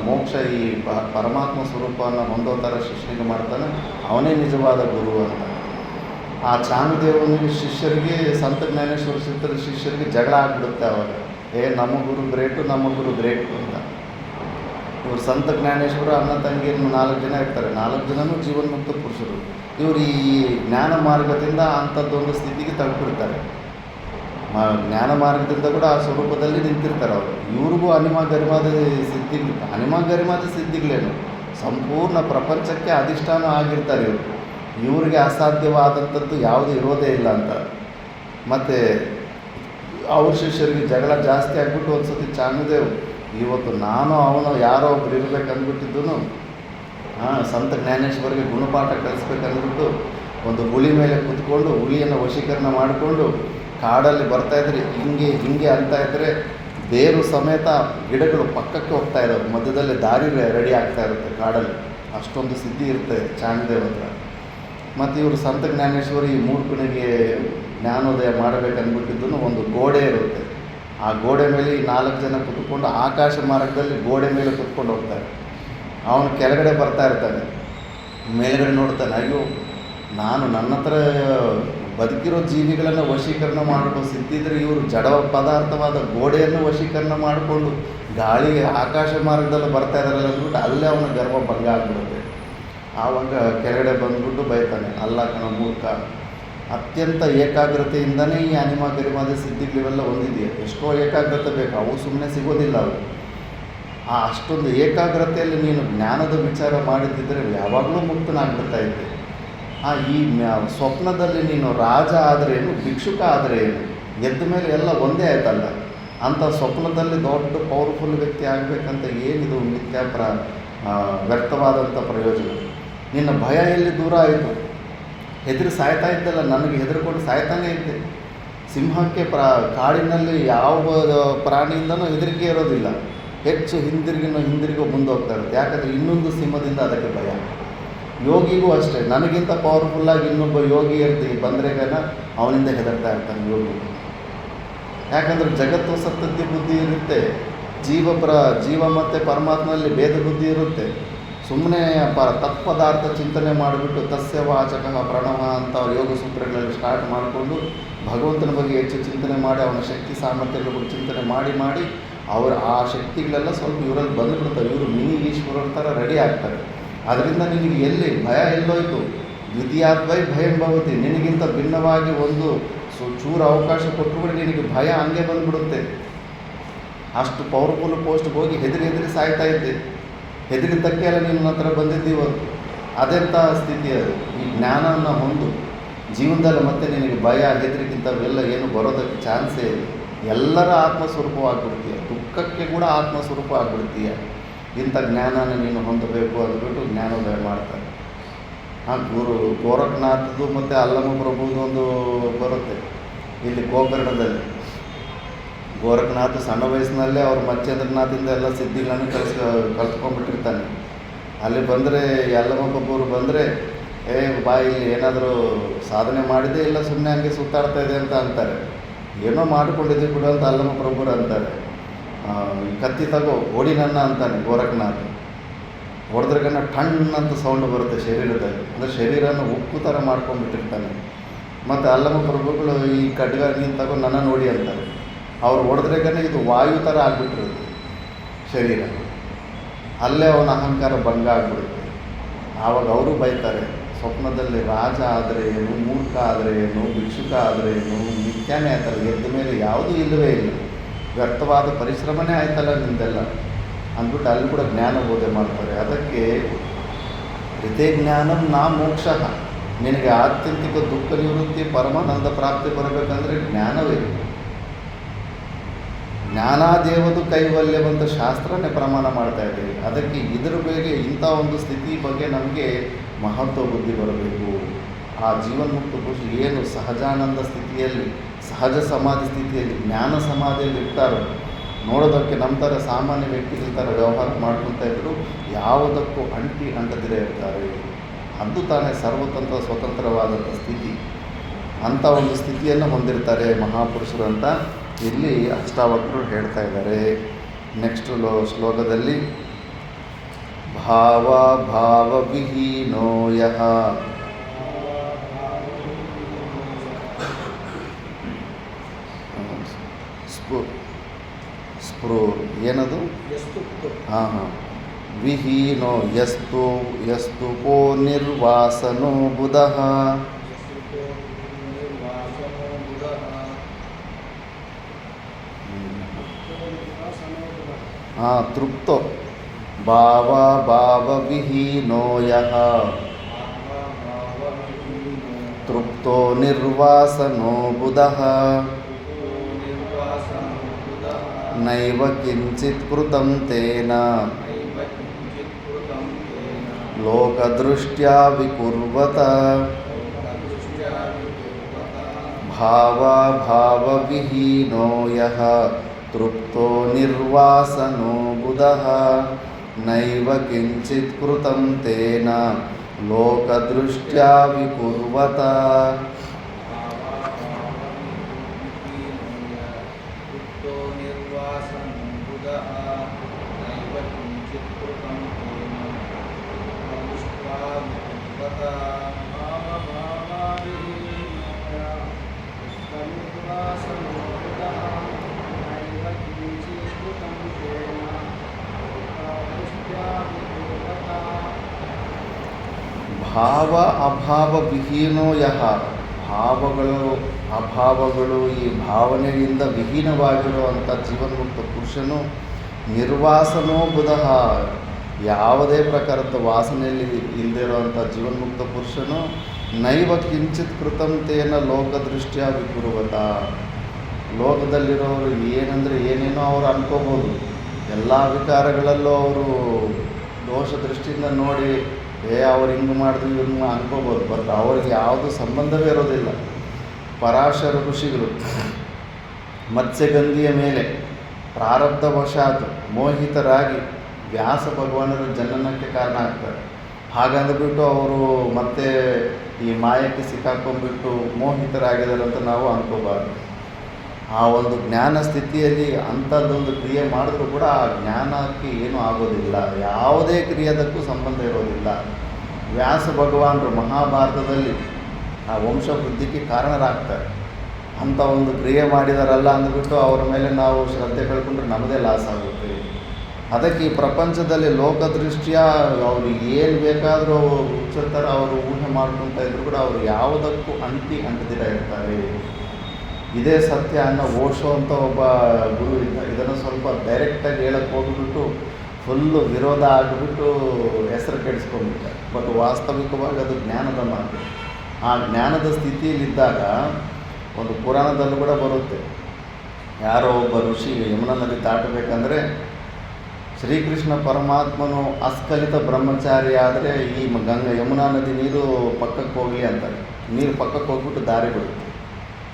ಮೋಕ್ಷ ಈ ಪರಮಾತ್ಮ ಸ್ವರೂಪವನ್ನು ಹೊಂದೋ ಥರ ಶಿಷ್ಯನಿಗೆ ಮಾಡ್ತಾನೆ, ಅವನೇ ನಿಜವಾದ ಗುರು ಅಂತ. ಆ ಚಾಂಗದೇವನಿಗೆ ಶಿಷ್ಯರಿಗೆ, ಸಂತ ಜ್ಞಾನೇಶ್ವರ ಸಿದ್ಧರ ಶಿಷ್ಯರಿಗೆ ಜಗಳ ಆಗಿಬಿಡುತ್ತೆ ಅವಾಗ. ನಮ್ಮ ಗುರು ಗ್ರೇಟು ಅಂತ. ಇವರು ಸಂತ ಜ್ಞಾನೇಶ್ವರ ಅಣ್ಣ ತಂಗಿ 4 ಜನ ಇರ್ತಾರೆ. 4 ಜನನೂ ಜೀವನ್ಮುಕ್ತ ಪುರುಷರು. ಇವರು ಈ ಜ್ಞಾನ ಮಾರ್ಗದಿಂದ ಅಂಥದ್ದೊಂದು ಸ್ಥಿತಿಗೆ ತಲುಪಿರ್ತಾರೆ. ಜ್ಞಾನ ಮಾರ್ಗದಿಂದ ಕೂಡ ಆ ಸ್ವರೂಪದಲ್ಲಿ ನಿಂತಿರ್ತಾರೆ ಅವರು. ಇವ್ರಿಗೂ ಅನಿಮ ಗರಿಮಾದ ಸಿದ್ಧಿಗಳೇನು, ಸಂಪೂರ್ಣ ಪ್ರಪಂಚಕ್ಕೆ ಅಧಿಷ್ಠಾನ ಆಗಿರ್ತಾರೆ ಇವರು. ಇವರಿಗೆ ಅಸಾಧ್ಯವಾದಂಥದ್ದು ಯಾವುದೂ ಇರೋದೇ ಇಲ್ಲ ಅಂತ. ಮತ್ತು ಅವ್ರ ಶಿಷ್ಯರಿಗೆ ಜಗಳ ಜಾಸ್ತಿ ಆಗಿಬಿಟ್ಟು ಒಂದು ಸತಿ ಚಾಂಗದೇವ್ ಇವತ್ತು ನಾನು ಅವನು ಯಾರೋ ಒಬ್ರು ಇರಬೇಕಂದ್ಬಿಟ್ಟಿದ್ದು ಸಂತ ಜ್ಞಾನೇಶ್ವರಿಗೆ ಗುಣಪಾಠ ಕಲಿಸ್ಬೇಕಂದ್ಬಿಟ್ಟು ಒಂದು ಹುಲಿ ಮೇಲೆ ಕೂತ್ಕೊಂಡು ಹುಲಿಯನ್ನು ವಶೀಕರಣ ಮಾಡಿಕೊಂಡು ಕಾಡಲ್ಲಿ ಬರ್ತಾಯಿದ್ರೆ ಹಿಂಗೆ ಅಂತ ಇದ್ದರೆ ಬೇರು ಸಮೇತ ಗಿಡಗಳು ಪಕ್ಕಕ್ಕೆ ಹೋಗ್ತಾ ಇದ್ದಾವೆ, ಮಧ್ಯದಲ್ಲಿ ದಾರಿ ರೆಡಿ ಆಗ್ತಾ ಇರುತ್ತೆ ಕಾಡಲ್ಲಿ, ಅಷ್ಟೊಂದು ಸಿದ್ಧಿ ಇರುತ್ತೆ ಚಾಂಗದೇವ್ ಹತ್ರ. ಮತ್ತು ಇವರು ಸಂತ ಜ್ಞಾನೇಶ್ವರಿ ಈ ಮೂರ್ಖನಿಗೆ ಜ್ಞಾನೋದಯ ಮಾಡಬೇಕಂದ್ಬಿಟ್ಟಿದ್ದು ಒಂದು ಗೋಡೆ ಇರುತ್ತೆ. ಆ ಗೋಡೆ ಮೇಲೆ ಈ 4 ಜನ ಕೂತ್ಕೊಂಡು ಆಕಾಶ ಮಾರ್ಗದಲ್ಲಿ ಗೋಡೆ ಮೇಲೆ ಕೂತ್ಕೊಂಡು ಹೋಗ್ತಾರೆ. ಅವನು ಕೆಳಗಡೆ ಬರ್ತಾ ಇರ್ತಾನೆ, ಮೇಲ್ಗಡೆ ನೋಡ್ತಾನೆ, ಅಯ್ಯೋ ನಾನು ನನ್ನ ಹತ್ರ ಬದುಕಿರೋ ಜೀವಿಗಳನ್ನು ವಶೀಕರಣ ಮಾಡಿಕೊಂಡು ಸಿದ್ಧಿದ್ರೆ ಇವರು ಜಡ ಪದಾರ್ಥವಾದ ಗೋಡೆಯನ್ನು ವಶೀಕರಣ ಮಾಡಿಕೊಂಡು ಗಾಳಿಗೆ ಆಕಾಶ ಮಾರ್ಗದಲ್ಲಿ ಬರ್ತಾ ಇದ್ದಾರಲ್ಲ ಅಂದ್ಬಿಟ್ಟು ಅಲ್ಲೇ ಅವನ ಗರ್ವ ಭಂಗ ಆಗಿಬಿಡುತ್ತೆ. ಆವಾಗ ಕೆಳಗಡೆ ಬಂದ್ಬಿಟ್ಟು ಬೈತಾನೆ, ಅಲ್ಲ ಕಣ ಮೂರ್ಖ, ಅತ್ಯಂತ ಏಕಾಗ್ರತೆಯಿಂದನೇ ಈ ಅನಿಮ ಗರಿಮಾದ ಸಿದ್ಧಿಗಳಿವೆಲ್ಲ ಹೊಂದಿದೆಯಾ. ಎಷ್ಟೋ ಏಕಾಗ್ರತೆ ಬೇಕು, ಅವು ಸುಮ್ಮನೆ ಸಿಗೋದಿಲ್ಲ. ಅವು ಅಷ್ಟೊಂದು ಏಕಾಗ್ರತೆಯಲ್ಲಿ ನೀನು ಜ್ಞಾನದ ವಿಚಾರ ಮಾಡಿದ್ದಿದ್ದರೆ ಯಾವಾಗಲೂ ಮುಕ್ತನಾಗ್ಬಿಡ್ತಾ ಇದ್ದೆ. ಈ ಸ್ವಪ್ನದಲ್ಲಿ ನೀನು ರಾಜ ಆದರೇನು, ಭಿಕ್ಷುಕ ಆದರೆ ಏನು, ಎದ್ದ ಮೇಲೆ ಎಲ್ಲ ಒಂದೇ ಆಯ್ತಲ್ಲ. ಅಂಥ ಸ್ವಪ್ನದಲ್ಲಿ ದೊಡ್ಡ ಪವರ್ಫುಲ್ ವ್ಯಕ್ತಿ ಆಗಬೇಕಂತ ಏನಿದು ವ್ಯರ್ಥವಾದಂಥ ಪ್ರಯೋಜನ. ನಿನ್ನ ಭಯ ಎಲ್ಲಿ ದೂರ ಆಯಿತು? ಹೆದರಿ ಸಾಯ್ತಾ ಇದ್ದಲ್ಲ, ನನಗೆ ಹೆದರ್ಕೊಂಡು ಸಾಯ್ತಾನೇ ಇದ್ದೆ. ಸಿಂಹಕ್ಕೆ ಕಾಡಿನಲ್ಲಿ ಯಾವ ಪ್ರಾಣಿಯಿಂದನೂ ಹೆದರಿಕೆ ಇರೋದಿಲ್ಲ, ಹೆಚ್ಚು ಹಿಂದಿರುಗೋ ಮುಂದೆ ಹೋಗ್ತಾ ಇರುತ್ತೆ. ಯಾಕಂದರೆ ಇನ್ನೊಂದು ಸಿಂಹದಿಂದ ಅದಕ್ಕೆ ಭಯ. ಯೋಗಿಗೂ ಅಷ್ಟೇ, ನನಗಿಂತ ಪವರ್ಫುಲ್ಲಾಗಿ ಇನ್ನೊಬ್ಬ ಯೋಗಿ ಬಂದ್ರೆಗನ ಅವನಿಂದ ಹೆದರ್ತಾ ಇರ್ತಾನೆ ಯೋಗಿ. ಯಾಕಂದರೆ ಜಗತ್ತು ಸತ್ತದ್ದಿ ಬುದ್ಧಿ ಇರುತ್ತೆ, ಜೀವ ಮತ್ತು ಪರಮಾತ್ಮನಲ್ಲಿ ಭೇದ ಬುದ್ಧಿ ಇರುತ್ತೆ. ಸುಮ್ಮನೆ ತತ್ಪದಾರ್ಥ ಚಿಂತನೆ ಮಾಡಿಬಿಟ್ಟು ತಸ್ಯ ವಾಚಕ ಪ್ರಣವ ಅಂತ ಯೋಗ ಸೂತ್ರಗಳಲ್ಲಿ ಸ್ಟಾರ್ಟ್ ಮಾಡಿಕೊಂಡು ಭಗವಂತನ ಬಗ್ಗೆ ಹೆಚ್ಚು ಚಿಂತನೆ ಮಾಡಿ ಅವನ ಶಕ್ತಿ ಸಾಮರ್ಥ್ಯಗಳ ಬಗ್ಗೆ ಚಿಂತನೆ ಮಾಡಿ ಅವರ ಆ ಶಕ್ತಿಗಳೆಲ್ಲ ಸ್ವಲ್ಪ ಇವರಲ್ಲಿ ಬಂದುಬಿಡ್ತವೆ. ಇವರು ಮಿನಿ ಈಶ್ವರರ ಥರ ರೆಡಿ ಆಗ್ತಾರೆ. ಅದರಿಂದ ನಿನಗೆ ಎಲ್ಲಿ ಭಯ ಎಲ್ಲೋಯ್ತು? ದ್ವಿತೀಯಾದ್ವೈ ಭಯಂ ಭವತಿ. ನಿನಗಿಂತ ಭಿನ್ನವಾಗಿ ಒಂದು ಚೂರು ಅವಕಾಶ ಕೊಟ್ಟರು ಕೂಡ ನಿನಗೆ ಭಯ ಹಂಗೆ ಬಂದುಬಿಡುತ್ತೆ. ಅಷ್ಟು ಪವರ್ಫುಲ್ ಪೋಸ್ಟ್ಗೆ ಹೋಗಿ ಹೆದರಿ ಸಾಯ್ತಾ ಇದ್ದೆ. ಹೆದರಿದ್ದಕ್ಕೆ ಎಲ್ಲ ನಿನ್ನ ಹತ್ರ ಬಂದಿದ್ದೀವತ್ತು. ಅದೆಂಥ ಸ್ಥಿತಿ ಅದು. ಈ ಜ್ಞಾನವನ್ನು ಹೊಂದು ಜೀವನದಲ್ಲಿ ಮತ್ತೆ ನಿನಗೆ ಭಯ ಹೆದರಿಗಿಂತವೆಲ್ಲ ಏನು ಬರೋದಕ್ಕೆ ಚಾನ್ಸೇ ಇಲ್ಲ. ಎಲ್ಲರ ಆತ್ಮಸ್ವರೂಪವಾಗಿಬಿಡ್ತೀಯ, ದುಃಖಕ್ಕೆ ಕೂಡ ಆತ್ಮಸ್ವರೂಪ ಆಗಿಬಿಡ್ತೀಯ. ಇಂಥ ಜ್ಞಾನನ ನೀನು ಹೊಂದಬೇಕು ಅಂದ್ಬಿಟ್ಟು ಜ್ಞಾನೋದಯ ಮಾಡ್ತಾರೆ. ಗೋರಖನಾಥದ್ದು ಮತ್ತು ಅಲ್ಲಮ ಪ್ರಭುದು ಒಂದು ಬರುತ್ತೆ ಇಲ್ಲಿ ಗೋಕರ್ಣದಲ್ಲಿ. ಗೋರಖನಾಥ ಸಣ್ಣ ವಯಸ್ಸಿನಲ್ಲೇ ಅವ್ರ ಮಚ್ಚೇಂದ್ರನಾಥಿಂದ ಎಲ್ಲ ಸಿದ್ಧಿಗಳನ್ನು ಕಲ್ತ್ಕೊಂಡ್ಬಿಟ್ಟಿರ್ತಾನೆ. ಅಲ್ಲಿ ಬಂದರೆ ಅಲ್ಲಮ ಪ್ರಭುವರು ಬಂದರೆ ಬಾ ಇಲ್ಲಿ ಏನಾದರೂ ಸಾಧನೆ ಮಾಡಿದೆ ಇಲ್ಲ ಸುಮ್ಮನೆ ಹಂಗೆ ಸುತ್ತಾಡ್ತಾ ಇದೆ ಅಂತ ಅಂತಾರೆ. ಏನೋ ಮಾಡಿಕೊಂಡಿದ್ದೆ ಕೂಡ ಅಂತ ಅಲ್ಲಮ ಪ್ರಭುರು ಅಂತಾರೆ. ಕತ್ತಿ ತಗೋ ಓಡಿ ನನ್ನ ಅಂತಾನೆ ಗೋರಖನಾಥ್. ಹೊಡೆದ್ರಗನ್ನ ಟಣ್ ಅಂತ ಸೌಂಡ್ ಬರುತ್ತೆ ಶರೀರದಲ್ಲಿ, ಅಂದರೆ ಶರೀರನ ಉಪ್ಪು ಥರ ಮಾಡ್ಕೊಂಡ್ಬಿಟ್ಟಿರ್ತಾನೆ. ಮತ್ತು ಅಲ್ಲಮ ಪ್ರಭುಗಳು ಈ ಖಡ್ಗ ನೀನು ತಗೋ ನನ್ನ ನೋಡಿ ಅಂತಾರೆ. ಅವ್ರು ಹೊಡೆದ್ರಗನ್ನ ಇದು ವಾಯು ಥರ ಆಗಿಬಿಟ್ಟಿರುತ್ತೆ ಶರೀರ. ಅಲ್ಲೇ ಅವನ ಅಹಂಕಾರ ಭಂಗ ಆಗಿಬಿಡುತ್ತೆ. ಆವಾಗ ಅವರು ಬೈತಾರೆ, ಸ್ವಪ್ನದಲ್ಲಿ ರಾಜ ಆದರೆ ಏನು, ಮೂರ್ಖ ಆದರೆ ಏನು, ಭಿಕ್ಷುಕ ಆದರೆ ಏನು, ಮಿಥ್ಯಾನೇ ಆಯ್ತಲ್ಲ, ಎದ್ದ ಮೇಲೆ ಯಾವುದೂ ಇಲ್ಲವೇ ಇಲ್ಲ, ವ್ಯರ್ಥವಾದ ಪರಿಶ್ರಮನೇ ಆಯ್ತಲ್ಲ ನಿಂದೆಲ್ಲ ಅಂದ್ಬಿಟ್ಟು ಅಲ್ಲಿ ಕೂಡ ಜ್ಞಾನ ಬೋಧೆ ಮಾಡ್ತಾರೆ. ಅದಕ್ಕೆ ರಿತೇ ಜ್ಞಾನಂ ನಾ ಮೋಕ್ಷ. ನಿನಗೆ ಆತ್ಯಂತಿಕ ದುಃಖ ನಿವೃತ್ತಿ ಪರಮಾನಂದ ಪ್ರಾಪ್ತಿ ಬರಬೇಕಂದ್ರೆ ಜ್ಞಾನವೇ. ಜ್ಞಾನಾದೇವದು ಕೈವಲ್ಯವಂತ ಶಾಸ್ತ್ರನೇ ಪ್ರಮಾಣ ಮಾಡ್ತಾ ಇದ್ದೀವಿ. ಅದಕ್ಕೆ ಇದರ ಬಗ್ಗೆ ಇಂಥ ಒಂದು ಸ್ಥಿತಿ ಬಗ್ಗೆ ನಮಗೆ ಮಹತ್ವ ಬುದ್ಧಿ ಬರಬೇಕು. ಆ ಜೀವನ್ಮುಕ್ತ ಪುರುಷ ಏನು ಸಹಜಾನಂದ ಸ್ಥಿತಿಯಲ್ಲಿ, ಸಹಜ ಸಮಾಧಿ ಸ್ಥಿತಿಯಲ್ಲಿ, ಜ್ಞಾನ ಸಮಾಧಿಯಲ್ಲಿ ಇರ್ತಾರೋ, ನೋಡೋದಕ್ಕೆ ನಮ್ಮ ಥರ ಸಾಮಾನ್ಯ ವ್ಯಕ್ತಿಗಳ ಥರ ವ್ಯವಹಾರ ಮಾಡ್ಕೊತಾ ಇದ್ದರು, ಯಾವುದಕ್ಕೂ ಅಂಟದಿರೇ ಇರ್ತಾರೆ. ಅದು ತಾನೇ ಸರ್ವತಂತ್ರ ಸ್ವತಂತ್ರವಾದಂಥ ಸ್ಥಿತಿ. ಅಂಥ ಒಂದು ಸ್ಥಿತಿಯನ್ನು ಹೊಂದಿರ್ತಾರೆ ಮಹಾಪುರುಷರು ಅಂತ ಇಲ್ಲಿ ಅಷ್ಟಾವಕ್ರರು ಹೇಳ್ತಾ ಇದ್ದಾರೆ. ನೆಕ್ಸ್ಟ್ ಶ್ಲೋಕದಲ್ಲಿ ಭಾವವಿಹೀನೋ ಯಃ ಏನದು ವಿಹೀನೋ ಯಸ್ತುಪೋ ನಿರ್ವಾಸನೋ ಬುಧಃ ತೃಪ್ತೋ ಭಾವವಿಹೀನೋ ಯಃ ತೃಪ್ತೋ ನಿರ್ವಾಸನೋ ಬುಧಃ ನೈವ ಕಿಂಚಿತ್ ಕೃತಂ ತೇನ ಲೋಕದೃಷ್ಟ್ಯಾ ವಿಕುರ್ವತ ಭಾವವಿಹೀನೋ ಯಃ ತೃಪ್ತೋ ನಿರ್ವಾಸನೋ ಬುಧಃ ನೈವ ಕಿಂಚಿತ್ ಕೃತಂ ತೇನ ಲೋಕದೃಷ್ಟ್ಯಾ ವಿಕುರ್ವತ. ಭಾವ ಅಭಾವ ವಿಹೀನೋ ಯಃ ಅಭಾವಗಳು ಈ ಭಾವನೆಯಿಂದ ವಿಹೀನವಾಗಿರುವಂಥ ಜೀವನ್ಮುಕ್ತ ಪುರುಷನು ನಿರ್ವಾಸನೋ ಬುಧಃ ಯಾವುದೇ ಪ್ರಕಾರದ ವಾಸನೆಯಲ್ಲಿ ಇಲ್ಲದೆ ಇರುವಂಥ ಜೀವನ್ಮುಕ್ತ ಪುರುಷನು ನೈವ ಕಿಂಚಿತ್ ಕೃತಂ ತೇನ ಲೋಕದೃಷ್ಟ್ಯ ವಿಕುರ್ವತ. ಲೋಕದಲ್ಲಿರೋರು ಏನಂದರೆ ಏನೇನೋ ಅವರು ಅನ್ಕೋಬೋದು, ಎಲ್ಲ ವಿಕಾರಗಳಲ್ಲೂ ಅವರು ದೋಷ ದೃಷ್ಟಿಯಿಂದ ನೋಡಿ ಅವ್ರು ಹಿಂಗೆ ಮಾಡಿದ್ರು ಇವ್ರನ್ನ ಅನ್ಕೋಬೋದು. ಬಟ್ ಅವ್ರಿಗೆ ಯಾವುದು ಸಂಬಂಧವೇ ಇರೋದಿಲ್ಲ. ಪರಾಶರ ಋಷಿಗಳು ಮತ್ಸ್ಯಗಂಧಿಯ ಮೇಲೆ ಪ್ರಾರಬ್ಧವಶಾತ್ ಮೋಹಿತರಾಗಿ ವ್ಯಾಸ ಭಗವಾನರ ಜನನಕ್ಕೆ ಕಾರಣ ಆಗ್ತಾರೆ. ಹಾಗಂದ್ಬಿಟ್ಟು ಅವರು ಮತ್ತೆ ಈ ಮಾಯಕ್ಕೆ ಸಿಕ್ಕಾಕೊಂಡ್ಬಿಟ್ಟು ಮೋಹಿತರಾಗಿದ್ದಾರೆ ಅಂತ ನಾವು ಅನ್ಕೋಬಾರ್ದು. ಆ ಒಂದು ಜ್ಞಾನ ಸ್ಥಿತಿಯಲ್ಲಿ ಅಂಥದ್ದೊಂದು ಕ್ರಿಯೆ ಮಾಡಿದ್ರೂ ಕೂಡ ಆ ಜ್ಞಾನಕ್ಕೆ ಏನೂ ಆಗೋದಿಲ್ಲ, ಯಾವುದೇ ಕ್ರಿಯೆದಕ್ಕೂ ಸಂಬಂಧ ಇರೋದಿಲ್ಲ. ವ್ಯಾಸ ಭಗವಾನರು ಮಹಾಭಾರತದಲ್ಲಿ ಆ ವಂಶವೃದ್ಧಿಗೆ ಕಾರಣರಾಗ್ತಾರೆ. ಅಂಥ ಒಂದು ಕ್ರಿಯೆ ಮಾಡಿದಾರಲ್ಲ ಅಂದ್ಬಿಟ್ಟು ಅವ್ರ ಮೇಲೆ ನಾವು ಶ್ರದ್ಧೆ ಕಳ್ಕೊಂಡ್ರೆ ನಮ್ಮದೇ ಲಾಸ್ ಆಗುತ್ತೆ. ಅದಕ್ಕೆ ಈ ಪ್ರಪಂಚದಲ್ಲಿ ಲೋಕದೃಷ್ಟಿಯ ಅವ್ರಿಗೆ ಏನು ಬೇಕಾದರೂ ಹುಚ್ಚರ ಅವರು ಊಹೆ ಮಾಡ್ಕೊತಾ ಇದ್ರು ಕೂಡ ಅವರು ಯಾವುದಕ್ಕೂ ಅಂಟದಿರ ಇರ್ತಾರೆ. ಇದೇ ಸತ್ಯ ಅನ್ನೋ ಓಶೋ ಅಂತ ಒಬ್ಬ ಗುರು ಇದ್ದ. ಇದನ್ನು ಸ್ವಲ್ಪ ಡೈರೆಕ್ಟಾಗಿ ಹೇಳಕ್ಕೆ ಹೋಗ್ಬಿಟ್ಟು ಫುಲ್ಲು ವಿರೋಧ ಆಗಿಬಿಟ್ಟು ಹೆಸರು ಕೆಡಿಸ್ಕೊಂಡ್ಬಿಟ್ಟ. ಬಟ್ ವಾಸ್ತವಿಕವಾಗಿ ಅದು ಜ್ಞಾನದ ಮಾತು. ಆ ಜ್ಞಾನದ ಸ್ಥಿತಿಯಲ್ಲಿದ್ದಾಗ ಒಂದು ಪುರಾಣದಲ್ಲೂ ಕೂಡ ಬರುತ್ತೆ, ಯಾರೋ ಒಬ್ಬ ಋಷಿ ಯಮುನಾ ನದಿ ದಾಟಬೇಕಂದ್ರೆ ಶ್ರೀಕೃಷ್ಣ ಪರಮಾತ್ಮನು ಅಸ್ಖಲಿತ ಬ್ರಹ್ಮಚಾರಿ ಆದರೆ ಈ ಯಮುನಾ ನದಿ ನೀರು ಪಕ್ಕಕ್ಕೆ ಹೋಗಲಿ ಅಂತಾರೆ. ನೀರು ಪಕ್ಕಕ್ಕೆ ಹೋಗ್ಬಿಟ್ಟು ದಾರಿ ಬಿಡುತ್ತೆ.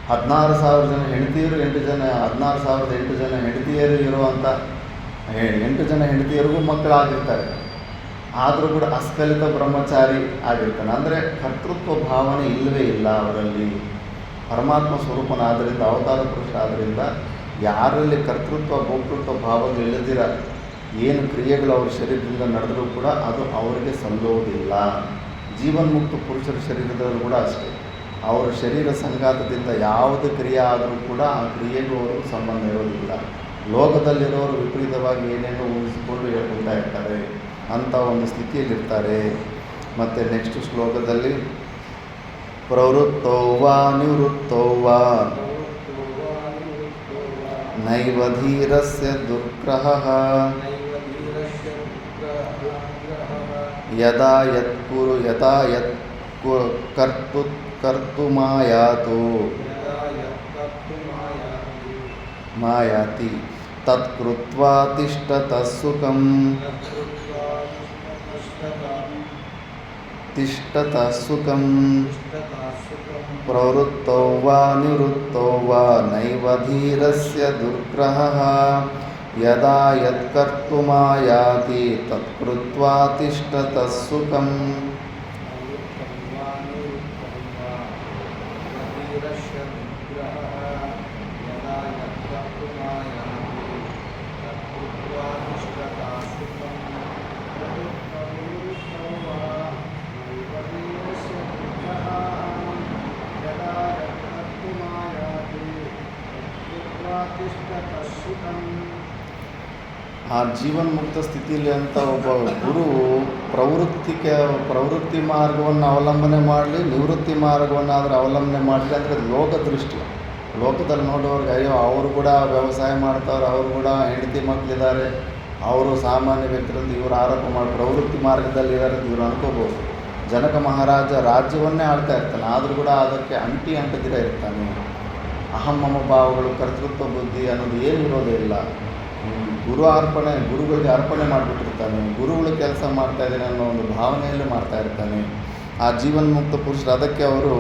16,000 ಜನ ಹೆಂಡತಿಯರು 16,008 ಜನ ಹೆಂಡತಿಯರು ಇರುವಂಥ 8 ಜನ ಹೆಂಡತಿಯರಿಗೂ ಮಕ್ಕಳಾಗಿರ್ತಾರೆ. ಆದರೂ ಕೂಡ ಅಸ್ಖಲಿತ ಬ್ರಹ್ಮಚಾರಿ ಆಗಿರ್ತಾನೆ. ಅಂದರೆ ಕರ್ತೃತ್ವ ಭಾವನೆ ಇಲ್ಲವೇ ಇಲ್ಲ ಅವರಲ್ಲಿ. ಪರಮಾತ್ಮ ಸ್ವರೂಪನಾದ್ದರಿಂದ, ಅವತಾರ ಪುರುಷ ಆದ್ದರಿಂದ ಯಾರಲ್ಲಿ ಕರ್ತೃತ್ವ ಭೋಕ್ತೃತ್ವ ಭಾವಗಳು ಇಲ್ಲದಿರ ಏನು ಕ್ರಿಯೆಗಳು ಅವ್ರ ಶರೀರದಿಂದ ನಡೆದರೂ ಕೂಡ ಅದು ಅವರಿಗೆ ಸಲ್ಲೋದಿಲ್ಲ. ಜೀವನ್ಮುಕ್ತ ಪುರುಷರ ಶರೀರದಲ್ಲೂ ಕೂಡ ಅಷ್ಟೇ. ಅವರ ಶರೀರ ಸಂಘಾತದಿಂದ ಯಾವುದೇ ಕ್ರಿಯೆ ಆದರೂ ಕೂಡ ಆ ಕ್ರಿಯೆಗೂ ಅವ್ರಿಗೂ ಸಂಬಂಧ ಇರೋದಿಲ್ಲ. ಲೋಕದಲ್ಲಿರೋರು ವಿಪರೀತವಾಗಿ ಏನೇನೋ ಊಹಿಸಿಕೊಂಡು ಹೇಳ್ಕೊಳ್ತಾ ಇರ್ತಾರೆ, ಅಂಥ ಒಂದು ಸ್ಥಿತಿಯಲ್ಲಿರ್ತಾರೆ. ಮತ್ತು ನೆಕ್ಸ್ಟ್ ಶ್ಲೋಕದಲ್ಲಿ ಪ್ರವೃತ್ತೋ ವಾ ನಿವೃತ್ತೋ ವಾ ನೈವ ಧೀರಸ್ಯ ದುರ್ಗ್ರಹಃ ಯದಾ ಯತ್ ಕರ್ತುಮಾಯಾತು ಮಾಯಾತಿ ತತ್ಕೃತ್ವಾ ತಿಷ್ಠತಃ ಸುಖಂ ಪ್ರವೃತ್ತೋ ವಾ ನಿವೃತ್ತೋ ವಾ ನೈವ ಧೀರಸ್ಯ ದುರ್ಗ್ರಹಃ ಯದಾ ಯತ್ ಕರ್ತುಮಾಯಾತಿ ತತ್ಕೃತ್ವಾ ತಿಷ್ಠತಃ ಸುಖಂ. ಆ ಜೀವನ್ಮುಕ್ತ ಸ್ಥಿತಿಯಲ್ಲಿ ಅಂತ ಒಬ್ಬ ಗುರು ಪ್ರವೃತ್ತಿ ಮಾರ್ಗವನ್ನು ಅವಲಂಬನೆ ಮಾಡಲಿ, ನಿವೃತ್ತಿ ಮಾರ್ಗವನ್ನಾದರೂ ಅವಲಂಬನೆ ಮಾಡಲಿ ಅಂದರೆ ಲೋಕದೃಷ್ಟಿ. ಲೋಕದಲ್ಲಿ ನೋಡೋರಿಗೆ ಅಯ್ಯೋ ಅವರು ಕೂಡ ವ್ಯವಸಾಯ ಮಾಡ್ತಾವ್ರೆ, ಅವರು ಕೂಡ ಹೆಂಡತಿ ಮಕ್ಕಳಿದ್ದಾರೆ, ಅವರು ಸಾಮಾನ್ಯ ವ್ಯಕ್ತಿರಂತ ಇವರು ಆರೋಪ ಮಾಡಿ ಪ್ರವೃತ್ತಿ ಮಾರ್ಗದಲ್ಲಿ ಇದ್ದಾರೆ ಅಂತ ಇವರು ಅನ್ಕೋಬೋದು. ಜನಕ ಮಹಾರಾಜ ರಾಜ್ಯವನ್ನೇ ಆಳ್ತಾ ಇರ್ತಾನೆ, ಆದರೂ ಕೂಡ ಅದಕ್ಕೆ ಅಂಟದಿರ ಇರ್ತಾನೆ. ಅಹಮ್ಮಮ ಭಾವಗಳು, ಕರ್ತೃತ್ವ ಬುದ್ಧಿ ಅನ್ನೋದು ಏನು ಇರೋದೇ ಇಲ್ಲ. ಗುರುಗಳಿಗೆ ಅರ್ಪಣೆ ಮಾಡಿಬಿಟ್ಟಿರ್ತಾನೆ. ಗುರುಗಳು ಕೆಲಸ ಮಾಡ್ತಾ ಇದ್ದಾನೆ ಅನ್ನೋ ಒಂದು ಭಾವನೆಯಲ್ಲಿ ಮಾಡ್ತಾ ಇರ್ತಾನೆ. ಆ ಜೀವನ್ಮುಕ್ತ ಪುರುಷರು ಅದಕ್ಕೆ ಅವರು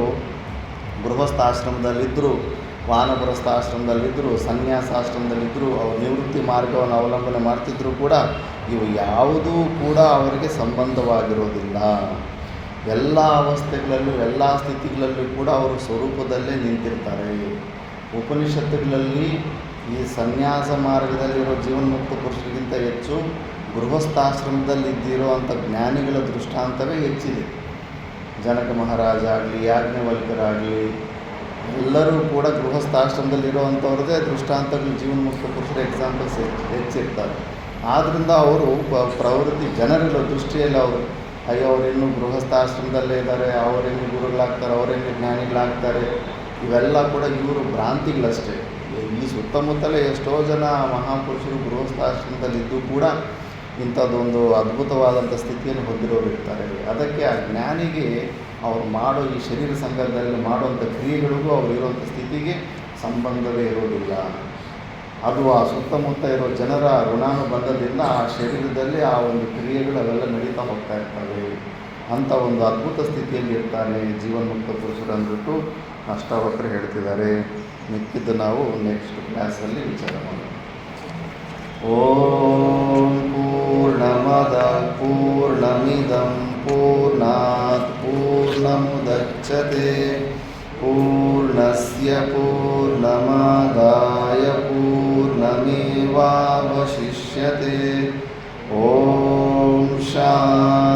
ಗೃಹಸ್ಥಾಶ್ರಮದಲ್ಲಿದ್ದರು, ವಾನಪ್ರಸ್ಥಾಶ್ರಮದಲ್ಲಿದ್ದರು, ಸನ್ಯಾಸಾಶ್ರಮದಲ್ಲಿದ್ದರು, ಅವರು ನಿವೃತ್ತಿ ಮಾರ್ಗವನ್ನು ಅವಲಂಬನೆ ಮಾಡ್ತಿದ್ದರೂ ಕೂಡ ಇವು ಯಾವುದೂ ಕೂಡ ಅವರಿಗೆ ಸಂಬಂಧವಾಗಿರೋದಿಲ್ಲ. ಎಲ್ಲ ಅವಸ್ಥೆಗಳಲ್ಲೂ ಎಲ್ಲ ಸ್ಥಿತಿಗಳಲ್ಲೂ ಕೂಡ ಅವರು ಸ್ವರೂಪದಲ್ಲೇ ನಿಂತಿರ್ತಾರೆ. ಉಪನಿಷತ್ತುಗಳಲ್ಲಿ ಈ ಸನ್ಯಾಸ ಮಾರ್ಗದಲ್ಲಿರೋ ಜೀವನ್ಮುಕ್ತ ಪುರುಷರಿಗಿಂತ ಹೆಚ್ಚು ಗೃಹಸ್ಥಾಶ್ರಮದಲ್ಲಿದ್ದಿರೋ ಅಂಥ ಜ್ಞಾನಿಗಳ ದೃಷ್ಟಾಂತವೇ ಹೆಚ್ಚಿದೆ. ಜನಕ ಮಹಾರಾಜ ಆಗಲಿ, ಯಾಜ್ಞವಲ್ಕ್ಯರಾಗಲಿ, ಎಲ್ಲರೂ ಕೂಡ ಗೃಹಸ್ಥಾಶ್ರಮದಲ್ಲಿರುವಂಥವ್ರದ್ದೇ ದೃಷ್ಟಾಂತಗಳು ಜೀವನ್ಮುಕ್ತ ಪುರುಷರ ಎಕ್ಸಾಂಪಲ್ಸ್ ಹೆಚ್ಚಿರ್ತಾರೆ. ಆದ್ದರಿಂದ ಅವರು ಪ್ರವೃತ್ತಿ ಜನರ ದೃಷ್ಟಿಯಲ್ಲಿ ಅಯ್ಯೋ ಅವರಿನ್ನೂ ಗೃಹಸ್ಥಾಶ್ರಮದಲ್ಲೇ ಇದ್ದಾರೆ, ಅವರೆಲ್ಲಿ ಗುರುಗಳಾಗ್ತಾರೆ, ಅವರೆಲ್ಲಿ ಜ್ಞಾನಿಗಳಾಗ್ತಾರೆ, ಇವೆಲ್ಲ ಕೂಡ ಇವರು ಭ್ರಾಂತಿಗಳಷ್ಟೇ. ಈ ಸುತ್ತಮುತ್ತಲೇ ಎಷ್ಟೋ ಜನ ಮಹಾಪುರುಷರು ಗೃಹಸ್ಥಾಶ್ರಮದಲ್ಲಿದ್ದು ಕೂಡ ಇಂಥದ್ದೊಂದು ಅದ್ಭುತವಾದಂಥ ಸ್ಥಿತಿಯನ್ನು ಹೊಂದಿರೋರು ಇರ್ತಾರೆ. ಅದಕ್ಕೆ ಆ ಜ್ಞಾನಿಗೆ ಅವ್ರು ಮಾಡೋ ಈ ಶರೀರ ಸಂಘದಲ್ಲಿ ಮಾಡುವಂಥ ಕ್ರಿಯೆಗಳಿಗೂ ಅವ್ರು ಇರುವಂಥ ಸ್ಥಿತಿಗೆ ಸಂಬಂಧವೇ ಇರೋದಿಲ್ಲ. ಅದು ಆ ಸುತ್ತಮುತ್ತ ಇರೋ ಜನರ ಋಣಾನುಬಂಧದಿಂದ ಆ ಶರೀರದಲ್ಲಿ ಆ ಒಂದು ಕ್ರಿಯೆಗಳು ಅವೆಲ್ಲ ನಡೀತಾ ಹೋಗ್ತಾ ಇರ್ತವೆ. ಅಂಥ ಒಂದು ಅದ್ಭುತ ಸ್ಥಿತಿಯಲ್ಲಿ ಇರ್ತಾರೆ ಜೀವನ್ಮುಕ್ತ ಪುರುಷರು ಅಂದ್ಬಿಟ್ಟು ಅಷ್ಟಾವಕ್ರು ಹೇಳ್ತಿದ್ದಾರೆ. ಮಿಕ್ಕಿದ್ದು ನಾವು ನೆಕ್ಸ್ಟ್ ಕ್ಲಾಸಲ್ಲಿ ವಿಚಾರ ಮಾಡೋಣ. ಓಂ ಪೂರ್ಣಮದ ಪೂರ್ಣಮಿದಂ ಪೂರ್ಣಾತ್ ಪೂರ್ಣಮುದಚ್ಯತೆ ಪೂರ್ಣಸ್ಯ ಪೂರ್ಣಮಾದಾಯ ಪೂರ್ಣಮೇವಾವಶಿಷ್ಯತೆ. ಓಂ ಶಾಂತಿ